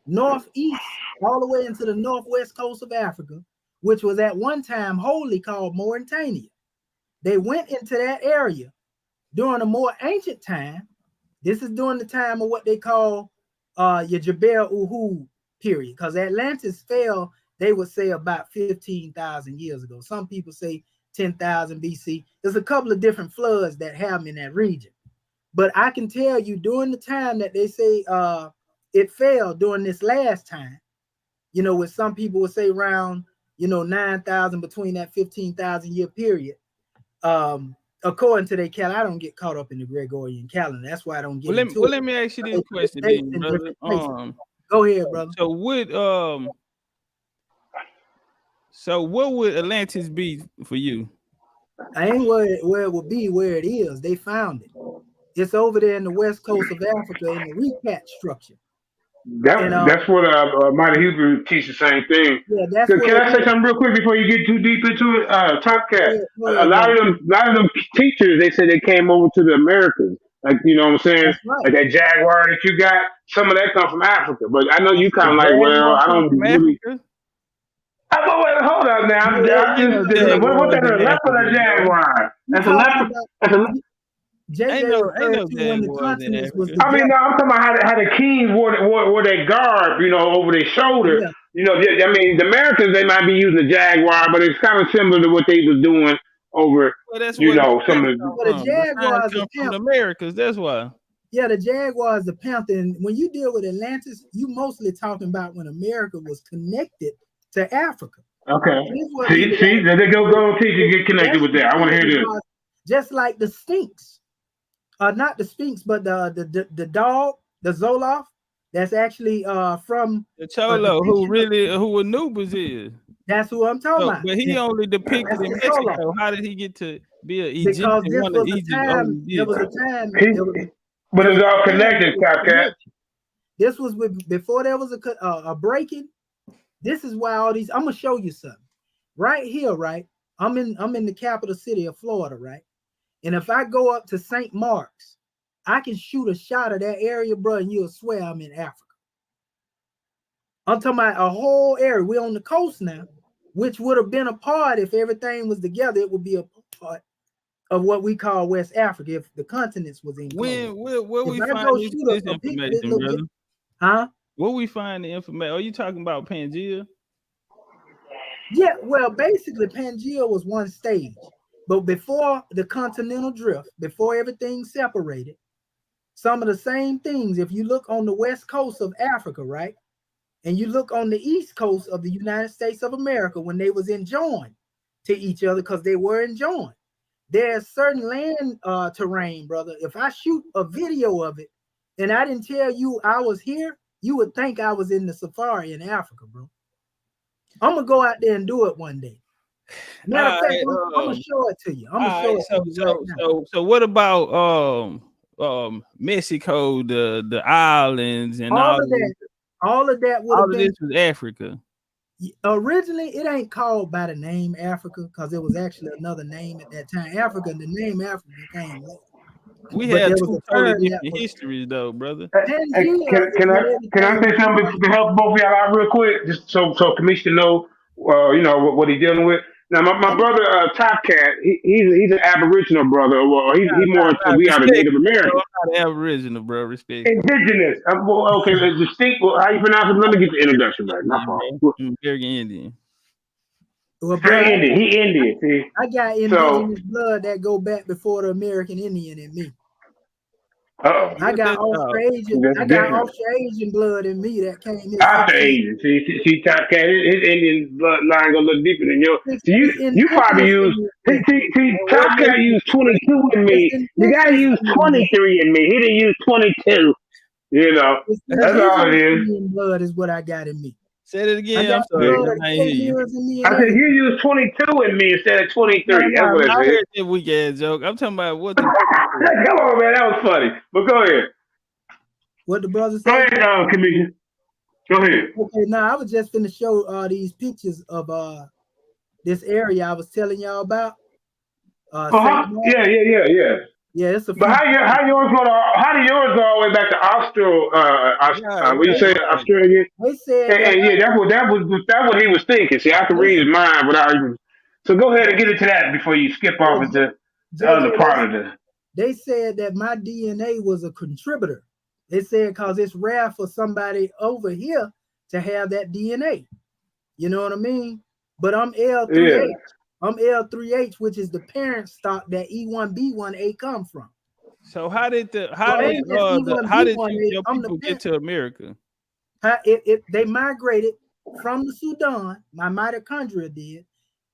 northeast, all the way into the northwest coast of Africa, which was at one time wholly called Mauritania. They went into that area during a more ancient time. This is during the time of what they call your Jebel Uhud period, because Atlantis fell, they would say about 15,000 years ago. Some people say 10,000 BC. There's a couple of different floods that happened in that region. But I can tell you during the time that they say it fell during this last time, with some people would say around, 9,000 between that 15,000 year period. According to their calendar, I don't get caught up in the Gregorian calendar. That's why I don't get into it. Let me ask you this question, then, brother. Go ahead, brother. So what would Atlantis be for you? I ain't where it would be where it is. They found it. It's over there in the west coast of Africa in the recat structure. That's what Mighty Hebrew teach the same thing. Yeah, that's Can I say something real quick before you get too deep into it? Top Cat. A lot of them teachers, they said they came over to the Americas. Like, you know what I'm saying? Right. Like that Jaguar that you got, some of that comes from Africa. But I know you kind of like, well, I don't really. Hold up now. What's that? A left or a Jaguar? That's a left. That's a JJ when the continents was the I'm talking about how the kings wore their garb, over their shoulder. Yeah. The Americans, they might be using the Jaguar, but it's kind of similar to what they was doing over, some of the Jaguars come from the Americas. That's why. Yeah, the Jaguar is the panther. And when you deal with Atlantis, you mostly talking about when America was connected to Africa. Okay. See, they go teach and get connected with that. I want to hear this. Just like the Sphinx. Not the Sphinx, but the dog, the Zoloft, that's actually from the Cholo, who Anubis is. That's who I'm talking about. But he only depicted in Mexico. How did he get to be an Egyptian? Because there was a time. But it's all connected, Top Cat. This was before there was a break-in. This is why all these. I'm gonna show you something right here. Right, I'm in the capital city of Florida. Right, and if I go up to St. Mark's, I can shoot a shot of that area, bro, and you'll swear I'm in Africa. I'm talking about a whole area. We're on the coast now, which would have been a part if everything was together. It would be a part of what we call West Africa if the continents was in. Where we I find go this shoot a information, brother? Huh? Where we find the information? Are you talking about Pangea? Yeah, well, basically Pangea was one stage, but before the continental drift, before everything separated, some of the same things. If you look on the west coast of Africa, right, and you look on the east coast of the United States of America, when they was enjoined to each other, because they were enjoined, there's certain land terrain, brother. If I shoot a video of it and I didn't tell you I was here, you would think I was in the safari in Africa, bro. I'm gonna go out there and do it one day. Matter of fact, I'm gonna show it to you. I'm gonna show it to you right now. So what about Mexico, the islands, and all of that? All of that would have been. This was Africa. Originally, it ain't called by the name Africa because it was actually another name at that time. Africa, the name Africa came later. We had two totally different histories, though, brother. Hey, can I say something to help both of y'all out real quick, just so Commissioner know, what he's dealing with. Now, my brother Top Cat, he's an Aboriginal brother. Well, he's more into we are the Native Americans. I'm not Aboriginal, bro. Respect. Indigenous. Okay, distinct. How you pronounce it? Let me get the introduction right. My fault. American Indian. Well, Indian. He Indian. See? I got indigenous blood that go back before the American Indian in me. I got Australian blood in me that came in. Australian. See, Top Cat, his Indian bloodline go a little deeper than yours. So you probably use. See, Top Cat used 22 in me. You gotta use 23 in me. He didn't use 22. That's all it is. Indian blood is what I got in me. Say it again. I'm sorry. I said you use 22 in me instead of 23. That's what I it is. heard that weak ass joke. I'm talking about what the Come on, man. That was funny. But go ahead. What the brother said? Go ahead, Commissioner. Go ahead. Okay, now I was just finna show these pictures of this area I was telling y'all about. Yeah. Yeah, it's a. But how do yours go all the way back to Australia? What you say, Australia? They said, that's what he was thinking. See, I can read his mind without even. So go ahead and get into that before you skip off into the other part of the. They said that my DNA was a contributor. They said because it's rare for somebody over here to have that DNA. You know what I mean? But I'm L3H. Yeah. I'm L3H, which is the parent stock that E1B1A come from. So how did your people get to America? They migrated from the Sudan. My mitochondria did,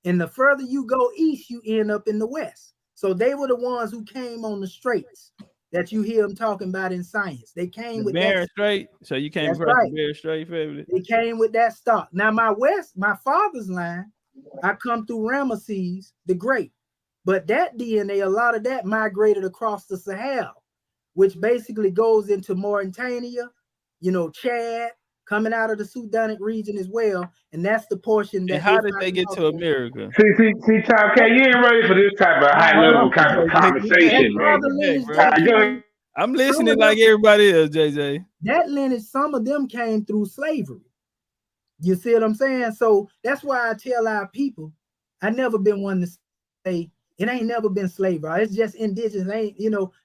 and the further you go east, you end up in the west. So they were the ones who came on the straits that you hear them talking about in science. They came with Bering Strait. So you came from the Bering Strait family. They came with that stock. Now my father's line, I come through Ramesses the Great, but that DNA, a lot of that migrated across the Sahel, which basically goes into Mauritania, Chad, coming out of the Sudanic region as well, and that's the portion that. And how did they get to America? See, Tom K, you ain't ready for this type of high level kind of conversation, man. I'm listening like everybody else, JJ. That lineage, some of them came through slavery. You see what I'm saying? So that's why I tell our people, I never been one to say it ain't never been slavery. It's just indigenous.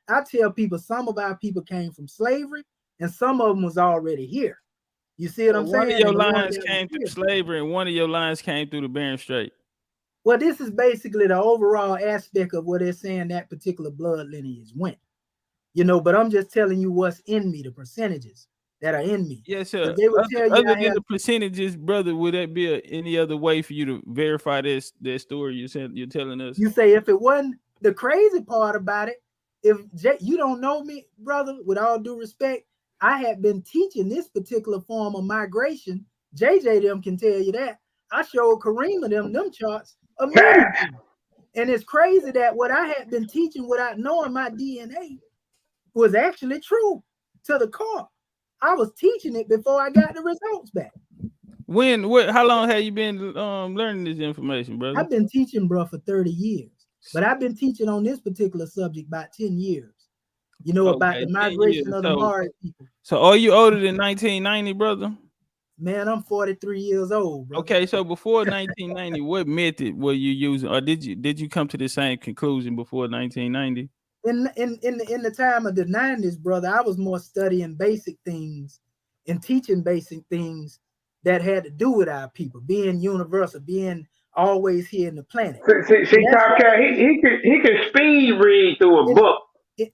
I tell people some of our people came from slavery and some of them was already here. You see what I'm saying? One of your lines came through slavery and one of your lines came through the Bering Strait. Well, this is basically the overall aspect of what they're saying that particular blood lineage went. But I'm just telling you what's in me, the percentages that are in me. Yes, sir. They would tell you other than the percentages, brother, would that be any other way for you to verify that story you're telling us? You say if it wasn't the crazy part about it, if you don't know me, brother, with all due respect, I had been teaching this particular form of migration. JJ them can tell you that. I showed Kareem them charts immediately. And it's crazy that what I had been teaching without knowing my DNA was actually true to the core. I was teaching it before I got the results back. How long have you been learning this information, brother? I've been teaching, bro, for 30 years. But I've been teaching on this particular subject about 10 years. You know, about the migration of the Maori people. So are you older than 1990, brother? Man, I'm 43 years old, bro. Okay, so before 1990, what method were you using, or did you come to the same conclusion before 1990? In the time of the 90s, brother, I was more studying basic things and teaching basic things that had to do with our people, being universal, being always here in the planet. See, Top Cat, he can speed read through a book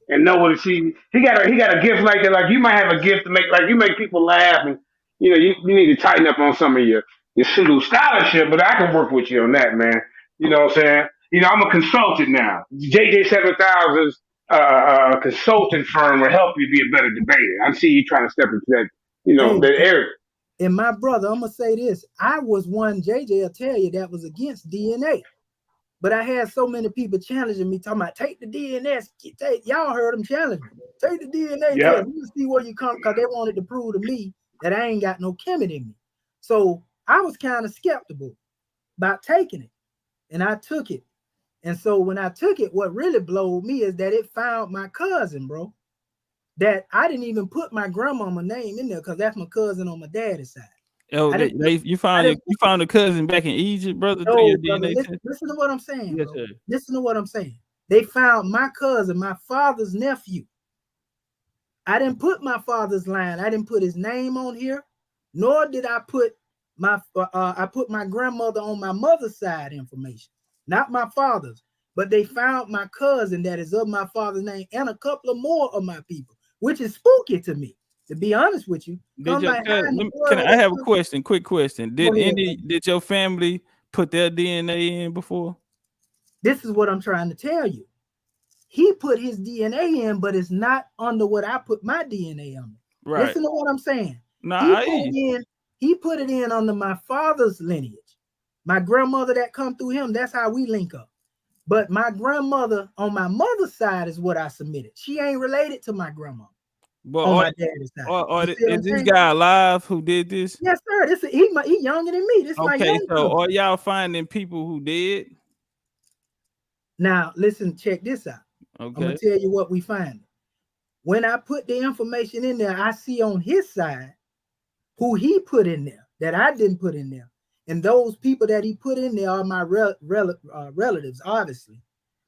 and know what he got a gift like that. Like you might have a gift to make, like you make people laugh, and you know you need to tighten up on some of your pseudo scholarship. But I can work with you on that, man. You know what I'm saying? You know, I'm a consultant now. JJ 7000's consulting firm will help you be a better debater. I see you trying to step into that, that area. And my brother, I'm gonna say this: I was one, JJ will tell you, that was against DNA. But I had so many people challenging me, talking about take the DNA. Y'all heard them challenge me. Take the DNA test. We can see where you come, because they wanted to prove to me that I ain't got no Kemet in me. So I was kind of skeptical about taking it. And I took it. And so when I took it, what really blowed me is that it found my cousin, bro. That I didn't even put my grandmama's name in there, because that's my cousin on my daddy's side. Oh, you found a cousin back in Egypt, brother? No, brother, listen to what I'm saying. Yes, bro. Listen to what I'm saying. They found my cousin, my father's nephew. I didn't put my father's line. I didn't put his name on here, nor did I put I put my grandmother on my mother's side information, not my father's. But they found my cousin that is of my father's name and a couple of more of my people, which is spooky to me. To be honest with you, I have a question? Quick question. Did your family put their DNA in before? This is what I'm trying to tell you. He put his DNA in, but it's not under what I put my DNA on. Right. Listen to what I'm saying. He put it in under my father's lineage. My grandmother that come through him, that's how we link up. But my grandmother on my mother's side is what I submitted. She ain't related to my grandma. But on my daddy's side. Is this guy alive who did this? Yes, sir. He younger than me. This my young so are y'all finding people who did? Now, listen, check this out. Okay. I'm going to tell you what we find. When I put the information in there, I see on his side who he put in there that I didn't put in there. And those people that he put in there are my relatives, obviously.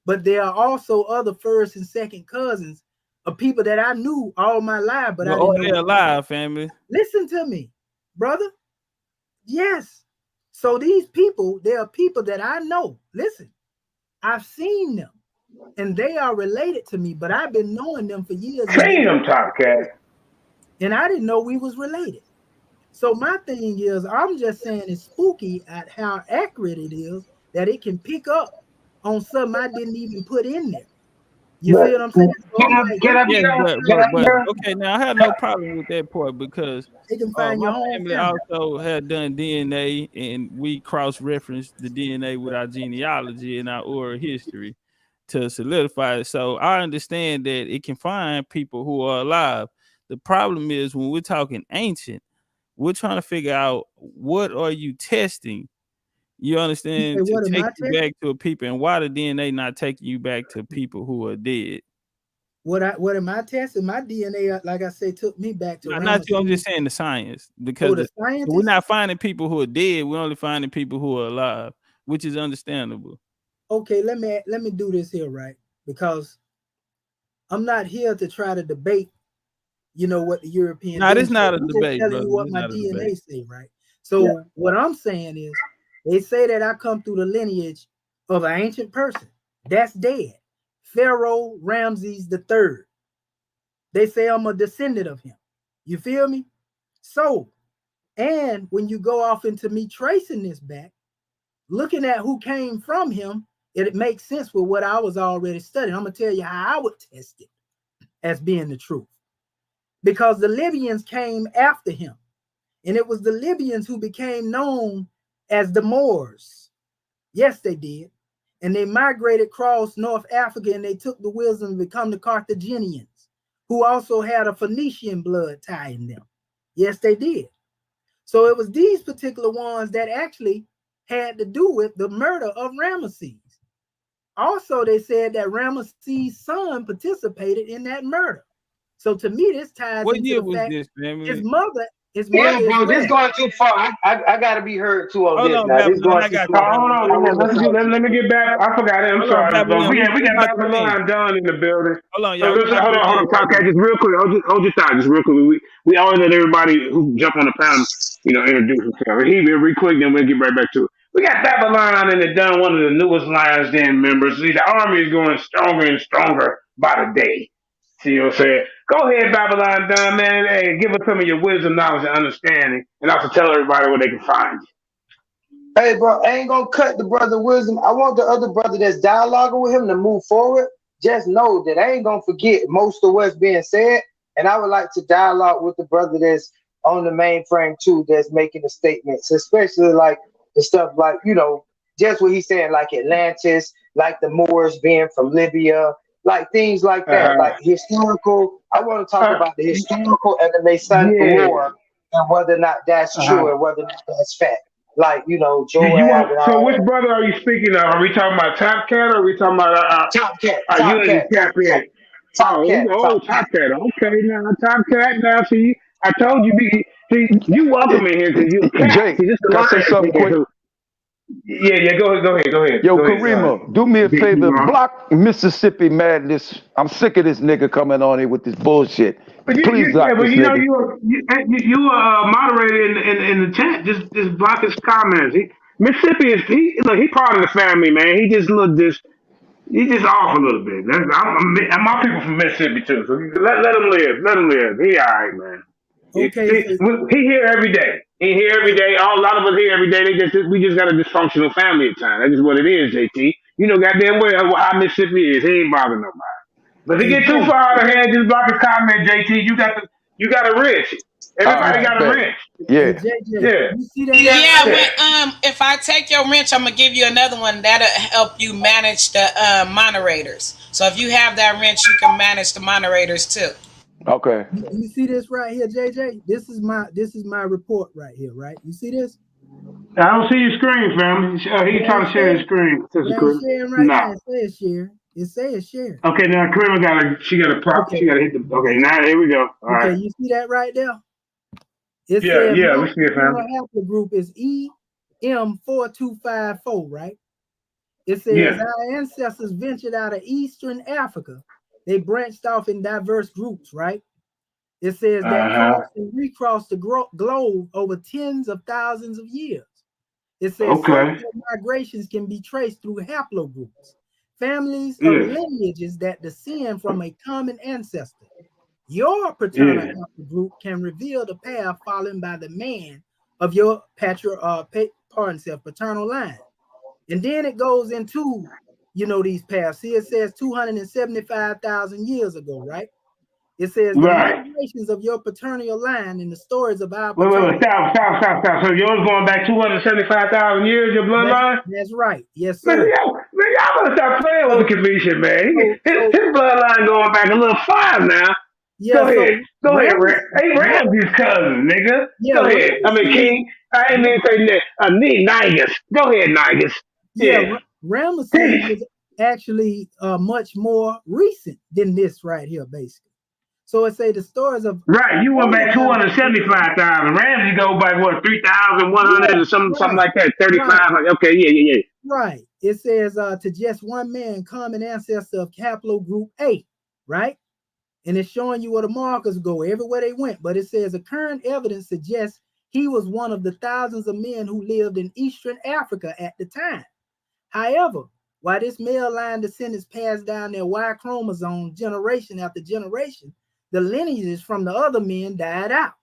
But there are also other first and second cousins of people that I knew all my life, but I didn't know. They're alive, family. Listen to me, brother. Yes. So these people, they are people that I know. Listen, I've seen them, and they are related to me, but I've been knowing them for years. Seen them, Top Cat. And I didn't know we was related. So my thing is, I'm just saying it's spooky at how accurate it is that it can pick up on something I didn't even put in there. You see what I'm saying? Okay, now I have no problem with that part, because my family also had done DNA, and we cross-referenced the DNA with our genealogy and our oral history to solidify it. So I understand that it can find people who are alive. The problem is when we're talking ancient, we're trying to figure out, what are you testing? You understand? To take you back to a people, and why the DNA not taking you back to people who are dead? What am I testing? My DNA, like I say, took me back to. Not you. I'm just saying the science, because we're not finding people who are dead. We're only finding people who are alive, which is understandable. Okay, let me do this here, right? Because I'm not here to try to debate. You know what the European. No, it's not a debate, brother. You what my DNA say, right? So what I'm saying is, they say that I come through the lineage of an ancient person that's dead, Pharaoh Ramses III. They say I'm a descendant of him. You feel me? So, and when you go off into me tracing this back, looking at who came from him, it makes sense with what I was already studying. I'm gonna tell you how I would test it as being the truth. Because the Libyans came after him. And it was the Libyans who became known as the Moors. Yes, they did. And they migrated across North Africa, and they took the wisdom to become the Carthaginians, who also had a Phoenician blood tie in them. Yes, they did. So it was these particular ones that actually had to do with the murder of Ramesses. Also, they said that Ramesses' son participated in that murder. So to me, this ties What into year the was fact this, his family? mother Yo, is bro, this red. going too far. I gotta be heard too on Hold this on, now. This Babylon. going I too got you, far. Hold Babylon. I on, want to talk. let me get back. I forgot it. I'm Hold on, sorry, bro. Babylon. We We got about to end. Babylon Dunn in the building. Hold on, So y'all. We listen, about to hold on, end. Tomcat, just real quick. Hold your thought, just real quick. We always let everybody who jump on the panel, introduce himself. He be real quick, then we'll get right back to it. We got Babylon in the Dunn, one of the newest Lions Den members. See, the army is going stronger and stronger by the day. See what I'm saying? Go ahead, Babylon Dunn, man. Hey, give us some of your wisdom, knowledge, and understanding, and also tell everybody where they can find you. Hey, bro, I ain't gonna cut the brother wisdom. I want the other brother that's dialoguing with him to move forward. Just know that I ain't gonna forget most of what's being said, and I would like to dialogue with the brother that's on the mainframe too, that's making the statements, especially like the stuff like just what he's saying, like Atlantis, like the Moors being from Libya, like things like that, like historical. I want to talk Uh, about the historical and the Masonic yeah. lore and whether or not that's Uh-huh. true and whether or not that's fact. Like You Joab want and so all which that. brother are you speaking of? Are we talking about Top Cat or are we talking about Top cat, top Unity cat, top cat, Champion? top cat, top cat. Top Cat. Okay, now Top Cat. Now see, I told you, see, you welcome in here because you a cat. Jake, See, this is the can I say lion something in here. quick? So, yeah. Yo, Go ahead. Karima, do me a Big favor. Bro. Block Mississippi Madness. I'm sick of this nigga coming on here with this bullshit. But Please block but this nigga. you a moderator in the chat. Just block his comments. Mississippi is look, he part of the family, man. He just look this. He just off a little bit. I'm my people from Mississippi too, so let him live. Let him live. He all right, man. Okay, so He here every day. He here every day. A lot of us here every day. We just got a dysfunctional family at times. That's just what it is, JT. You know goddamn well how Mississippi is. He ain't bothering nobody. But if he hey get too Jay, far out of hand, just block his comment, JT. You got a wrench. All Everybody right, right. got a bet. wrench. Hey Yeah. JJ, Yeah. you see that right Yeah, there? Yeah. when if I take your wrench, I'm gonna give you another one that'll help you manage the moderators. So if you have that wrench, you can manage the moderators too. Okay. You see this right here, JJ? This is my report right here, right? You see this? I don't see your screen, family. It He ain't trying to share his sharing. screen, It Sister ain't Chris. sharing right No. now. It says share. It says share. Okay, now Karima Okay. she gotta hit the. Okay, now here we go. All Okay, right. you see that right there? It says Yeah, my we see it, paternal family. haplogroup is EM4254, right? It says Yeah. our ancestors ventured out of Eastern Africa. They branched off in diverse groups, right? It says that Uh-huh. crossed and recrossed the globe over tens of thousands of years. It says some Okay. of the migrations can be traced through haplogroups, families of Yeah. lineages that descend from a common ancestor. Your paternal Yeah. haplogroup can reveal the path followed by the man of your paternal line. And then it goes into, these paths. See, it says 275,000 years ago, right? It says the Right. migrations of your paternal line and the stories of our Wait. paternal. Stop. So yours going back 275,000 years, your bloodline? That's right. Yes, Man, sir. y'all better stop playing with So, the commission, man. so, so His bloodline going back a little far now. yeah, Go ahead. so Go ahead, Ram. Ramesses, Hey, Ramsey's cousin, nigga. Go ahead. I mean, Ramesses, King. I ain't mean to say that. Nigus. Go ahead, Nigus. yeah, Yeah. Ramesses was actually much more recent than this right here, basically. So it say the stories of Right. You went older back African. 275,000. Ramsey go back, what, 3,100 Yeah, or something right, like that. right, 3,500. Okay, yeah. right. It says to just one man, common ancestor of haplogroup A, right? And it's showing you where the markers go, everywhere they went. But it says the current evidence suggests he was one of the thousands of men who lived in Eastern Africa at the time. However, while this male line descendants passed down their Y chromosome generation after generation, the lineages from the other men died out.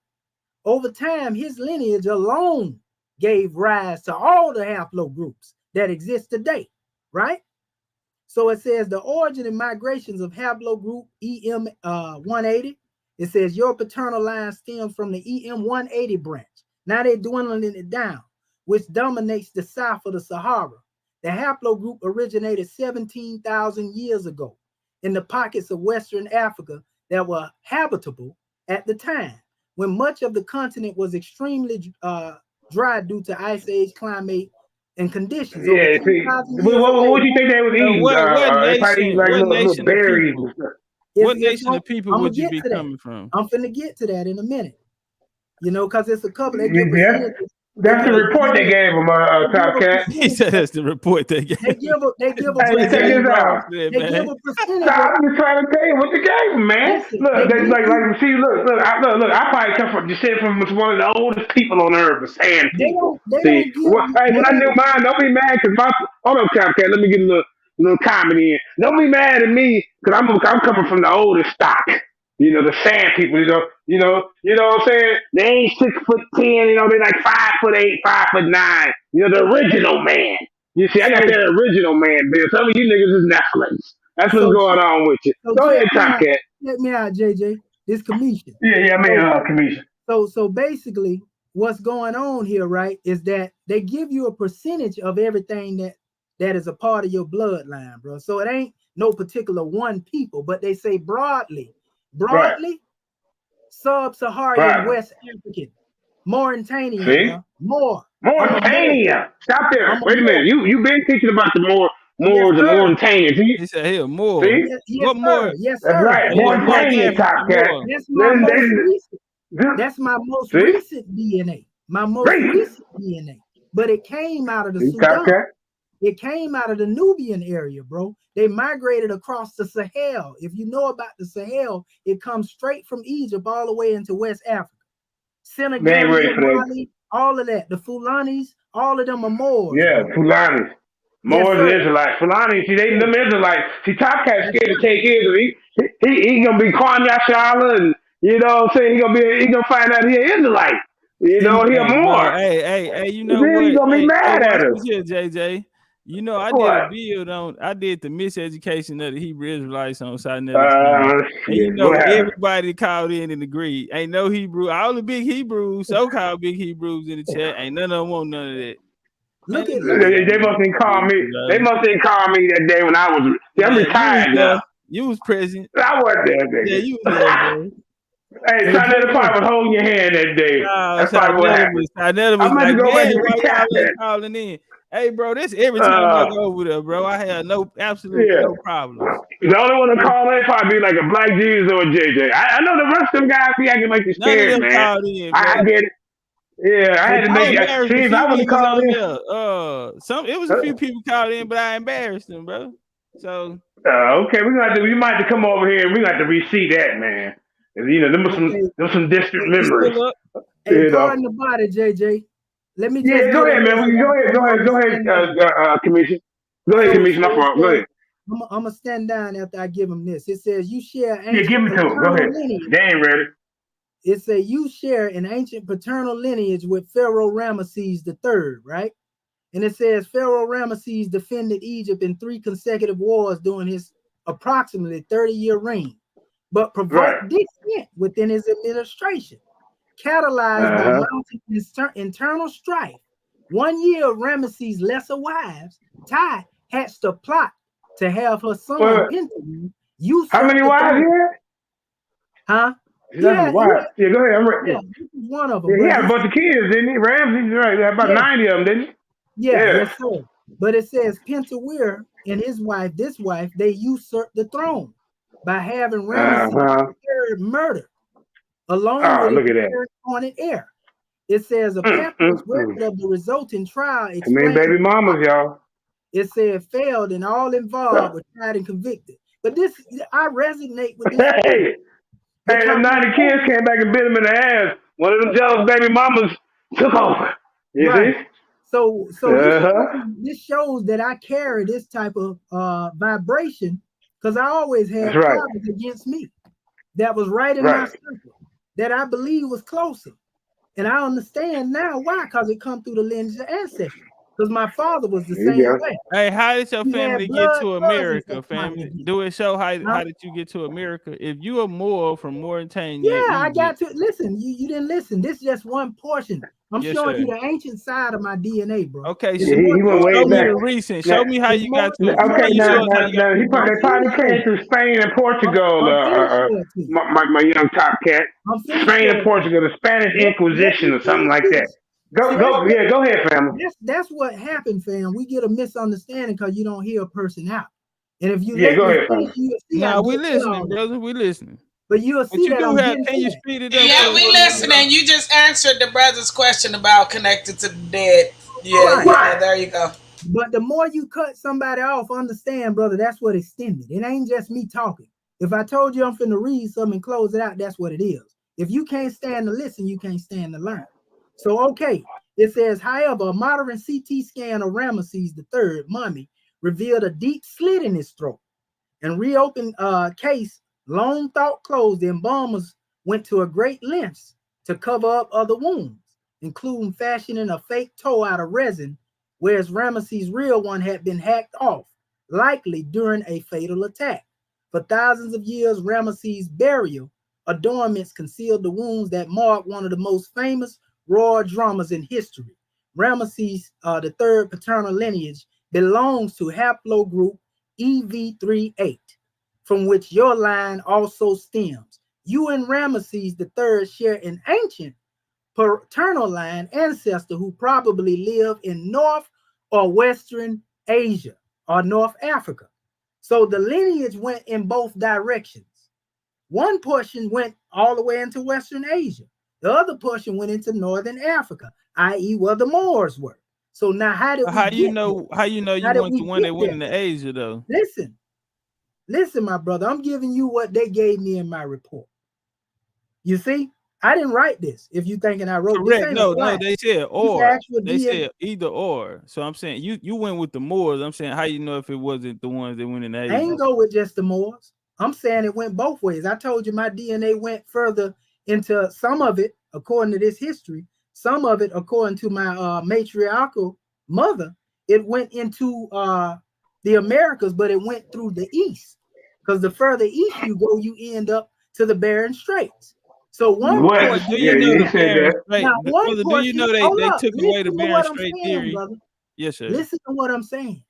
Over time, his lineage alone gave rise to all the haplogroups that exist today, right? So it says the origin and migrations of haplogroup EM180. It says your paternal line stems from the EM180 branch. Now they're dwindling it down, which dominates the south of the Sahara. The haplogroup originated 17,000 years ago in the pockets of Western Africa that were habitable at the time. when much of the continent was extremely dry due to ice age, climate, and conditions. Over Yeah, 10,000 see, years of what you age. think they was So eating? They probably eat like what little nation of berries people? and stuff. What nation of people I'm gonna would you get be to that. coming from? I'm finna get to that in a minute. You know, because it's a couple. They give Yeah, percentages. that's the report they gave him, They give Top a Cat. He percentage. said that's the report they gave. They give a Hey, check JJ, percentage. you this wrong out. for that, They give man. a So percentage of. I'm just trying to tell you what you gave him, man. Listen, Look, they they, give you. like, see, look. I probably come from descend from one of the oldest people on earth, the sand They people. don't. They See, don't give you. hey, They when I knew don't. mine, don't be mad because my hold on, Top Cat. Let me get a little comedy in. Don't be mad at me because I'm coming from the oldest stock. You know, the sand people. You know what I'm saying? They ain't 6'10". You know, they like 5'8", 5'9". You know, the original man. You see, I got So that original man, Bill. Some of you niggas is Nephilims. That's what's so going on with you. so Go check ahead, me Top out. Cat. Check me out, JJ. This commission. Yeah, I mean, So Kamisha. so basically, what's going on here, right, is that they give you a percentage of everything that is a part of your bloodline, bro. So it ain't no particular one people, but they say broadly, Right, sub-Saharan right. West African, Mauritanian, See? bro. More. I'm a more. Mauritania. Stop there. I'm a Wait a minute. more. You been teaching about the Yes, Moors and sir. Mauritania. He said, "Hell, more. See? Yes, What sir. more? Yes, That's sir. right. Are you a North Mauritania, African Top Cat. more? That's my most recent. They, That's my most see? recent DNA. My most Great. recent DNA. But it came out of the See, Top Sudan. Cat? It came out of the Nubian area, bro. They migrated across the Sahel. If you know about the Sahel, it comes straight from Egypt all the way into West Africa. They ain't ready Senegalia, for that. Mali, all of that. The Fulanis, all of them are Moors, Yeah, bro. Fulanis. Yes, Moors and sir. Israelites. Fulani, see, they Yes, them Israelites. See, Top Cat's yes, scared to sir. take Israel. He gonna be Kwame Ashala, and you know what I'm saying? He gonna find out he an Israelite. You know, And he a Hey, bro. Moor. Hey. You know Then he what? gonna be Hey, mad watch at us. this here, JJ. You know, I did a What? build on. I did the miseducation of the Hebrew Israelites on Sinaiticus channel. And you Shit. know, What happened? everybody called in and agreed. Ain't no Hebrew. All the big Hebrews, so-called big Hebrews in the chat. Ain't none of them want none of that. Man, look at let look at They must didn't call me. They brother. must didn't call me that day when I was. See, I'm Man, you was retired there. now. You was present. I wasn't there, Yeah, nigga. you was there, bro. Hey, hey Sinetta JJ. probably was holding your hand that day. No, That's probably what happened. Sinetta I'm was about to like, go back man, and why recap y'all ain't that. calling in? Hey, bro, this every time I Uh, go over there, bro. I have absolute yeah. no problems. The only one to call in probably be like a Black Jesus or a JJ. I know the rest of them guys be acting like they're None of scared, them man. called in, bro. I get it. Yeah, I Hey, had to I make Paul, it. embarrassed See, a if I few would have niggas called on in. there. It was a few people called in, but I embarrassed them, bro. So Okay, we might have to come over here and we got to re-see that, man. 'Cause, you know, okay. them some distant it's memories. still up. Hey, You know. pardon the body, JJ. Let me just Yeah, go get in ahead, there. man. So Go ahead, I'm gonna go ahead, stand down. Commission. Go ahead, Commission. My So it fault. Go says, ahead. I'm gonna stand down after I give him this. It says you share Yeah, give ancient me to him. Go paternal ahead. lineage. They ain't ready. It says you share an ancient paternal lineage with Pharaoh Ramesses III, right? And it says Pharaoh Ramesses defended Egypt in 3 consecutive wars during his approximately 30-year reign, but Right. provoked dissent within his administration, catalyzed by Uh-huh. mounting internal strife. 1 year, Ramesses' lesser wives, Tai, hatched a plot to have her son Well, Penteru how usurp many the wives throne. he had? Huh? That's his wife. Yeah, go ahead. I'm ready. Yeah, this is one of them, Yeah, he but had a bunch of kids, didn't he? Ramsey, right? He had about yeah, 90 of them, didn't he? Yeah. yes, sir. But it says Pentawir and his wife, this wife, they usurped the throne by having Ramesses Uh-huh. III murdered, along Oh, with his look at that. appointed heir. It says a papyrus record of the resulting trial I mean, explains baby mamas, y'all. it said failed and all involved were tried and convicted. But this, I resonate with this Hey, them because 90 kids came back and bit him in the ass. One of them jealous baby mamas took over. You see? right. So Uh-huh. this shows that I carry this type of vibration because I always That's had right. tribes against me that was right in my Right. circle that I believe was closer. And I understand now why, because it come through the lineage of ancestry. because my father was the There you same go. way. Hey, how did your He had family get blood to cousins America, that's trying to family? get. Do it show how Huh? did you get to America? If you are Moor from Mauritania, Yeah, I got Egypt, to listen. You didn't listen. This is just one portion. I'm yes, showing sir. you the ancient side of my DNA, bro. Okay, It's Yeah, more he went way show me back. the detailed. recent. Now, Show me how It's you more. got to. It's more okay, Show now, us detailed. how now, you got now to he I'm America. probably, they probably finished for came you. through Spain and Portugal, I'm finished for it to you. my young top cat. I'm finished Spain and for it to you. Portugal, the Spanish Let Inquisition me or something finish like that. this. See, Go ahead, family. that's what happened, fam. We get a misunderstanding because you don't hear a person out. And if you Yeah, let go me ahead, finish, family. you'll see I Now we get to listening, all that. brother. We listening. But you'll But see you that do I'm have. getting Can to you that. speed it up Yeah, for we us, brother? listening. You just answered the brother's question about connected to the dead. Right. Yeah, there you go. But the more you cut somebody off, understand, brother, that's what extended. It ain't just me talking. If I told you I'm finna read something and close it out, that's what it is. If you can't stand to listen, you can't stand to learn. So, okay, it says, however, a modern CT scan of Ramesses III mummy revealed a deep slit in his throat and reopened case long thought closed. The embalmers went to a great lengths to cover up other wounds, including fashioning a fake toe out of resin, whereas Ramesses' real one had been hacked off, likely during a fatal attack. For thousands of years, Ramesses' burial adornments concealed the wounds that marked one of the most famous royal dramas in history. Ramesses, the third paternal lineage, belongs to haplogroup EV38, from which your line also stems. You and Ramesses III share an ancient paternal line ancestor who probably lived in North or Western Asia or North Africa. So the lineage went in both directions. One portion went all the way into Western Asia. The other portion went into Northern Africa, i.e., where the Moors were. So now, how did we How you get there? know? How you know How you did want we the one get that went there? into Asia though? Listen, my brother. I'm giving you what they gave me in my report. You see, I didn't write this. If you thinking I wrote this, Correct. ain't a No, class. they said This or. actual They DNA. said either or. So I'm saying you went with the Moors. I'm saying how you know if it wasn't the ones that went in I Asia? ain't go with just the Moors. I'm saying it went both ways. I told you my DNA went further into some of it, according to this history. Some of it, according to my matriarchal mother, it went into the Americas, but it went through the East. Because the further east you go, you end up to the Bering Straits. So one Brother, West. do portion, you Yeah, know he the said Bering that. Strait? now one Brother, do you portion, know they hold up, took away the listen to Bering what I'm Strait saying, theory? brother. Yes, sir. Listen to what I'm saying.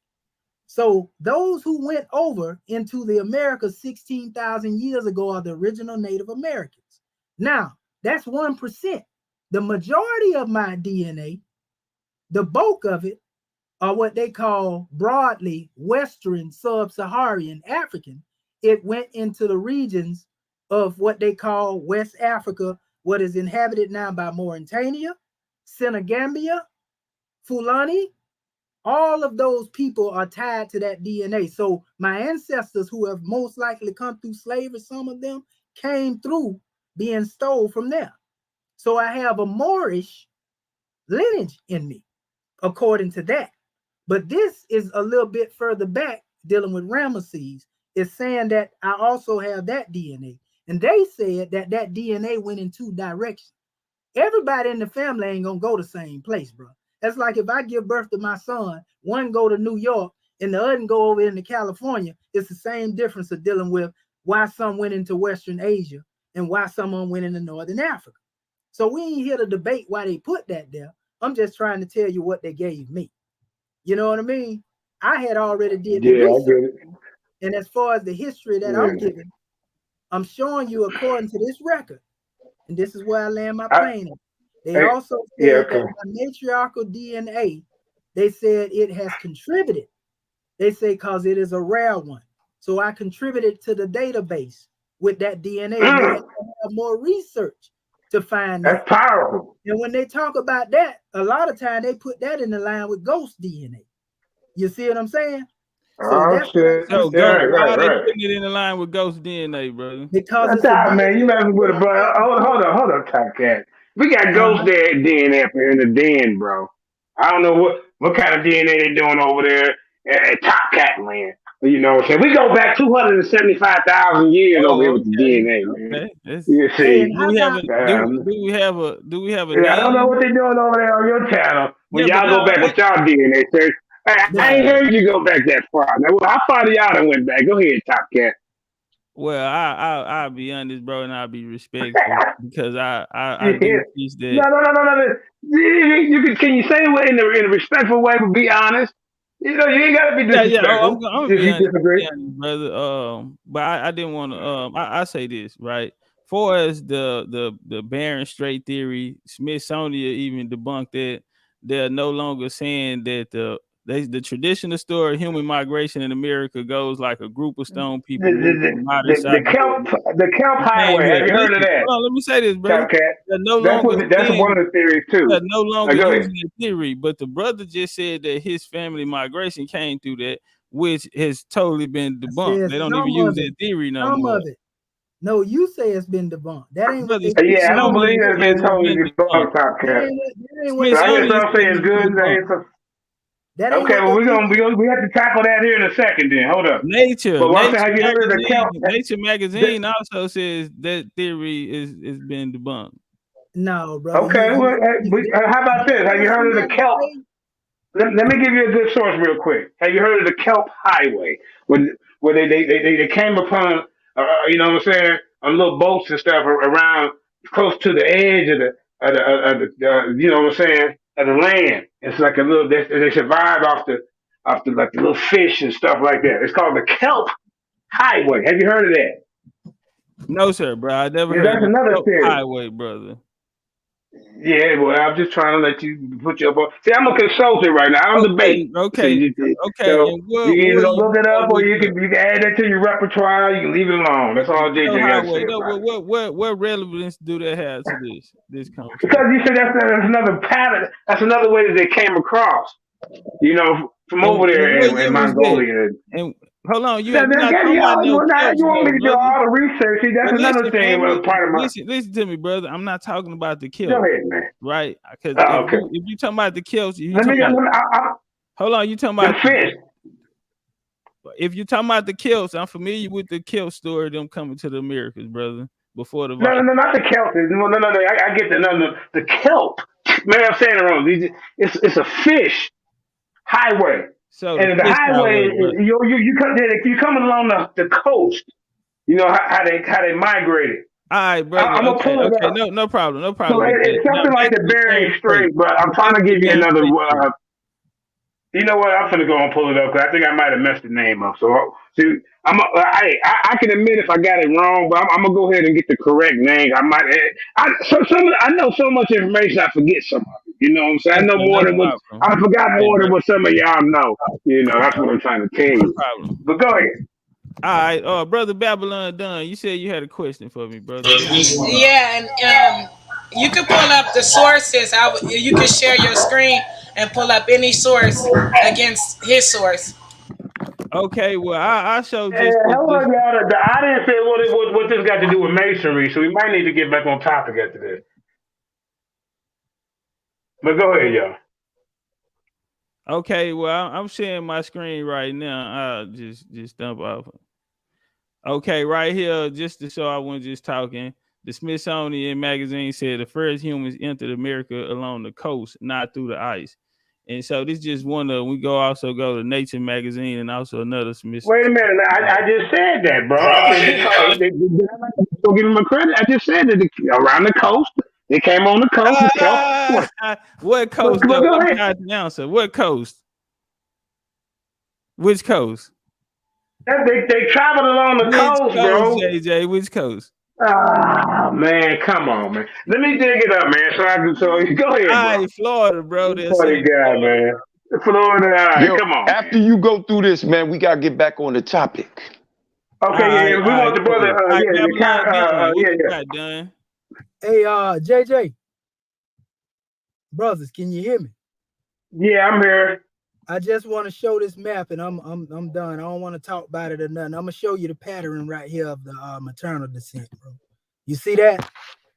So those who went over into the Americas 16,000 years ago are the original Native Americans. Now, that's 1%. The majority of my DNA, the bulk of it, are what they call broadly Western Sub-Saharan African. It went into the regions of what they call West Africa, what is inhabited now by Mauritania, Senegambia, Fulani. All of those people are tied to that DNA. So my ancestors who have most likely come through slavery, some of them came through being stole from there. So I have a Moorish lineage in me, according to that. But this is a little bit further back dealing with Ramesses. It's saying that I also have that DNA. And they said that that DNA went in two directions. Everybody in the family ain't gonna go the same place, bro. That's like if I give birth to my son, one go to New York and the other go over into California. It's the same difference of dealing with why some went into Western Asia and why someone went into Northern Africa. So we ain't here to debate why they put that there. I'm just trying to tell you what they gave me. You know what I mean? I had already did the Yeah, I research. get it. And as far as the history that I'm Yeah. giving, I'm showing you according to this record. And this is where I land my I, plane. They hey, also yeah, said that okay. my matriarchal DNA, they said it has contributed. They say because it is a rare one. So I contributed to the database with that DNA, and they had to have more research to find that. That's powerful. And when they talk about that, a lot of time they put that in the line with ghost DNA. You see what I'm saying? So Oh that's what I'm shit. trying So to go. tell Right, you. Why right, are they right. putting it in the line with ghost DNA, brother? Because That's it's a out, man. You DNA messing with where it, I bro. have Hold up, Top Cat. We got ghost uh-huh. DNA up here in the den, bro. I don't know what kind of DNA they doing over there at Top Cat Land. You know, so we go back 275,000 years over here Oh, with the okay. DNA, man. Okay. You Hey, see, and how about Do we have a yeah, I don't know name? what they're doing over there on your channel when Yeah, but y'all go back with y'all DNA search. Hey, I ain't nah. heard you go back that far. Now, how far do y'all done went back? Go ahead, Top Cat. Well, I'll be honest, bro, and I'll be respectful because I do Yeah. teach No, that. no, no, no, no, no. Can you say it in a respectful way, but be honest? You know, you ain't gotta be Yeah. Oh, I'm disrespectful gonna if be you honest, disagree. brother. But I didn't want to. I say this right. For as the Barren Strait theory, Smithsonian even debunked that. They're no longer saying that the traditional story of human migration in America goes like a group of stone people moved from modern South America. The Kelp They came Highway. here. Have you heard of Listen, that, hold on, let me say this, brother. Top Cat? They're no That's longer one of the theories too. they're no longer Go ahead. using the theory, but the brother just said that his family migration came through that, which has totally been debunked. They don't even use that theory no Some more. of it. No, you say it's been debunked. That ain't what Brother, they Yeah, I don't believe Smithsonian it's says been it's totally been debunked. debunked, Top That Cat. ain't what So I guess Smithsonian I'll says say it's it's good. debunked. that ain't Okay, what well they we have to tackle that here in a second. Then hold up. Nature But what I'm saying, have you heard of the magazine, Kelp? Nature magazine also says that theory is been debunked. No, brother. Okay, well, how about this? Have you heard of the Kelp? Let me give you a good source real quick. Have you heard of the Kelp Highway? Where they came upon, you know what I'm saying, on little boats and stuff around close to the edge of the you know what I'm saying, of the land. It's like a little, they survived off the like the little fish and stuff like that. It's called the Kelp Highway. Have you heard of that? No, sir, bro. I never Yeah, heard of that's the another Kelp theory. Highway, brother. Yeah, well, I'm just trying to let you put your book. See, I'm a consultant right now. I'm debating. Okay. So And you can either where go you look it going up, or with you can add that to your repertoire. You can leave it alone. That's all no JJ got to highway? say No, about it. what relevance do that have to this conversation? Because you said that's another pattern. That's another way that they came across. You know, from And over there what year in was that? Mongolia. And hold on, Now, we're not again, talking about no now Celts you want though, me to do brother. all the research? See, that's But another listen, thing. man, Part of my. listen to me, brother. I'm not talking about the Go Celts, ahead, man. right? Because Okay. if you talking about the Celts, if you Let me. talking about hold on, you talking The about fish. if you talking about the Celts, I'm familiar with the Celt story of them coming to the Americas, brother, before the No, Vikings. not the kelp. No. I get the no. The kelp. Maybe I'm saying it wrong. It's a fish highway, So the and the fish highway highway, is brother. you coming along the coast. You know how they migrated. All right, brother. I'm gonna Okay, pull it up. no problem, So with that. it's Now something like back the to the Bering Bering Strait. Strait, but I'm trying Back to to the give you Bering another. Strait theory. You know what? I'm gonna go and pull it up because I think I might have messed the name up. So, see, I can admit if I got it wrong, but I'm gonna go ahead and get the correct name. I might. I know so much information I forget some of it. You know what I'm saying? I Yes, know sir, more no than what problem. I forgot Okay, more than brother. what some of y'all know. You know that's what I'm trying to tell No you. problem. But go ahead. All right, brother Babylon Dunn, you said you had a question for me, brother. Yeah, and you can pull up the sources. You can share your screen and pull up any source against his source. Okay, well, I show Hey, just hold on, y'all. The audience said what this got to do with masonry, so we might need to get back on topic after this. But go ahead, y'all. okay. Well, I'm sharing my screen right now. I'll just dump off. Okay, right here, just to show I wasn't just talking. The Smithsonian magazine said the first humans entered America along the coast, not through the ice. And so this is just one of we also go to Nature magazine and also another Smith. Wait a minute. I just said that, bro. I said, don't give him a credit. I just said that around the coast. They came on the coast. The kelp. What coast But though? go I'm ahead. trying to answer. What coast? Which coast? They traveled along the Which coast, coast, bro. JJ? Which coast? Ah, man, come on, man. Let me dig it up, man. So I can. So go ahead, bro. All right, Florida, bro. You They're funny saying guy, Florida. man. Florida. All right, Yo, come on, after man. you go through this, man, we gotta get back on the topic. Okay, yeah, we All right, want the brother. cool. All right, Yeah, the Babylon done. What yeah, you yeah. got done? Hey, JJ, brothers, can you hear me? Yeah, I'm here. I just want to show this map, and I'm done. I don't want to talk about it or nothing. I'm gonna show you the pattern right here of the maternal descent, bro. You see that?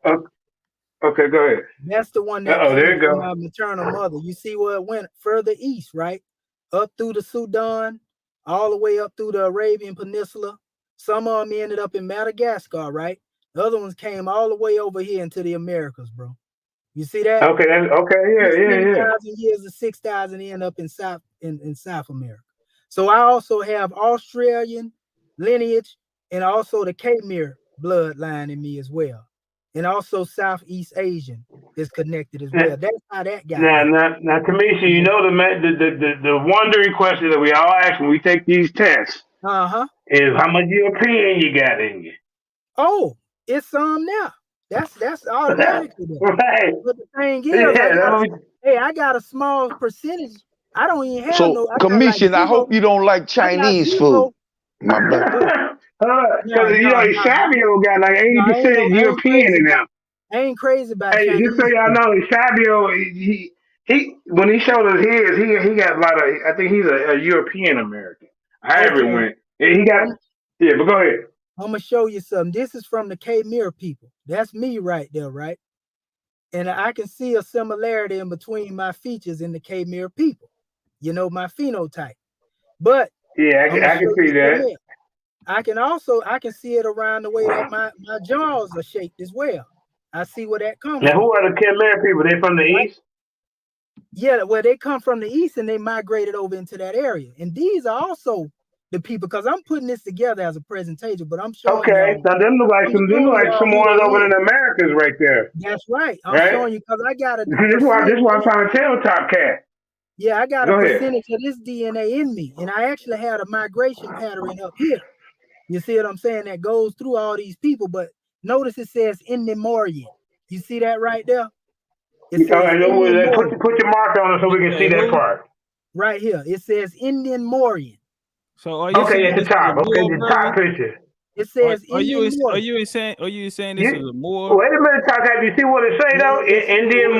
Okay, go ahead. That's the one that There came you from go. my maternal mother. You see where it went further east, right? Up through the Sudan, all the way up through the Arabian Peninsula. Some of them ended up in Madagascar, right? The other ones came all the way over here into the Americas, bro. You see that? Okay, This many yeah. thousand years of 6,000 end up in South America. So I also have Australian lineage and also the Khmer bloodline in me as well. And also Southeast Asian is connected as well. That's how that got there. Now, Kamisha, you know the wondering question that we all ask when we take these tests is how much European you got in you. Oh, it's some now. That's automatically there. Right. But the thing is, Yeah, I got a small percentage. I don't even have So, no. I got like Commission, I zero. hope you don't like I got Chinese zero. food. My bad. Because Shabio got like 80% European in them. I ain't crazy about Hey, Chinese just so y'all food. know, Shabio, he when he showed us his, he got a lot of. I think he's a European American. However it went, and he got. Yeah, but go ahead. I'm gonna show you something. This is from the Khmer people. That's me right there, right? And I can see a similarity in between my features and the Khmer people. You know, my phenotype. But yeah, I can see that. I can see it around the way that my jaws are shaped as well. I see where that comes Now, from. who are the Khmer people? They from the east? Yeah, well, they come from the east and they migrated over into that area. And these are also the people, because I'm putting this together as a presentation, but I'm showing Okay, now them look like some ones over in the Americas right there. That's right. I'm showing you because I got a this is why I'm trying to tell Top Cat. Yeah, I got Go a ahead. percentage of this DNA in me, and I actually had a migration pattern up here. You see what I'm saying? That goes through all these people, but notice it says in memoriam. You see that right there? It says put your mark on it so we can see that part. Right here. It says Indian Morian. So are you at the top? Okay, the top picture. It says are you saying this is a Moor? Wait a minute, Top Cat. You see what it say though? Indian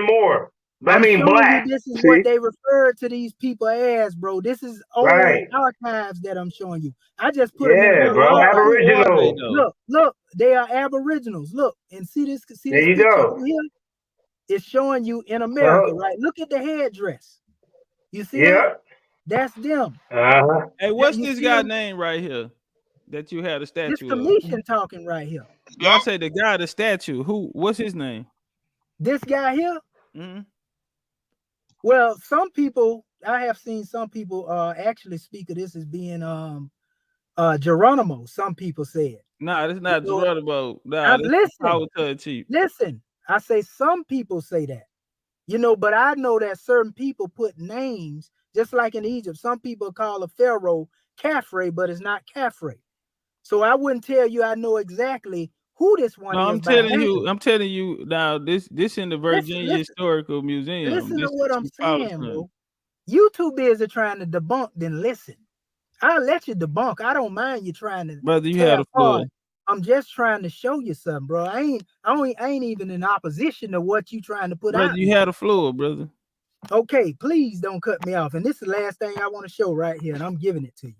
Moor. I mean black. You this is what they refer to these people as, bro. This is old archives that I'm showing you. I just put them in bro. Aboriginal. Look, they are aboriginals. Look, and see this there you go. Here? It's showing you in America, right? Look at the headdress. You see that? That's them. Hey, what's this guy's name right here that you had a statue this of? Commission talking right here. I say the guy, the statue. What's his name? This guy here? Mm-hmm. Well, some people, I have seen some people actually speak of this as being Geronimo. Some people say it. No, it's not Geronimo. Listen, I say some people say that. You know, but I know that certain people put names, just like in Egypt. Some people call a pharaoh Khafre, but it's not Khafre. So I wouldn't tell you I know exactly who this one is. I'm telling you now, this in the Virginia Historical Museum. Listen to what I'm saying, bro. You too busy trying to debunk than listen. I'll let you debunk. I don't mind you trying to. Brother, you had a floor. I'm just trying to show you something, bro. I ain't even in opposition to what you trying to put out. Brother, you had a floor, brother. Okay, please don't cut me off. And this is the last thing I want to show right here, and I'm giving it to you.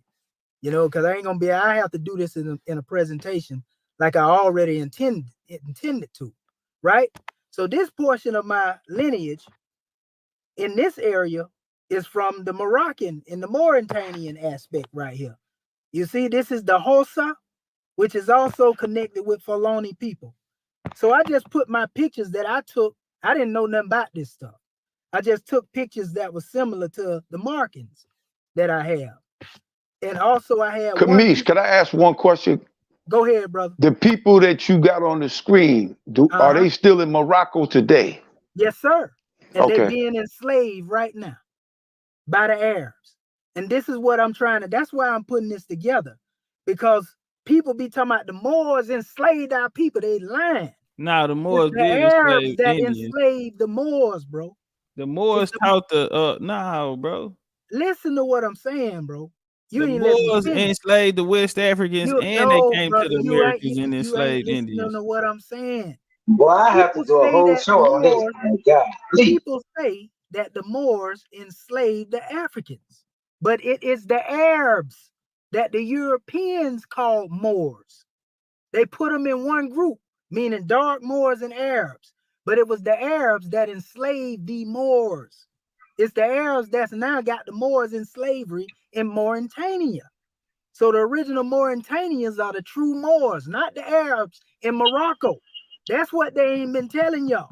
You know, because I have to do this in a presentation like I already intended to, right? So this portion of my lineage in this area is from the Moroccan and the Mauritanian aspect right here. You see, this is the Hossa, which is also connected with Fulani people. So I just put my pictures that I took. I didn't know nothing about this stuff. I just took pictures that were similar to the markings that I have. And also I have Kamish, can I ask one question? Go ahead, brother. The people that you got on the screen, are they still in Morocco today? Yes, sir. And they're being enslaved right now by the Arabs. And this is what I'm trying to, that's why I'm putting this together. Because people be talking about the Moors enslaved our people. They lying. Nah, the Moors did Arabs that enslaved the Moors, bro. The Moors taught bro. Listen to what I'm saying, bro. The Moors enslaved the West Africans they came to the Americas and enslaved Indians. You know what I'm saying? Boy, I have to do a whole show on this. People say that the Moors enslaved the Africans, but it is the Arabs that the Europeans called Moors. They put them in one group, meaning dark Moors and Arabs, but it was the Arabs that enslaved the Moors. It's the Arabs that's now got the Moors in slavery in Mauritania. So the original Mauritanians are the true Moors, not the Arabs in Morocco. That's what they ain't been telling y'all.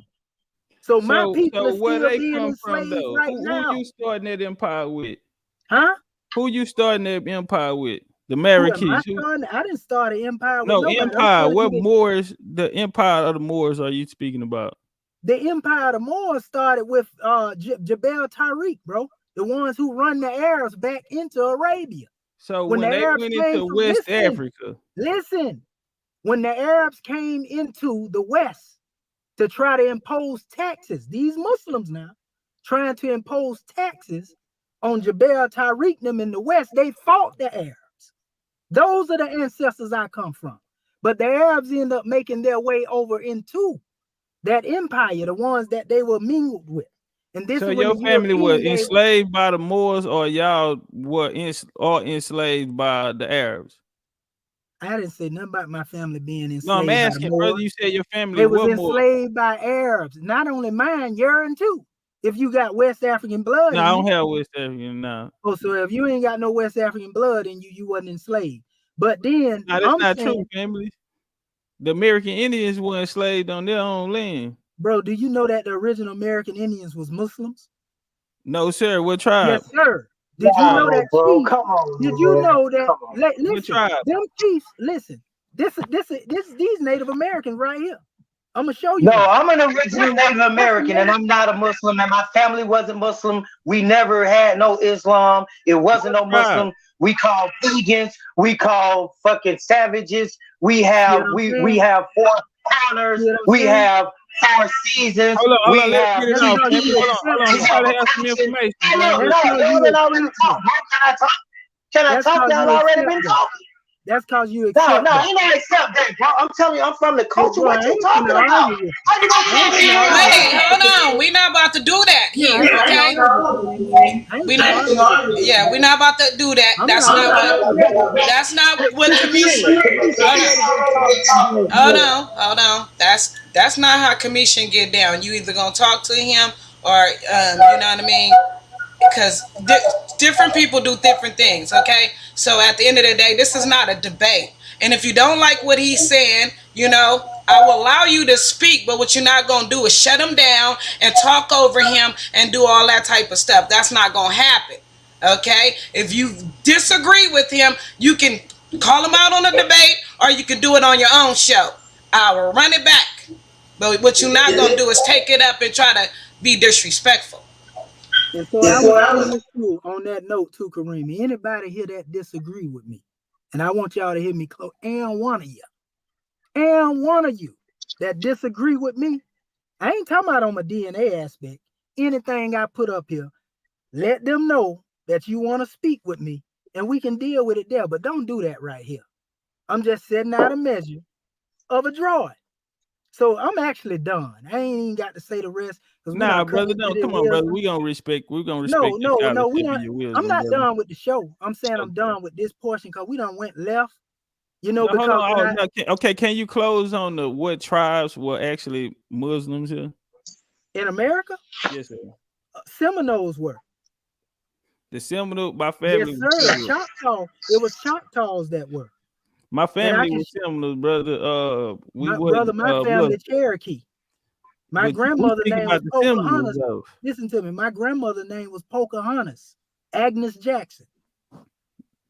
So my people are where still they being come from enslaved though? right Who now. you starting that empire with? Huh? Who you starting that empire with? The Who am I Marrakesh. starting? I didn't start an empire with No, nobody. empire. What Moors? The empire of the Moors are you speaking about? The empire of the Moors started with Jebel Tariq, bro. The ones who run the Arabs back into Arabia. So when the they Arabs went came into to, West Africa. Listen, when the Arabs came into the West to try to impose taxes, these Muslims now trying to impose taxes on Jebel Tariq them in the West, they fought the Arabs. Those are the ancestors I come from. But the Arabs end up making their way over into that empire, the ones that they were mingled with. And this So is when your the family was European enslaved by the Moors, or y'all were all enslaved by the Arabs? I didn't say nothing about my family being enslaved. No, I'm asking, by the brother. Moors. You said your family They was was Moors. enslaved by Arabs. Not only mine, yours too. If you got West African blood. No, I don't have West African now. Oh, so if you ain't got no West African blood in you, you wasn't enslaved. But then no, that's not true, family. The American Indians were enslaved on their own land. Bro, do you know that the original American Indians was Muslims? No, sir. What tribe? Yes, sir. Did you know that bro? chief? Come on, Did you know that? What Listen, tribe? them chiefs. Listen, this these Native Americans right here. I'm gonna show you. No, I'm an original Native American, and I'm not a Muslim, and my family wasn't Muslim. We never had no Islam. It wasn't no Muslim. We call pagans. We call fucking savages. We have we have 4 corners. We have 4 seasons. Hold on, we let's have get it off. Hold on. We gotta have some information. Y'all been already talk. Can I talk? Can I talk? Y'all already been talking. That's cause you accept. No, you don't accept that, bro. I'm telling you, I'm from the culture. What you talking about? How you gonna Wait, hold on. We're not about to do that here, okay? We're not about to do that. That's not what commission. Hold on. That's not how commission get down. You either gonna talk to him or you know what I mean? Because different people do different things, okay? So at the end of the day, this is not a debate. And if you don't like what he's saying, you know, I will allow you to speak, but what you're not going to do is shut him down and talk over him and do all that type of stuff. That's not going to happen, okay? If you disagree with him, you can call him out on a debate or you can do it on your own show. I will run it back. But what you're not going to do is take it up and try to be disrespectful. And so I was saying too, on that note too, Kareem, anybody here that disagree with me, and I want y'all to hear me close, and one of you that disagree with me, I ain't talking about on my DNA aspect. Anything I put up here, let them know that you want to speak with me, and we can deal with it there. But don't do that right here. I'm just setting out a measure of a droid. So I'm actually done. I ain't even got to say the rest. Nah, brother, no, come on, brother. We're gonna respect. No, we don't. I'm not done with the show. I'm saying I'm done with this portion because we done went left. You know, because okay, can you close on the what tribes were actually Muslims here in America? Yes, sir. Seminoles were. The Seminole, my family. Yes, sir. Choctaw. It was Choctaws that were. My family was Seminoles, brother. My family Cherokee. My grandmother's name was Pocahontas. Listen to me. My grandmother's name was Pocahontas. Agnes Jackson.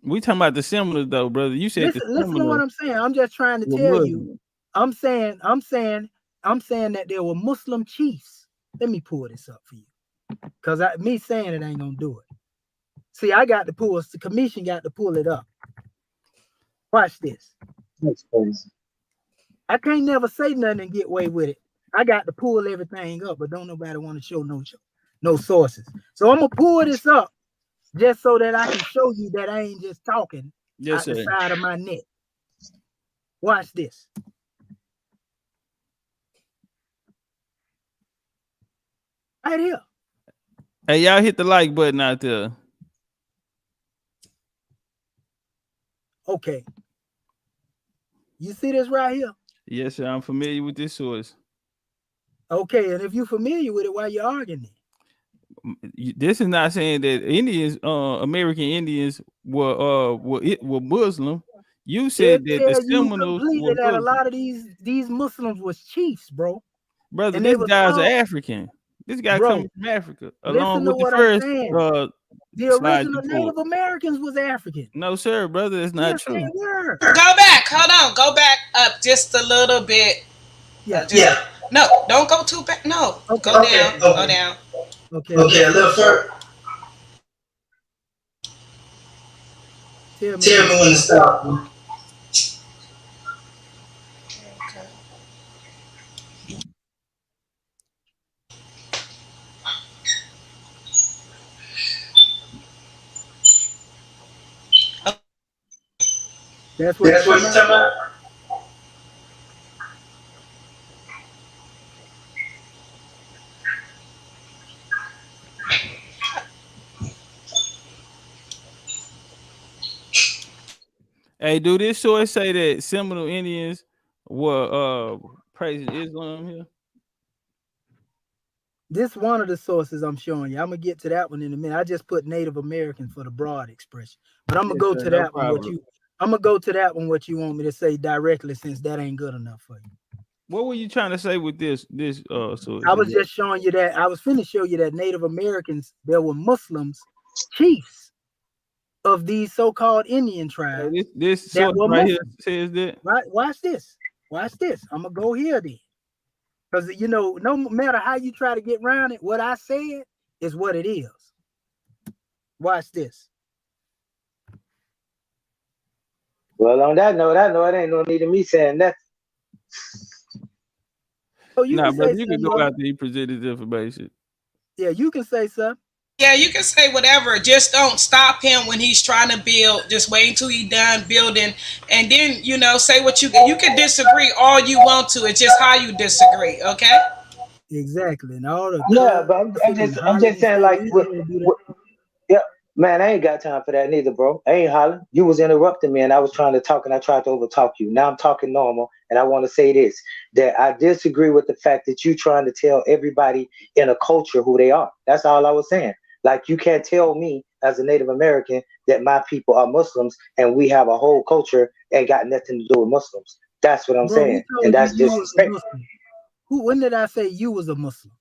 We talking about the Seminoles, though, brother. You said listen to what I'm saying. I'm just trying to tell you. I'm saying that there were Muslim chiefs. Let me pull this up for you, because me saying it ain't gonna do it. See, I got to pull. The commission got to pull it up. Watch this. That's crazy. I can't never say nothing and get away with it. I got to pull everything up, but don't nobody want to show no sources. So I'm gonna pull this up just so that I can show you that I ain't just talking out the side of my neck. Watch this. Right here. Hey, y'all hit the like button out there. Okay. You see this right here? Yes, sir. I'm familiar with this source. Okay, and if you're familiar with it, why you arguing it? this is not saying that Indians, American Indians were Muslim. You said It that the tells you Seminoles completely were that a Muslim. lot of these Muslims was chiefs, bro. Brother, And they this was guy's called, African. This guy bro. coming from Africa, along Listen to with the what I'm first saying. The slide original you pulled. Native Americans was African. No, sir, brother, it's not Yes, they true. were. Go back. Hold on. Go back up just a little bit. Yeah. No, don't go too back. No. Okay. Go down. Go down. Okay, a little further. Tell me when to stop. That's what you're talking about? Hey, do this source say that Seminole Indians were praising Islam here? This one of the sources I'm showing you. I'm gonna get to that one in a minute. I just put Native American for the broad expression, but I'm gonna go to that one. I'm gonna go to that one. What you want me to say directly, since that ain't good enough for you. What were you trying to say with this source? I was just showing you that. I was finna show you that Native Americans, there were Muslims, chiefs of these so-called Indian tribes. This source right here says that. Right. Watch this. Watch this. I'm gonna go here then. Because, you know, no matter how you try to get around it, what I said is what it is. Watch this. Well, on that note, I know it ain't no need of me saying that. Oh, you can brother, say you can go out there. He presented the information. Yeah, you can say something. Yeah, you can say whatever. Just don't stop him when he's trying to build. Just wait until he's done building, and then say what you can disagree all you want to. It's just how you disagree. Okay. Exactly, and all the but I'm just saying, like, yeah, man, I ain't got time for that neither, bro. I ain't hollering. You was interrupting me, and I was trying to talk, and I tried to overtalk you. Now I'm talking normal, and I want to say this: that I disagree with the fact that you trying to tell everybody in a culture who they are. That's all I was saying. Like, you can't tell me as a Native American that my people are Muslims and we have a whole culture and got nothing to do with Muslims. That's what I'm saying, and that's disrespectful. When did I say you was a Muslim?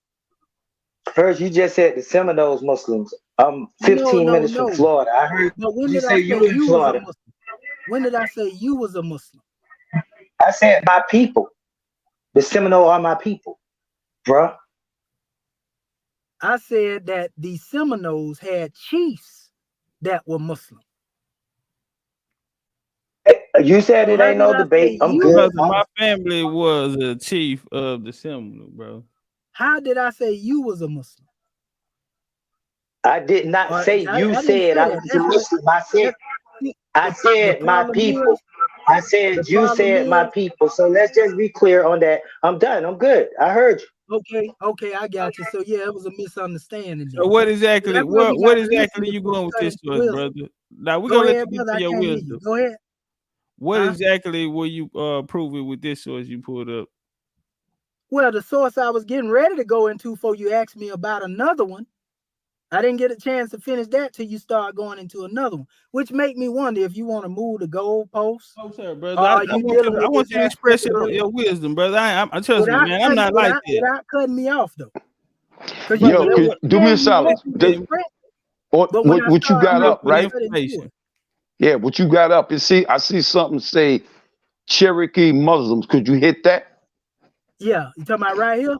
First, you just said the Seminoles Muslims. I'm 15 minutes from Florida. I heard you say you in Florida. When did I say you was a Muslim? I said my people. The Seminole are my people, bruh. I said that the Seminoles had chiefs that were Muslim. You said it ain't no debate. I'm good. My family was a chief of the Seminole, bro. How did I say you was a Muslim? I did not say you said I was a Muslim. I said my people. I said you said my people. So let's just be clear on that. I'm done. I'm good. I heard you. Okay, I got you. So yeah, it was a misunderstanding. So what exactly? What exactly you going with this to us, brother? Now we're gonna let you get to your wisdom. Go ahead. What exactly will you prove it with this source you pulled up? Well, the source I was getting ready to go into before you asked me about another one. I didn't get a chance to finish that till you start going into another one, which make me wonder if you want to move the goalposts. Oh, sir, brother. I want you to express your wisdom, brother. I trust me, man. I'm not like that. Without cutting me off, though. Yo, do me a solid. What you got up, right? Yeah, what you got up. I see something say Cherokee Muslims. Could you hit that? Yeah, you talking about right here?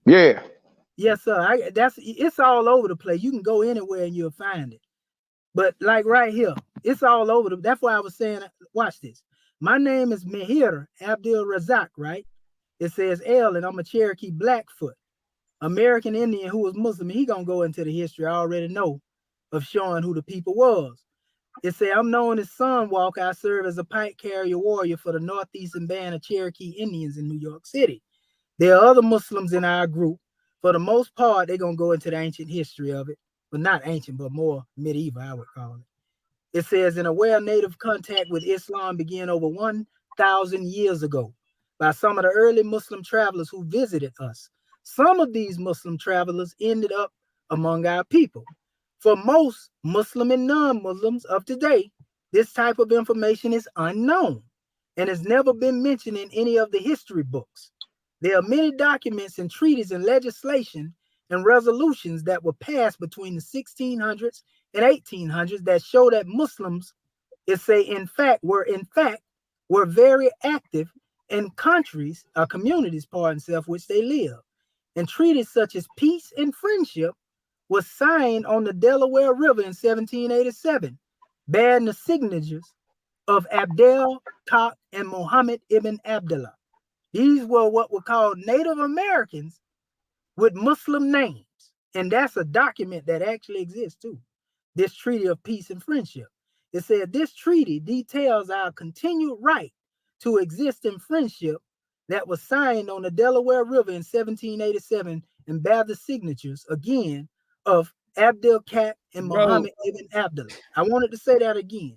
Yeah. Yes, sir. It's all over the place. You can go anywhere and you'll find it. But like right here, it's all over. That's why I was saying, watch this. My name is Mehir Abdul Razak, right? It says L, and I'm a Cherokee Blackfoot, American Indian who was Muslim. He gonna go into the history I already know of showing who the people was. It says I'm known as Sunwalker. I serve as a pike carrier warrior for the Northeastern Band of Cherokee Indians in New York City. There are other Muslims in our group. For the most part, they're going to go into the ancient history of it. But not ancient, but more medieval, I would call it. It says, in a well-native contact with Islam began over 1,000 years ago by some of the early Muslim travelers who visited us. Some of these Muslim travelers ended up among our people. For most Muslim and non-Muslims of today, this type of information is unknown and has never been mentioned in any of the history books. There are many documents and treaties and legislation and resolutions that were passed between the 1600s and 1800s that show that Muslims, were very active in countries, communities, which they live. And treaties such as peace and friendship was signed on the Delaware River in 1787, bearing the signatures of Abdel, Kak, and Muhammad ibn Abdullah. These were what were called Native Americans with Muslim names. And that's a document that actually exists too. This Treaty of Peace and Friendship. It said this treaty details our continued right to exist in friendship that was signed on the Delaware River in 1787 and bear the signatures again of Abdel Kak and Muhammad ibn Abdullah. I wanted to say that again.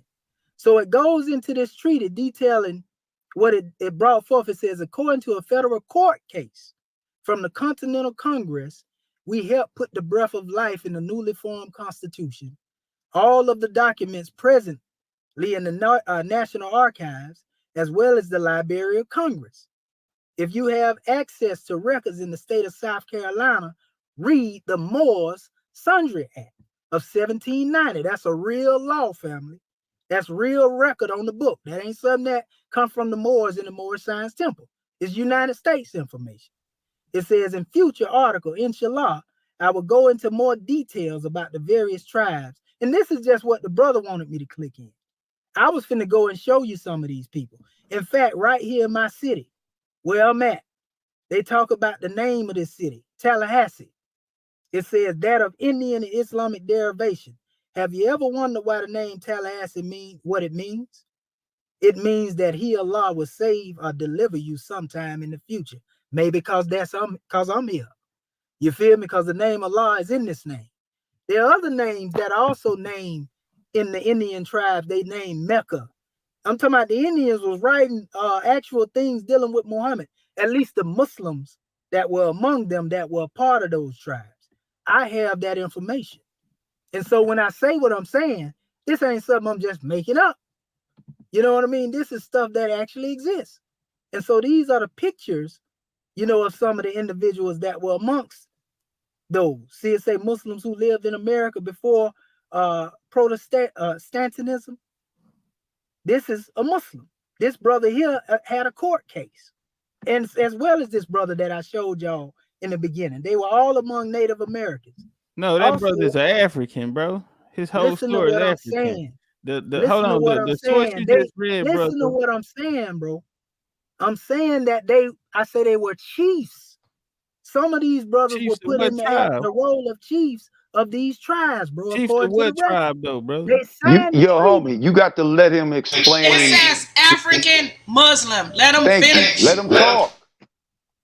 So it goes into this treaty detailing what it brought forth. It says, according to a federal court case from the Continental Congress, we helped put the breath of life in the newly formed Constitution. All of the documents presently in the National Archives, as well as the Library of Congress. If you have access to records in the state of South Carolina, read the Moors Sundry Act of 1790. That's a real law, family. That's real record on the book. That ain't something that come from the Moors in the Moorish Science Temple. It's United States information. It says in future article, inshallah, I will go into more details about the various tribes. And this is just what the brother wanted me to click in. I was finna go and show you some of these people. In fact, right here in my city, where I'm at, they talk about the name of this city, Tallahassee. It says that of Indian and Islamic derivation. Have you ever wondered why the name Tallahassee means what it means? It means that He, Allah, will save or deliver you sometime in the future. Maybe because I'm here. You feel me? Because the name Allah is in this name. There are other names that are also named in the Indian tribes. They named Mecca. I'm talking about the Indians was writing actual things dealing with Muhammad. At least the Muslims that were among them that were part of those tribes. I have that information. And so when I say what I'm saying, this ain't something I'm just making up. You know what I mean? This is stuff that actually exists. And so these are the pictures, you know, of some of the individuals that were amongst those. See, it say Muslims who lived in America before Protestantism. This is a Muslim. This brother here had a court case. And as well as this brother that I showed y'all in the beginning. They were all among Native Americans. No, that brother's an African, bro. His whole story is African. Saying. Hold on, the source you just read, brother. Listen to what I'm saying, bro. I'm saying that they were chiefs. Some of these brothers Chiefs were put in the role of chiefs of these tribes, bro. Chiefs of what tribe, though, brother? They signed Yo, homie, you got to let him explain. It says African Muslim. Let him finish. Let him talk.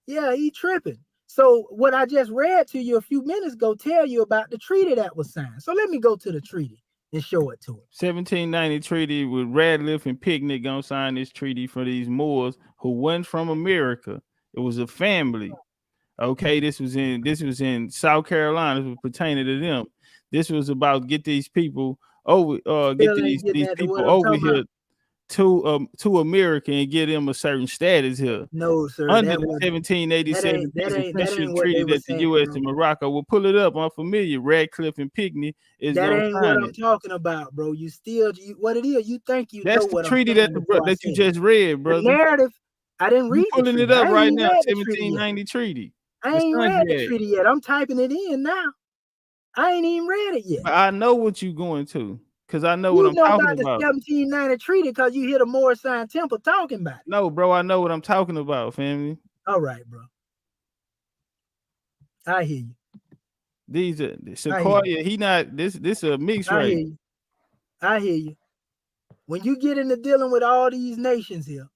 Yeah, he tripping. So what I just read to you a few minutes ago tell you about the treaty that was signed. So let me go to the treaty and show it to him. 1790 treaty with Radcliffe and Picnic gonna sign this treaty for these Moors who wasn't from America. It was a family. Okay, this was in South Carolina. This was pertaining to them. This was about get these people over, get these people over here to America and get them a certain status here. No, sir. Under the 1787 treaty that the U.S. and Morocco will pull it up. I'm familiar. Radcliffe and Pickney is that ain't what I'm talking about, bro. You still what it is? You think you that's know what the treaty that you just read, brother. The narrative. I didn't read. You're pulling it up right now. 1790 treaty. I ain't read the treaty yet. I'm typing it in now. I ain't even read it yet. But I know what you're going to. Because I know what I'm talking about. You know about the 1790 treaty because you hear the Moorish Science Temple talking about it. No, bro, I know what I'm talking about, family. All right, bro. I hear you. These are Sequoia. He not this a mixed race. I hear you. When you get into dealing with all these nations here,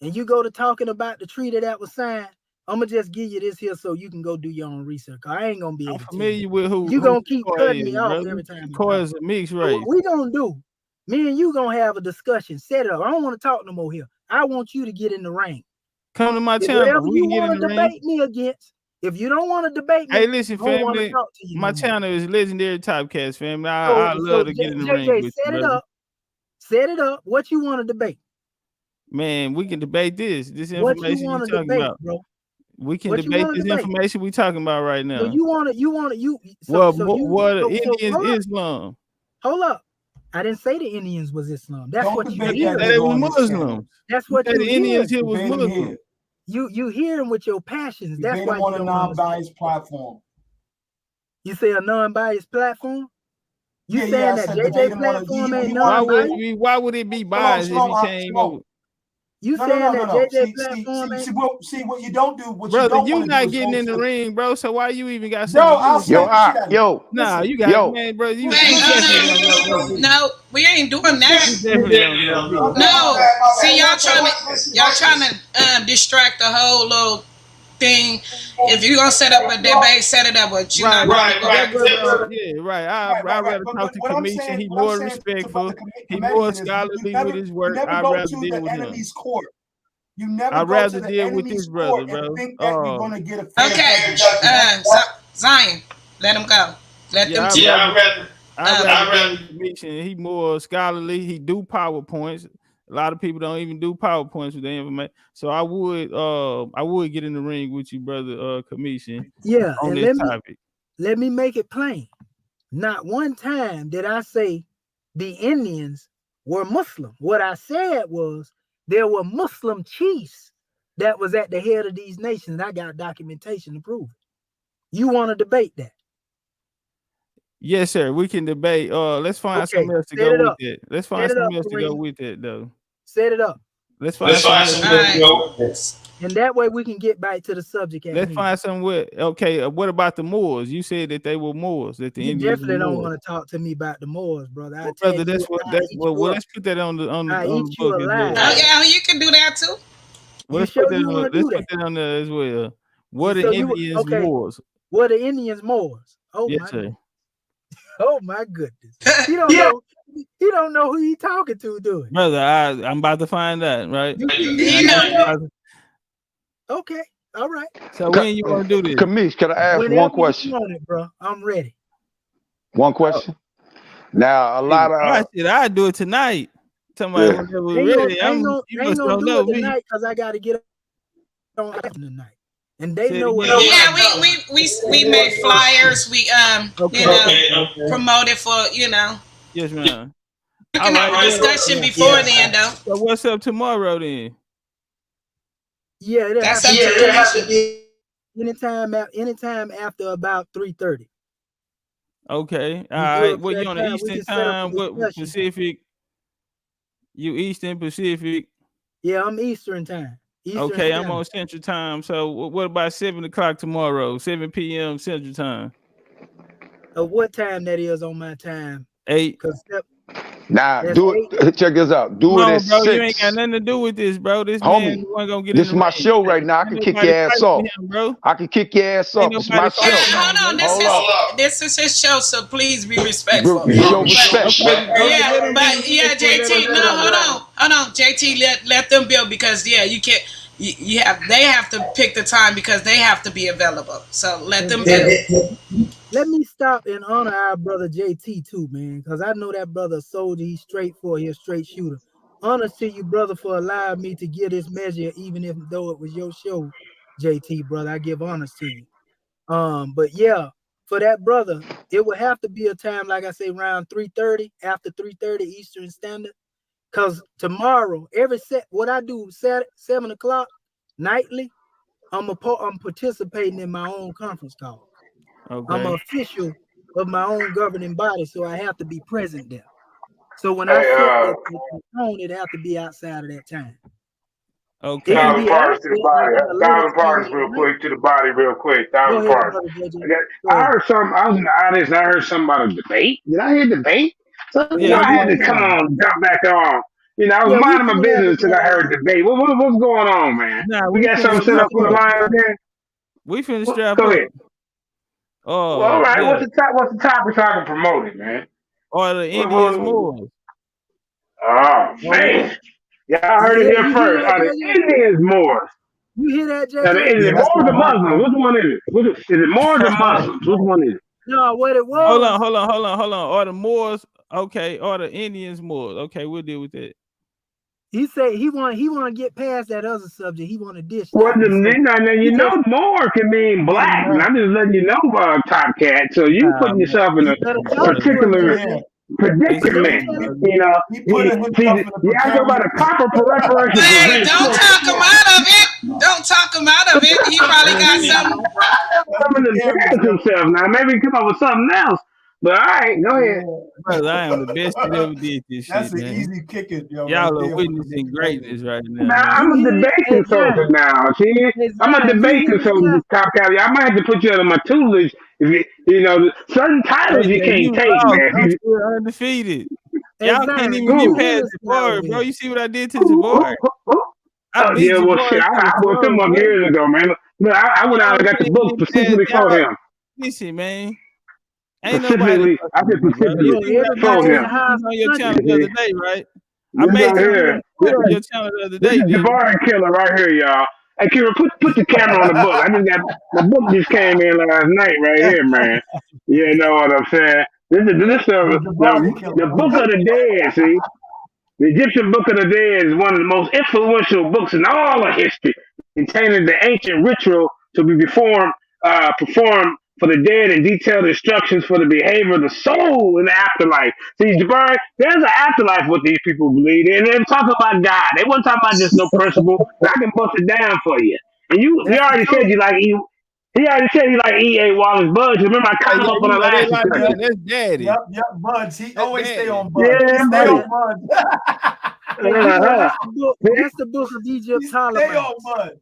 and you go to talking about the treaty that was signed, I'm gonna just give you this here so you can go do your own research. I ain't gonna be able to. I'm familiar with who you gonna keep cutting me off every time. Sequoia is a mixed race. What we gonna do? Me and you gonna have a discussion. Set it up. I don't want to talk no more here. I want you to get in the ring. Come to my channel. Whatever you want to debate me against, If you don't want to debate me, Hey, listen, I don't want to family. talk to you My no more. channel is Legendary Typecast, family. So, I love to get in the ring JJ, with set you, it brother. up. Set it up. What you want to debate? Man, we can debate this. This What you information you want to talking debate, about. bro? We can What you debate want to this debate? information we talking about right now. So you. What So Indians hold up. Islam? Hold up. I didn't say the Indians was Islam. That's Don't what you debate hear. that They nigga was on this channel. Muslims. That's what You you said the Indians hear. here was Debate him Muslim. here. You hear him with your passions. That's Debate why him you on a don't understand. non-biased platform. You say a non-biased platform? You Yeah, saying I that said debate JJ him on a. platform He ain't wanted Why would it be biased if he came over? You No. saying that JJ See, platform ain't? see what you don't do. What you Brother, don't you want to do not is getting go in the to. ring, bro. So why you even got Bro, something to do I'll with slap the shit out of you. Nah, you got man, bro. You definitely don't know me. No, we ain't doing that. You definitely don't know me. No, see y'all trying to distract the whole little thing. If you gonna set up a debate, set it up, but you're not gonna go back and forth. Yeah, right. I'd rather talk to Commission. He more respectful. He more scholarly with his work. I'd rather deal with him. Enemy's court. You never I'd go rather to the deal with enemy's this brother, court bro. and think that you're gonna get a fair Okay, Zion, let him go. Let them. I'd rather deal with Commission. He more scholarly. He do PowerPoints. A lot of people don't even do PowerPoints with the information. So I would get in the ring with you, brother, Commission. Yeah, on and this topic. let me make it plain. Not one time did I say the Indians were Muslim. What I said was there were Muslim chiefs that was at the head of these nations. And I got documentation to prove it. You want to debate that? Yes, sir. We can debate. Let's find something else to go with it. Let's find something else to go with it, though. Set it up. Let's find something else to go with it. And that way we can get back to the subject at Let's hand. find some with. Okay, what about the Moors? You said that they were Moors. That the You Indians definitely were don't Moors. want to talk to me about the Moors, brother. Well, brother, let's put that on the book as well. Oh yeah, you can do that too. Well, let's put that on there as well. What are Indians Moors? What are Indians Moors? Oh yes, my sir. Oh my goodness. He don't know. He don't know who he talking to, do it. Brother, I'm about to find out, right? Okay, all right. So when you want to do this? Kamish, can I ask Whenever one question? You want it, bro. I'm ready. One question. Now, a lot of I do it tonight. Somebody whenever we're ready. You must don't know me because I got to get on tonight. And they Say know what. Yeah, we make flyers. We promote it for Yes, man. We can have a discussion before then, though. So what's up tomorrow then? Yeah, it has to be anytime after about 3:30. Okay. All right. What you on the Eastern time? What Pacific? You Eastern Pacific? Yeah, I'm Eastern time. Okay, I'm on Central time. So what about 7 o'clock tomorrow? 7 p.m. Central time. What time that is on my time? 8. Nah, do it. Check this out. Do it at 6. You ain't got nothing to do with this, bro. This homie, man wasn't gonna get this in is the my ring. show right now. I can kick your ass off. I can kick your ass off. It's my show. Hold on, this is his show, so please be respectful. Show respect. JT. No, hold on, JT. Let them build because you can't. They have to pick the time because they have to be available. So let them build. Let me stop and honor our brother JT too, man, because I know that brother soldier. He's straightforward. He's a straight shooter. Honor to you, brother, for allowing me to give this measure, even though it was your show, JT, brother. I give honors to you. But yeah, for that brother, it would have to be a time, like I say, around 3:30, after 3:30 Eastern Standard. Because tomorrow, what I do, 7 o'clock nightly, I'm participating in my own conference call. Okay. I'm an official of my own governing body, so I have to be present there. So when I set the tone, it have to be outside of that time. Okay. 1,000 parts to the body. 1,000 parts real quick to the body real quick. 1,000 parts. I heard something. I was in the audience and I heard something about a debate. Did I hear debate? So I had to come on, jump back on. I was minding my business until I heard debate. What's going on, man? We got something set up for the line there? We finna strap Go up. ahead. All right. What's the topic so I can promote it, man? Or the Indians Moors. Oh man. Y'all heard it here first. Are the Indians Moors? You hear that, Now, JJ? is Yeah, it that's Moors my or Muslims? Which one is it? Is it Moors or Muslims? Which one is it? No, what it Hold was. on. Are the Moors okay? Are the Indians Moors? Okay, we'll deal with that. He said he want to get past that other subject. He want to dish Well, that one. So you know, Moor can mean black. And I'm just letting you know, Top Cat. So you putting yourself in you a better talk to him, particular JJ. predicament. You know, He putting himself in a you gotta go by the proper preparation to Hey, prevent don't stroke. talk him out of it. Don't talk him out of it. He probably got something. Something to embarrass himself now. Maybe come up with something else. But all right, go ahead. Brother, I am the best that ever did this That's shit, an man. easy kicker, yo. Y'all right are there witnessing greatness right now, Now, man. I'm a debate consultant now. See, I'm a debate consultant, Top Cat. I might have to put you under my tutelage. If you know, certain titles you JJ, can't you take, lost. man. I'm still undefeated. Hey, Y'all Zion, can't do even you get hear past us now Jabari, then? bro. You see what I did to Jabari? I Oh, beat yeah, well, shit, Jabari to I the worked him throne, up bro. years ago, man. Look, I went out Y'all and got the can't book get past specifically for y'all. him. Listen, man. Ain't nobody Specifically, I fucking said with me, bro. You specifically see what I did for Everybody to in you? the him. house On your channel the country. other day, right? I This made right you here. put on your channel the other This day, is didn't you? Jabari Killer right here, y'all. Hey, Kira, put the camera on the book. I just got my book just came in last night right here, man. You know what I'm saying? This is the book of the dead. See, the Egyptian Book of the Dead is one of the most influential books in all of history, containing the ancient ritual to be performed for the dead and detailed instructions for the behavior of the soul in the afterlife. See, Jabari, there's an afterlife what these people believe in. They're talking about God. They weren't talking about just no principle. And I can bust it down for you. And he That's the already said truth. you like he already said you like E.A. Wallace Budge. Remember, I caught him Yeah, up on you the know they last like me. discussion. That's daddy. Yep, Buds. He That's always stay daddy. on Buds. He Yeah, stay buddy. on Buds. Hey, you know Uh-huh. that's the book. That's the book of Egypt He stay on Ptolemaics. Buds.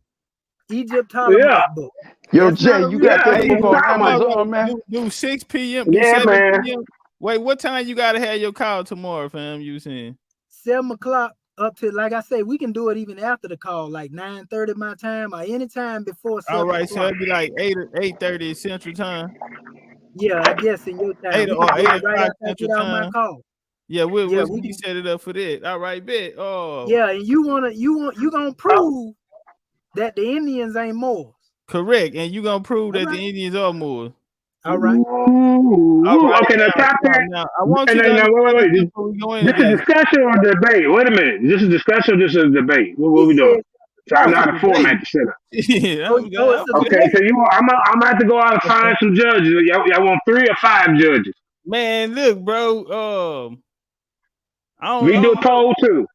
Egypt Yeah, Ptolemaic book. Yo, That's not Jay, a you real got that book. Hey, book on tomorrow, Amazon, man? do 6 p.m., do yeah, 7 man. p.m. Wait, what time you gotta have your call tomorrow, fam? You saying? 7 o'clock up to, like I say, we can do it even after the call, like 9:30 my time or any time before 7 All right, so o'clock. it'd be like 8:30 Central Time. Yeah, I guess in your time. 8 We or can do 8 it right o'clock after I Central get out my Time. call. Yeah, we We can can. set it up for that. All right, bet. Oh, Yeah, and you gonna prove that the Indians ain't Moors. correct. And you gonna prove All that right. the Indians are Moors. All right. All right. Okay, now stop that. Now, I want And you to then, now, understand wait. this before we go into This is this. discussion or debate? Wait a minute. This is discussion or this is debate? What He we doing? said, So I It's know a how to format debate. the setup. Yeah, oh, it's a Okay, debate. so I'm gonna have to go out and find some judges. Y'all want 3 or 5 judges? Man, look, bro. I We can do a don't know. poll too.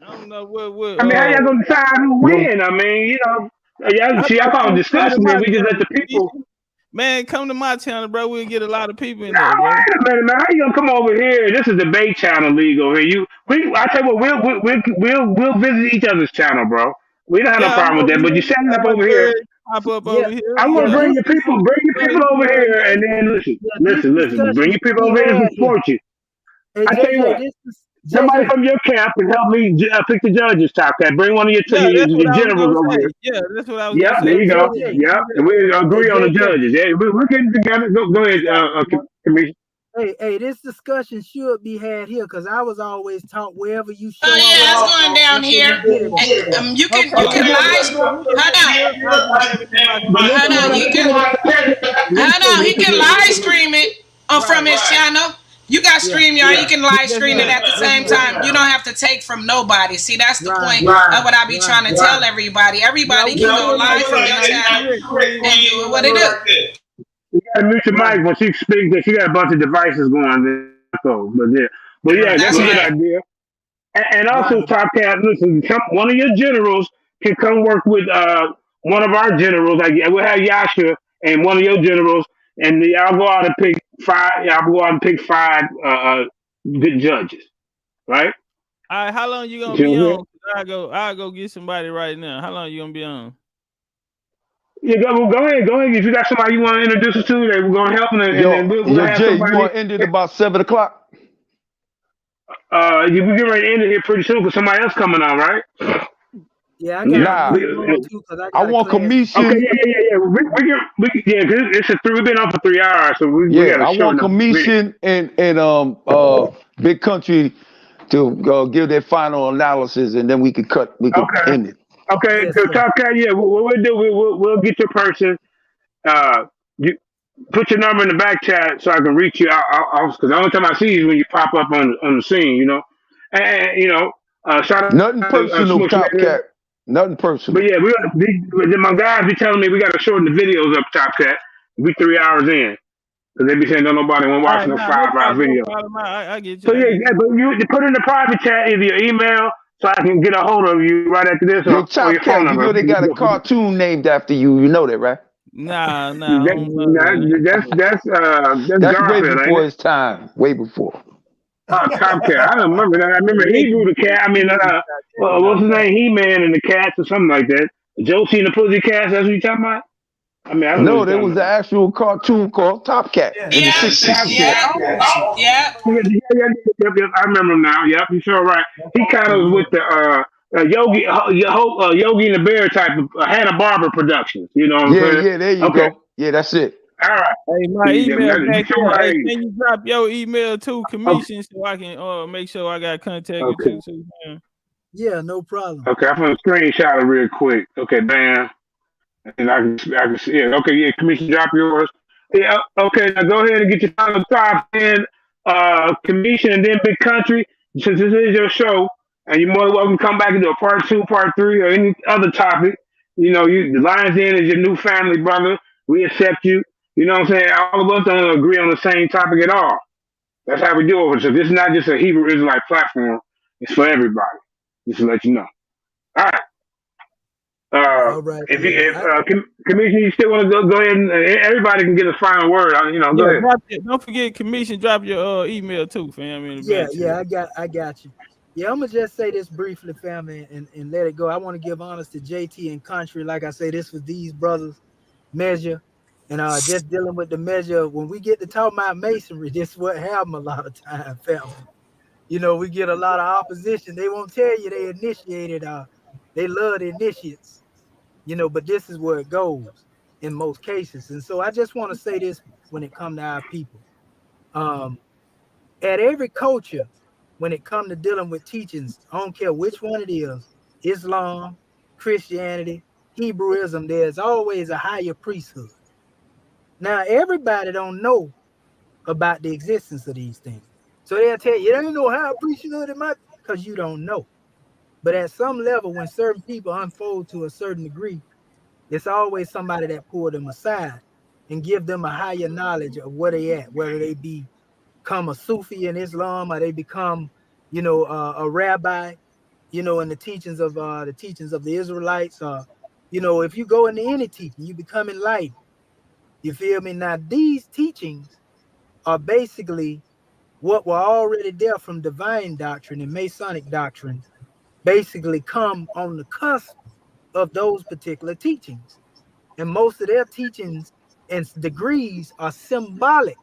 I don't know what. I mean, how y'all gonna decide who Yo, win? I mean, I y'all thought call you it was coming to discussion, then my we just let channel. the people. Man, come to my channel, bro. We'll get a lot of people in Now, there, bro. wait a minute, man. How you gonna come over here? This is debate channel league over here. I tell you what, we'll visit each other's channel, bro. We don't have no Yeah, I'm problem with over that. But you here. set it Have up my over here. third pop up Yeah, over here. I'm You gonna yeah. know, bring This your people, over here, and then this listen. Bring discussion your should people be over here to had here. support you. Hey, I tell you JJ, what. this is Somebody JJ. from your camp can help me pick the judges, Top Cat. Bring one of your, yeah, that's what your I was generals gonna over say. here. Yeah, that's what I was Yep, gonna there say. you Yeah, go. we JJ. can Yep, do and that. we Hey, agree on the JJ. judges. Yeah, we're getting together. Go ahead, Commissioner. Hey, this discussion should be had here because I was always taught wherever you Oh show up, yeah, it's going down that's where here. you get it at. You can Okay, hold I'll just have it in my But listen, on. You can hold on. He can live stream it from his channel. You got Yeah, StreamYard. You can live Yes, stream it ma'am. at the Yes, same ma'am. time. You don't have to take from nobody. See, that's the right, point of what I be right. trying to tell everybody. Now Everybody we're can gonna go do it like live from this. your Now you channel correct, and King. do what it do. you gotta mute your Right. mic when she speaks. That she got a bunch of devices going there. So, but yeah, Right, that's That's a good right. idea. And also, right. Top Cat, listen, one of your generals can come work with one of our generals. Like we'll have Yasha and one of your generals, and y'all go out and pick 5. Y'all go out and pick 5 good judges, right? All right, how long you gonna You be know what I'm on? I'll go get somebody right now. How long you gonna be on? saying? Yeah, go ahead. If you got somebody you want to introduce us to, they we're gonna help them, and then we'll yo, have Jay, you somebody. want to end it about 7 o'clock? We get ready to end it here pretty soon because somebody else coming on, right? Yeah, I gotta Nah, move on too because I I got a want class. Okay, commission. yeah. Yeah, cause it's we've been on for 3 hours, so we Yeah, got I to want shorten up a bit. commission and Big Country to give their final analysis, and then we could end it. Okay, Yes, so sir. Top Cat, yeah, what we'll do, we'll get your person. You put your number in the back chat so I can reach you out. Because the only time I see you is when you pop up on the scene, you know. And you know, shout Nothing out to personal, Smush Top Nigga. Cat. Nothing But personal. yeah, my guys be telling me we got to shorten the videos up, Top Cat. We 3 hours in. Because they be saying don't nobody want to All watch right, no nah, no 5 hour problem, no video. problem. I get you. So I yeah, get you. but you put in the private chat either your email so I can get a hold of you right after this Yo, or Top your phone Cat, you number. know they got a cartoon named after you. You know that, right? Nah, I don't know that. That's That's way Garfield, ain't before it? his time. Way before. Oh, Top Cat. I don't remember that. I remember Yeah, Hebrew the cat. I mean, what's his name? He-Man and the Cats or something like that. Josie and the Pussycats. That's what you talking about? I mean, I don't know what No, you're there talking was an about. actual cartoon called Top Cat in the Yeah, Top 60s. Cat. yeah, yeah. Yep. I remember him now. Yep, you sure right. He kind of was with the Yogi and the Bear type of Hanna Barbera Productions. You know what I'm Yeah, saying? yeah, there you Okay. go. Yeah, that's it. All right. Hey, my You email back sure there. Hey, right. can you drop your email to Okay. commission so I can make sure I got contact with Okay. you too, man? yeah, no problem. Okay. I'm gonna screenshot it real quick. Okay, bam. And I can see it. Okay, yeah, commission drop yours. Yeah, okay, now go ahead and get your final top 10 commission and then big country. Since this is your show, and you're more than welcome to come back and do a part two, part three, or any other topic. You know, the Lions Den is your new family, brother. We accept you. You know what I'm saying? All of us don't agree on the same topic at all. That's how we do it. So this is not just a Hebrew Israelite platform. It's for everybody. Just to let you know. All right. All right. If commission, you still want to go ahead and everybody can get a final word. You know, go Yeah, ahead. drop it. Don't forget commission. Drop your email too, fam, in the Yeah, back yeah, chat. I got you. Yeah, I'm gonna just say this briefly, family, and let it go. I want to give honors to JT and Country. Like I say, this was these brothers measure, and just dealing with the measure. When we get to talk about masonry, this is what happen a lot of time, family. You know, we get a lot of opposition. They won't tell you they initiated. They love the initiates. You know, but this is where it goes in most cases. And so I just want to say this when it comes to our people. At every culture, when it comes to dealing with teachings, I don't care which one it is, Islam, Christianity, Hebrewism, there's always a higher priesthood. Now, everybody don't know about the existence of these things. So they'll tell you, there ain't no higher priesthood in my, because you don't know. But at some level, when certain people unfold to a certain degree, it's always somebody that pull them aside and give them a higher knowledge of where they at, whether they become a Sufi in Islam or they become, a rabbi, in the teachings of the Israelites. If you go into any teaching, you become enlightened. You feel me? Now, these teachings are basically what were already there from divine doctrine and Masonic doctrines, basically come on the cusp of those particular teachings. And most of their teachings and degrees are symbolic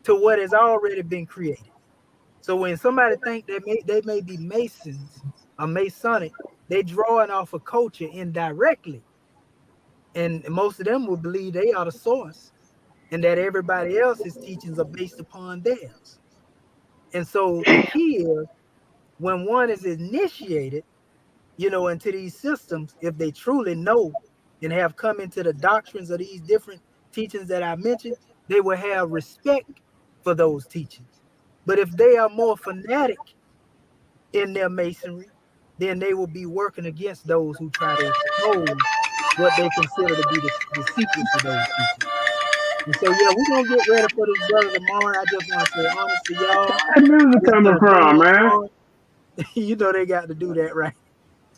to what has already been created. So when somebody think they may be Masons or Masonic, they drawing off a culture indirectly. And most of them will believe they are the source and that everybody else's teachings are based upon theirs. And so the key is when one is initiated, into these systems, if they truly know and have come into the doctrines of these different teachings that I mentioned, they will have respect for those teachings. But if they are more fanatic in their masonry, then they will be working against those who try to expose what they consider to be the secrets of those teachings. And so, yeah, we're going to get ready for this brother tomorrow. I just want to say honors to y'all. Where music It's been coming a from, man? joy. They got to do that, right?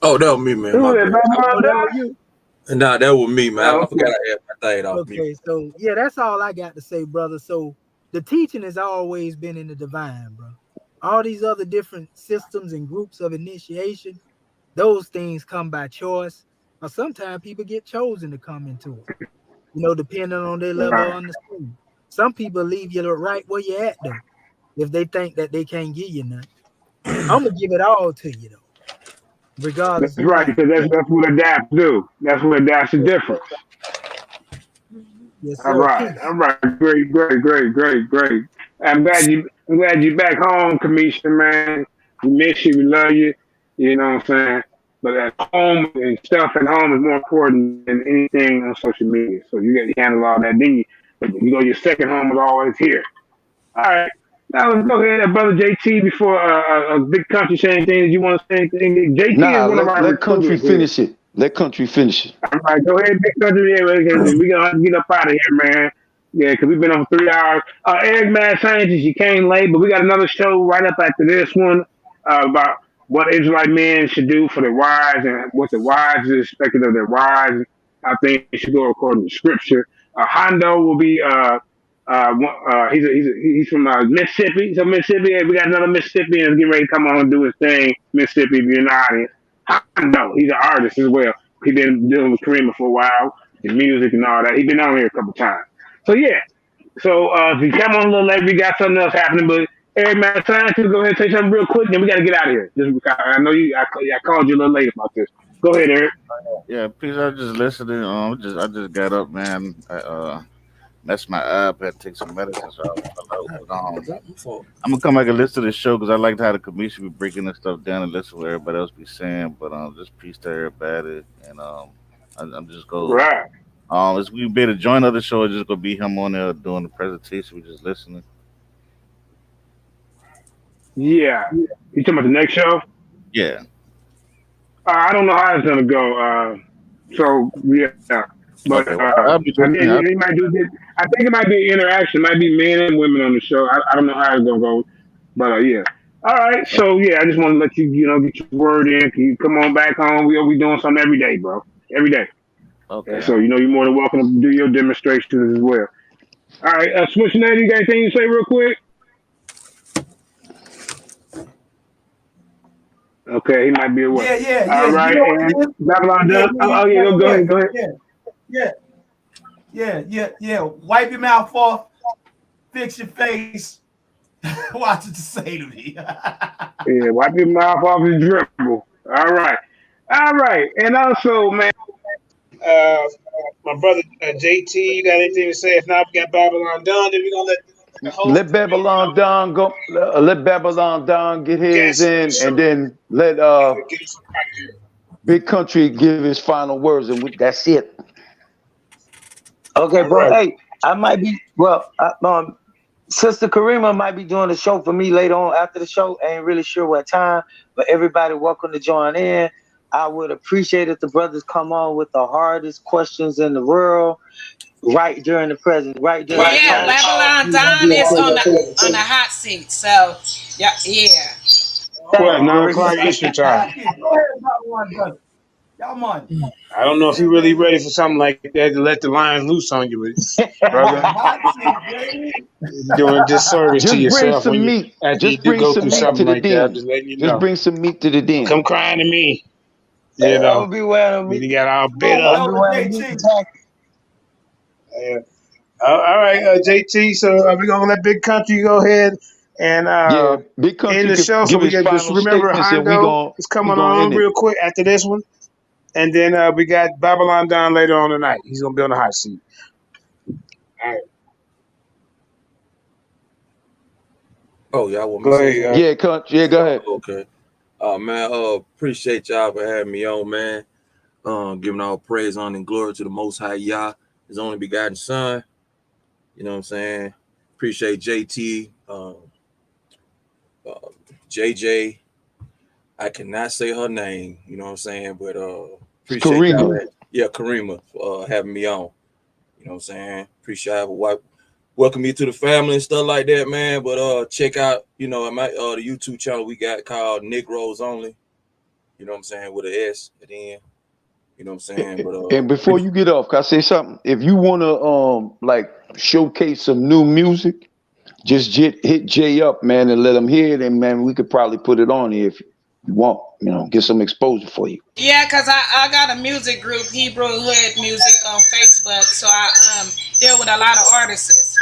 Oh, that was me, man. Who My is bad. Oh, that was you? Nah, that was me, man. Oh, I forgot okay. I had my thing off me. Okay, so yeah, that's all I got to say, brother. So the teaching has always been in the divine, bro. All these other different systems and groups of initiation, those things come by choice, or sometimes people get chosen to come into it, depending on their level of understanding. Some people leave you right where you're at, though, if they think that they can't give you nothing. I'm going to give it all to you, though, That's regardless who right, might because teach. that's what adapt do. That's what adapts the Yes, difference. yes, All sir. right, Peace. all right, great. I'm glad you're back home, Kamisha, man. We miss you, we love you. You know what I'm saying? But at home and stuff at home is more important than anything on social media. So you got to handle all that. Then your second home is always here. All right. Now let's go ahead, brother JT. Before Big Country say anything that you want to say anything, JT is Nah, one of our let country recruiters here. finish it. Let country finish it. All right, go ahead, Big Country. Yeah, we gonna get up out of here, man. Yeah, because we've been on 3 hours. Eric Mad Scientist, you came late, but we got another show right up after this one about what Israelite men should do for their wives and what the wives is expected of their wives. I think it should go according to Scripture. Hondo will be he's from Mississippi. So Mississippi, we got another Mississippian getting ready to come on and do his thing. Mississippi, if you're in the audience. Hondo, he's an artist as well. He's been dealing with Karima for a while, his music and all that. He's been on here a couple times. So yeah. So if you come on a little late, we got something else happening. But Eric, man, trying to go ahead and say something real quick, then we got to get out of here. Just because I know I called you a little late about this. Go ahead, Eric. Yeah, please. I was just listening. I just got up, man. I messed my up. Had to take some medicine, so I'm gonna come back and listen to the show because I liked how the commission be breaking this stuff down and listen to what everybody else be saying. But just peace to everybody, and I'm just going. Right. As we be to join other show, it's just gonna be him on there doing the presentation. We just listening. Yeah. You talking about the next show? Yeah. I don't know how it's gonna go. So yeah. But Okay, well, I think it might be an interaction. It might be men and women on the show. I don't know how it's gonna go, but yeah. All right. So yeah, I just want to let you get your word in. Can you come on back home? We'll be doing something every day, bro. Every day. Okay. And so you're more than welcome to do your demonstrations as well. All right, Switchnet, you got anything to say real quick? Okay, he might be away. Yeah. All right, and Babylon done. Go ahead. Yeah. Wipe your mouth off, fix your face. Watch what you say to me. Yeah, wipe your mouth off and dribble. All right. And also, man, my brother JT, you got anything to say? If not, we got Babylon done. Then we're gonna let Babylon Don go. Let Babylon Don get his in, and then let Big Country give his final words, and that's it. Okay, bro. Hey, I might be Sister Karima might be doing the show for me later on after the show. I ain't really sure what time, but everybody welcome to join in. I would appreciate if the brothers come on with the hardest questions in the world right during the present, right during Babylon Don is on the hot seat. So yeah. Well, 9 o'clock Eastern time. Go ahead, Babylon. Y'all on. I don't know if you're really ready for something like that to let the lions loose on you, brother. Doing disservice to yourself when you after you do go through something like that. Just letting you know. Just bring some meat to the den. Come crying to me. You know, I'll be wearing you got all bit up. All right, JT. So we're gonna let Big Country go ahead and Big Country end the show. So we can just remember Hondo is coming on real quick after this one, and then we got Babylon Don later on tonight. He's gonna be on the hot seat. All right. Oh, y'all want me to say something? Yeah, Country. Yeah, go ahead. Okay. Man, appreciate y'all for having me on, man. Giving all praise, honor, and glory to the Most High Yah, His only begotten Son. You know what I'm saying? Appreciate JT, JJ. I cannot say her name. You know what I'm saying? But appreciate Karima. Karima for having me on. You know what I'm saying? Appreciate it. Welcome me to the family and stuff like that, man. But check out, my the YouTube channel we got called Negroes Only. You know what I'm saying? With an S at the end. You know what I'm saying? But and before you get off, can I say something? If you wanna showcase some new music, just hit Jay up, man, and let him hear it, and man, we could probably put it on here if you want, get some exposure for you. Yeah, because I got a music group, Hebrew Hood Music, on Facebook, so I deal with a lot of artists.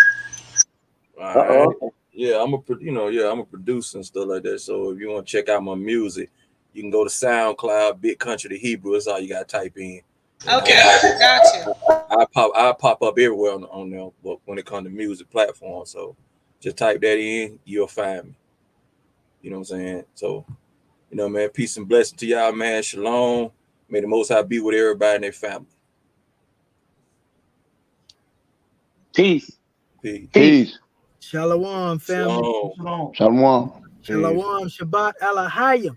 Right. Yeah, I'm a producer and stuff like that. So if you want to check out my music, you can go to SoundCloud, Big Country the Hebrew. That's all you gotta type in. Okay, got you. I pop up everywhere on there when it comes to music platforms. So just type that in, you'll find me. You know what I'm saying? So You know, man, peace and blessing to y'all, man. Shalom. May the Most High be with everybody and their family. Peace. Peace. Peace. Shalom, family. Shalom. Shalom. Shalom. Shabbat Alahayim.